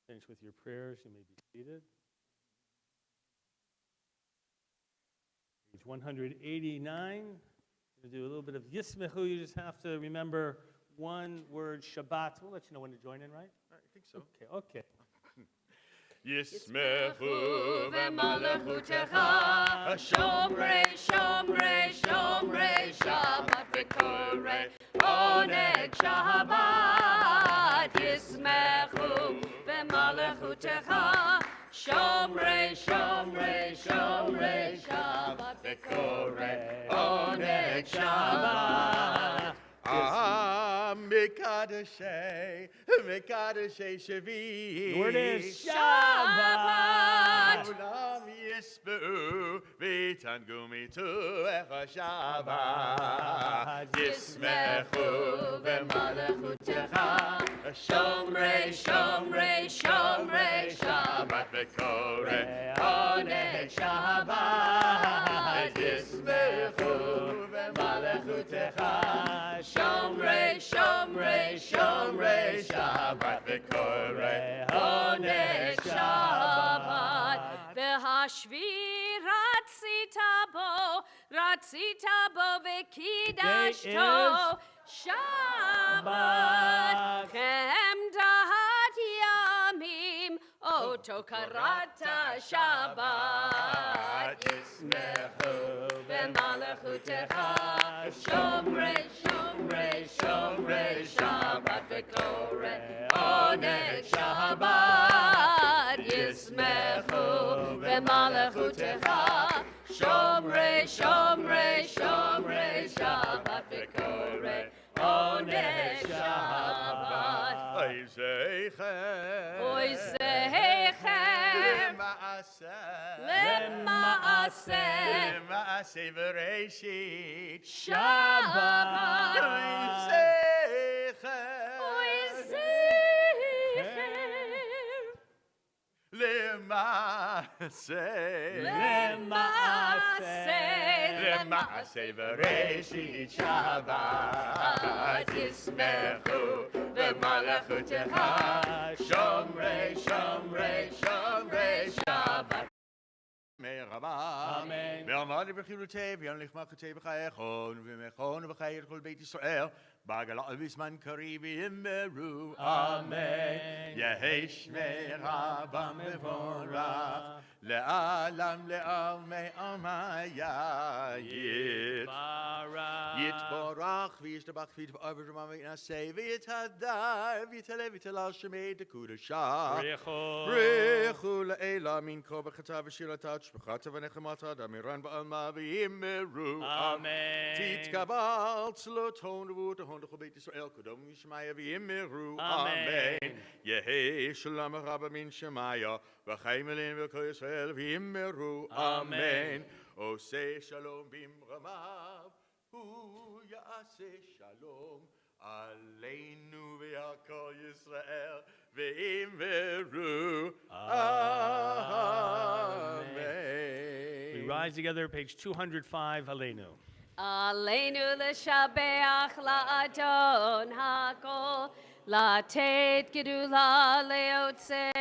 Finish with your prayers. You may be seated. Page 189. We'll do a little bit of Yismechu. You just have to remember one word, Shabbat. We'll let you know when to join in, right? I think so. Okay. ישמחו במלכותך, שומרי שומרי שומרי שבת וקוראי עונג שבת. ישמחו במלכותך, שומרי שומרי שומרי שבת וקוראי עונג שבת. מקדשי שביעי. The word is Shabbat. כולם ישבעו ויתענגו מתוך השבת. ישמחו במלכותך, שומרי שומרי שומרי שבת וקורא עונג שבת. ישמחו במלכותך, שומרי שומרי שומרי שבת וקורא עונג שבת. והשביעי רצית בו וקידשתו שבת. כעמדת ימים אותו קראת שבת. ישמחו במלכותך, שומרי שומרי שומרי שבת וקורא עונג שבת. ישמחו במלכותך, שומרי שומרי שומרי שבת וקורא עונג שבת. אוי זכר אוי זכר למעשה בראשית שבת. אוי זכר למעשה בראשית שבת. ישמחו במלכותך, שומרי שומרי שומרי שבת. Amen. ועמד בחילותי וימלך מלכותי בחייכון ומכון ובחיי כל בית ישראל בעגלה בזמן קריב יאמרו אמן. יהי שמך במבורך לעלם לעלמי עלמיה יתברך וישתבח ויתברך ויתנשא ויתהדר ויתעלה ויתהלל שמי דקודשה ברכו לעילה מן כה בחטא ושילתה תשפחת ונחמתה דמירן בעלמה ויאמרו אמן. תתקבל צלותון נבואות ההון לכל בית ישראל קודם ישמעיה ויאמרו אמן. יהי שלום רבה מן שמעיה וחיים אלינו וכל ישראל ויאמרו אמן. עושה שלום במרמיו הוא יעשה שלום עלינו ועל כל ישראל ויאמרו אמן. We rise together, page 205, Aleinu. עלינו לשבח לאדון הכל, לתת גדולה ליוצר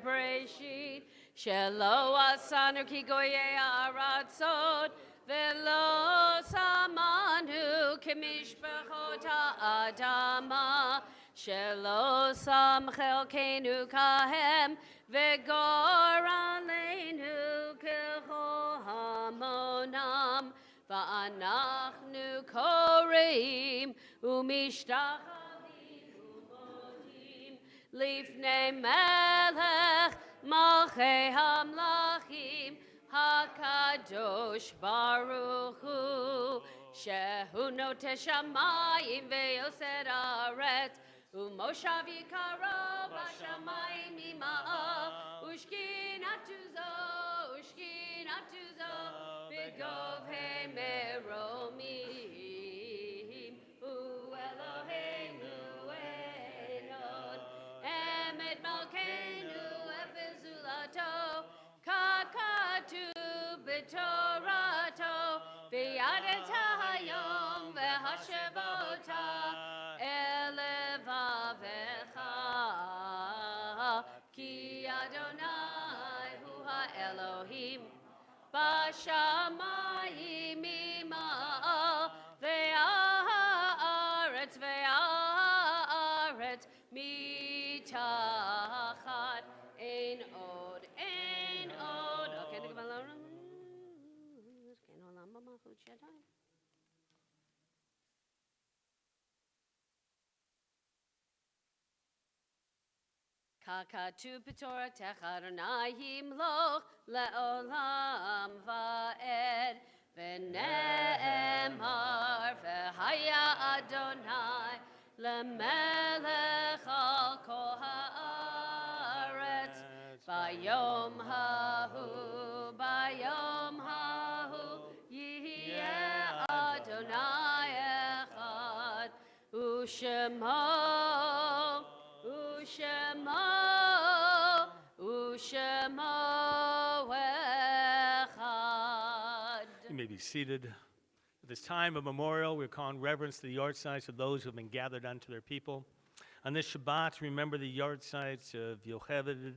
בראשית, שלא עשנו כגויי הארצות, ולא שמנו כמשפחות האדמה, שלא שם חלקנו כהם, וגור עלינו ככל המונם. ואנחנו קוראים ומשתחווים ומודים לפני מלך מלכי המלכים הקדוש ברוך הוא, שהוא נוטה שמיים ויוסד ארץ, ומושב יקרו בשמיים ממעל, ושכינתו זו בגובהי מרומים. הוא אלוהינו אין עוד, אמת מלכנו אפס זולתו, ככתוב בתורתו, וידעת היום והשבת אל לבבך, כי אדוני הוא האלוהים בשמיים ממעל, והארץ מתחת, אין עוד Kakatu Pitora Techadonai Himloch Leolam Vaed Vene'emar Vehaya Adonai Lemelech Al Kol Haaretz Bayom Hahu Yihye Adonai Echad Ushemo Echad. You may be seated. At this time of memorial, we're calling reverence to the yard sites of those who have been gathered unto their people. On this Shabbat, remember the yard sites of Yocheved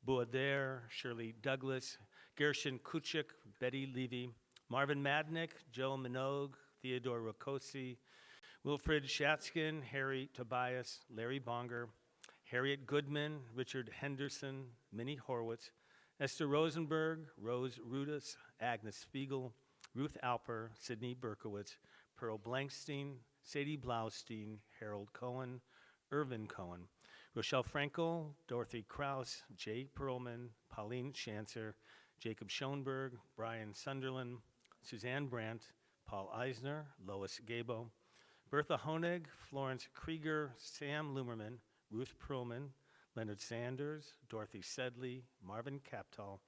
Boader, Shirley Douglas, Gershon Kuchik, Betty Levy, Marvin Madnick, Joe Minogue, Theodore Rokosi, Wilfred Shatskin, Harry Tobias, Larry Bonger, Harriet Goodman, Richard Henderson, Minnie Horwitz, Esther Rosenberg, Rose Rudis, Agnes Spiegel, Ruth Alper, Sidney Berkowitz, Pearl Blankstein, Sadie Blaustein, Harold Cohen, Irvin Cohen, Rochelle Frankel, Dorothy Krause, Jay Perlman, Pauline Schanzer, Jacob Schoenberg, Brian Sunderland, Suzanne Brandt, Paul Eisner, Lois Gabo, Bertha Honig, Florence Krieger, Sam Lumerman, Ruth Perlman, Leonard Sanders, Dorothy Sedley, Marvin Kaptal,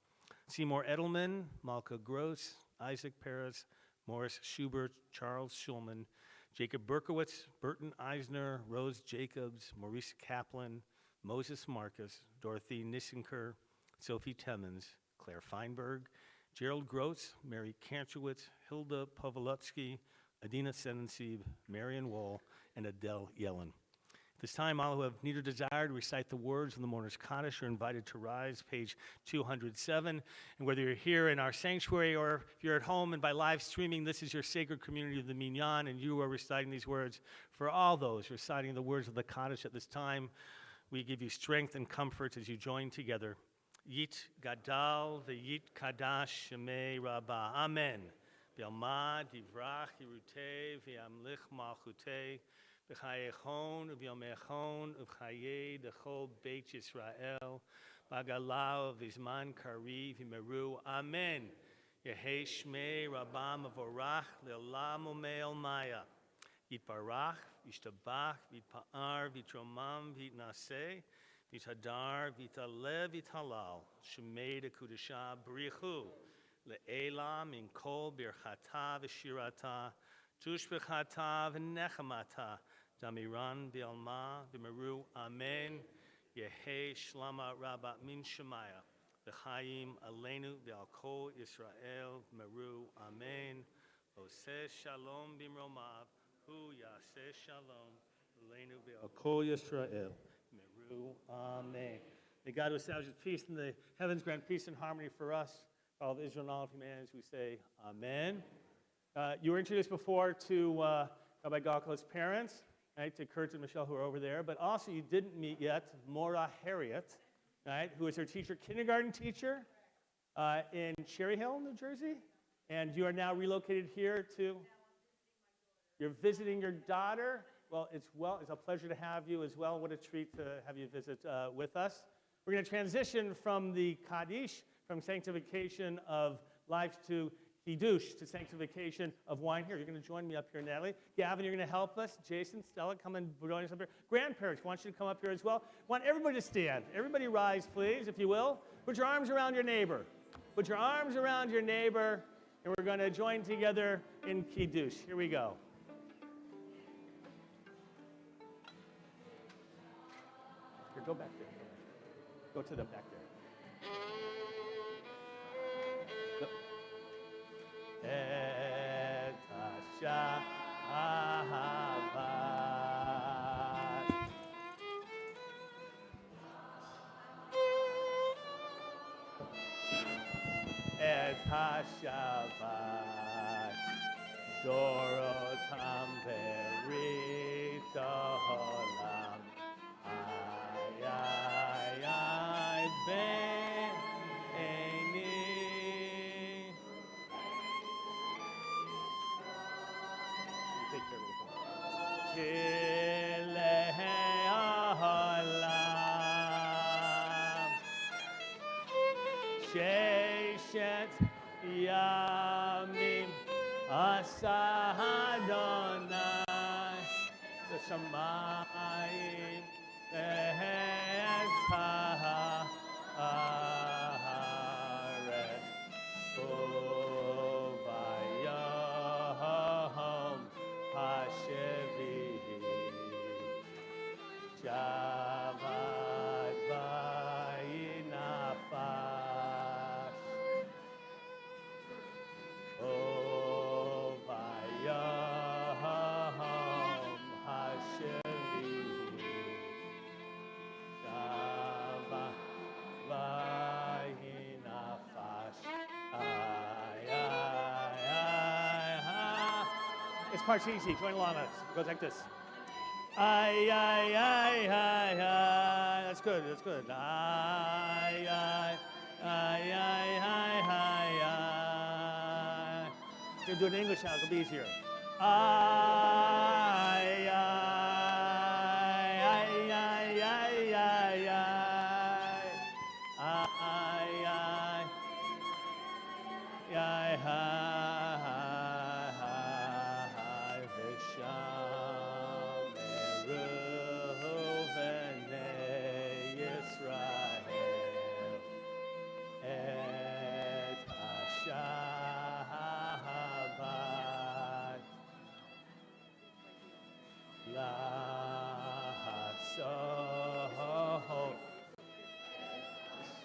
Seymour Edelman, Malka Gross, Isaac Paris, Morris Schubert, Charles Schulman, Jacob Berkowitz, Burton Eisner, Rose Jacobs, Maurice Kaplan, Moses Marcus, Dorothy Nissenker, Sophie Temmons, Claire Feinberg, Gerald Gross, Mary Kantrowitz, Hilda Povolotsky, Adina Senensieb, Marion Wohl, and Adele Yellen. This time, all who have need or desire to recite the words of the Mourner's Kaddish are invited to rise, page 207. And whether you're here in our sanctuary or if you're at home and by live streaming, this is your sacred community of the Minyan, and you are reciting these words. For all those reciting the words of the Kaddish at this time, we give you strength and comfort as you join together. Yit Gadal v'yit Kadash Shemei Rabbah. Amen. B'yalma divrach Yerutei v'yamlich malchutei. B'chayechon u'b'yomechon u'b'chayei d'chol Beit Yisrael b'gala v'zman kari v'meru. Amen. Yehei shmei Rabbah mavorach le'olam u'me'el maya. Yitbarach, yishtabach, yitpa'ar, yitromam, yitnaseh, yithadar, yitaleh, yitalal. Shemei d'kudashah b'richu. Le'elam min kol birchata v'shirata. Tushbechata v'nechamata. Damiran b'alma v'meru. Amen. Yehi shlama rabba min shemaya. V'chaim aleinu v'al kol Yisrael v'meru. Amen. Oseh shalom b'mromav. Hu yaseh shalom. Aleinu v'al kol Yisrael v'meru. Amen. May God who establishes peace in the heavens grant peace and harmony for us, all of Israel and all of humanity, as we say, Amen. You were introduced before to Rabbi Galko's parents, right, to Kurt and Michelle who are over there, but also you didn't meet yet Maura Harriet, right, who is her teacher, kindergarten teacher in Cherry Hill, New Jersey, and you are now relocated here to, you're visiting your daughter. Well, it's a pleasure to have you as well. What a treat to have you visit with us. We're going to transition from the Kaddish, from sanctification of life to Kiddush, to sanctification of wine. Here, you're going to join me up here, Natalie. Gavin, you're going to help us. Jason, Stella, come and join us up here. Grandparents, want you to come up here as well. Want everybody to stand. Everybody rise, please, if you will. Put your arms around your neighbor. Put your arms around your neighbor, and we're going to join together in Kiddush. Here we go. Here, go back there. Go to them back there. Et ha-shahavat. Et ha-shahavat. Dorotam verita holam. Ay, ay, ay, ben eni. Take care of it. Tileh haolam. Sheshet Yamim Asa Adonai Shamayim Ve'et ha'aretz Uvayom Hashevi Shabbat vayinafash Uvayom Hashevi Shabbat vayinafash Ay, ay, ay, ay. This part's easy. Join along with us. It goes like this. Ay, ay, ay, ay, ay. That's good. That's good. Ay, ay, ay, ay, ay, ay, ay. You can do it in English now. It'll be easier. Ay, ay, ay, ay, ay, ay, ay. Ay, ay, ay, ay.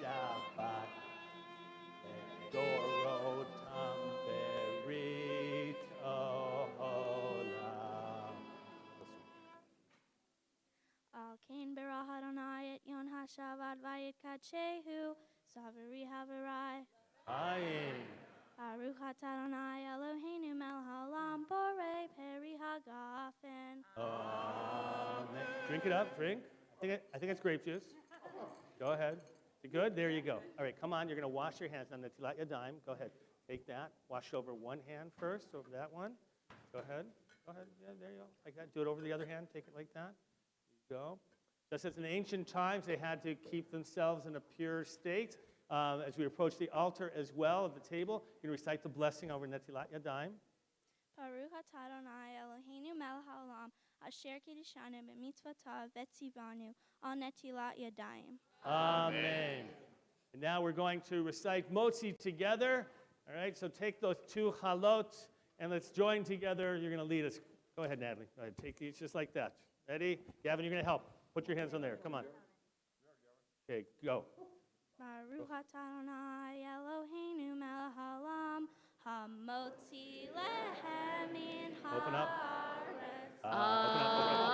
Shabbat Dorotam Berit Olam. Al Kain Barah Adonai et Yon Hashavat Vayit Kachehu Saveri Haverai Ayin. Baruch Atah Adonai Eloheinu Melech Haolam Borei Peri Hagafen. Amen. Drink it up, drink. I think it's grape juice. Go ahead. You good? There you go. All right, come on. You're going to wash your hands on the Tilat Yadayim. Go ahead. Take that. Wash over one hand first, over that one. Go ahead. Go ahead. Yeah, there you go. Like that. Do it over the other hand. Take it like that. There you go. Just as in ancient times, they had to keep themselves in a pure state. As we approach the altar as well at the table, you can recite the blessing over Netilat Yadayim. Baruch Atah Adonai Eloheinu Melech Haolam Asher Kiddushanu B'mitzvotav Vetzivanu Al Netilat Yadayim. Amen. And now we're going to recite Motzi together. All right, so take those two halot and let's join together. You're going to lead us. Go ahead, Natalie. Go ahead. Take these just like that. Ready? Gavin, you're going to help. Put your hands on there. Come on. Okay, go. Baruch Atah Adonai Eloheinu Melech Haolam Hamotzi Lehem Min Open up. Amen.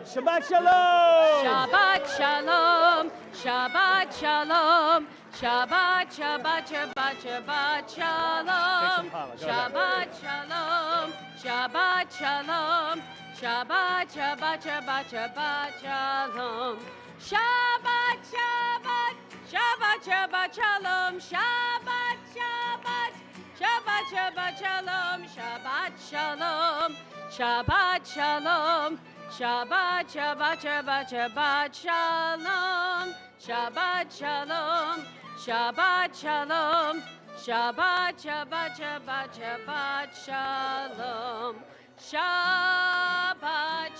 Shabbat Shalom. Shabbat Shalom. Shabbat Shalom. Shabbat, Shabbat, Shabbat, Shabbat Shalom. Shabbat Shalom. Shabbat Shalom. Shabbat, Shabbat, Shabbat, Shabbat Shalom. Shabbat, Shabbat, Shabbat, Shabbat Shalom. Shabbat, Shabbat, Shabbat, Shabbat Shalom. Shabbat Shalom. Shabbat Shalom. Shabbat, Shabbat, Shabbat, Shabbat Shalom. Shabbat Shalom. Shabbat Shalom. Shabbat, Shabbat, Shabbat, Shabbat Shalom. Shabbat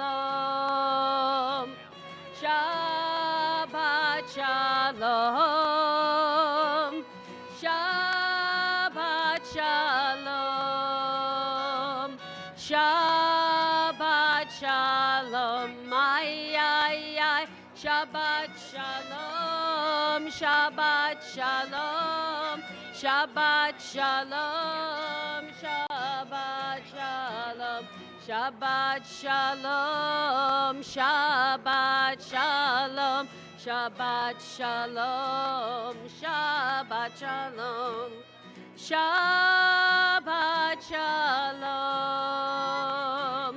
Shalom. Shabbat Shalom. Shabbat Shalom. Shabbat Shalom. Ay, ay, ay. Shabbat Shalom. Shabbat Shalom. Shabbat Shalom. Shabbat Shalom. Shabbat Shalom. Shabbat Shalom. Shabbat Shalom. Shabbat Shalom. Shabbat Shalom.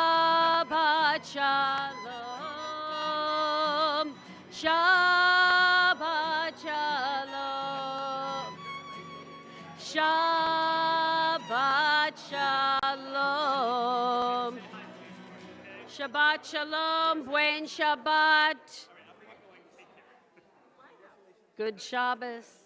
Shabbat Shalom. Shabbat Shalom. Shabbat Shalom. Shabbat Shalom. Buen Shabbat. Good Shabbos.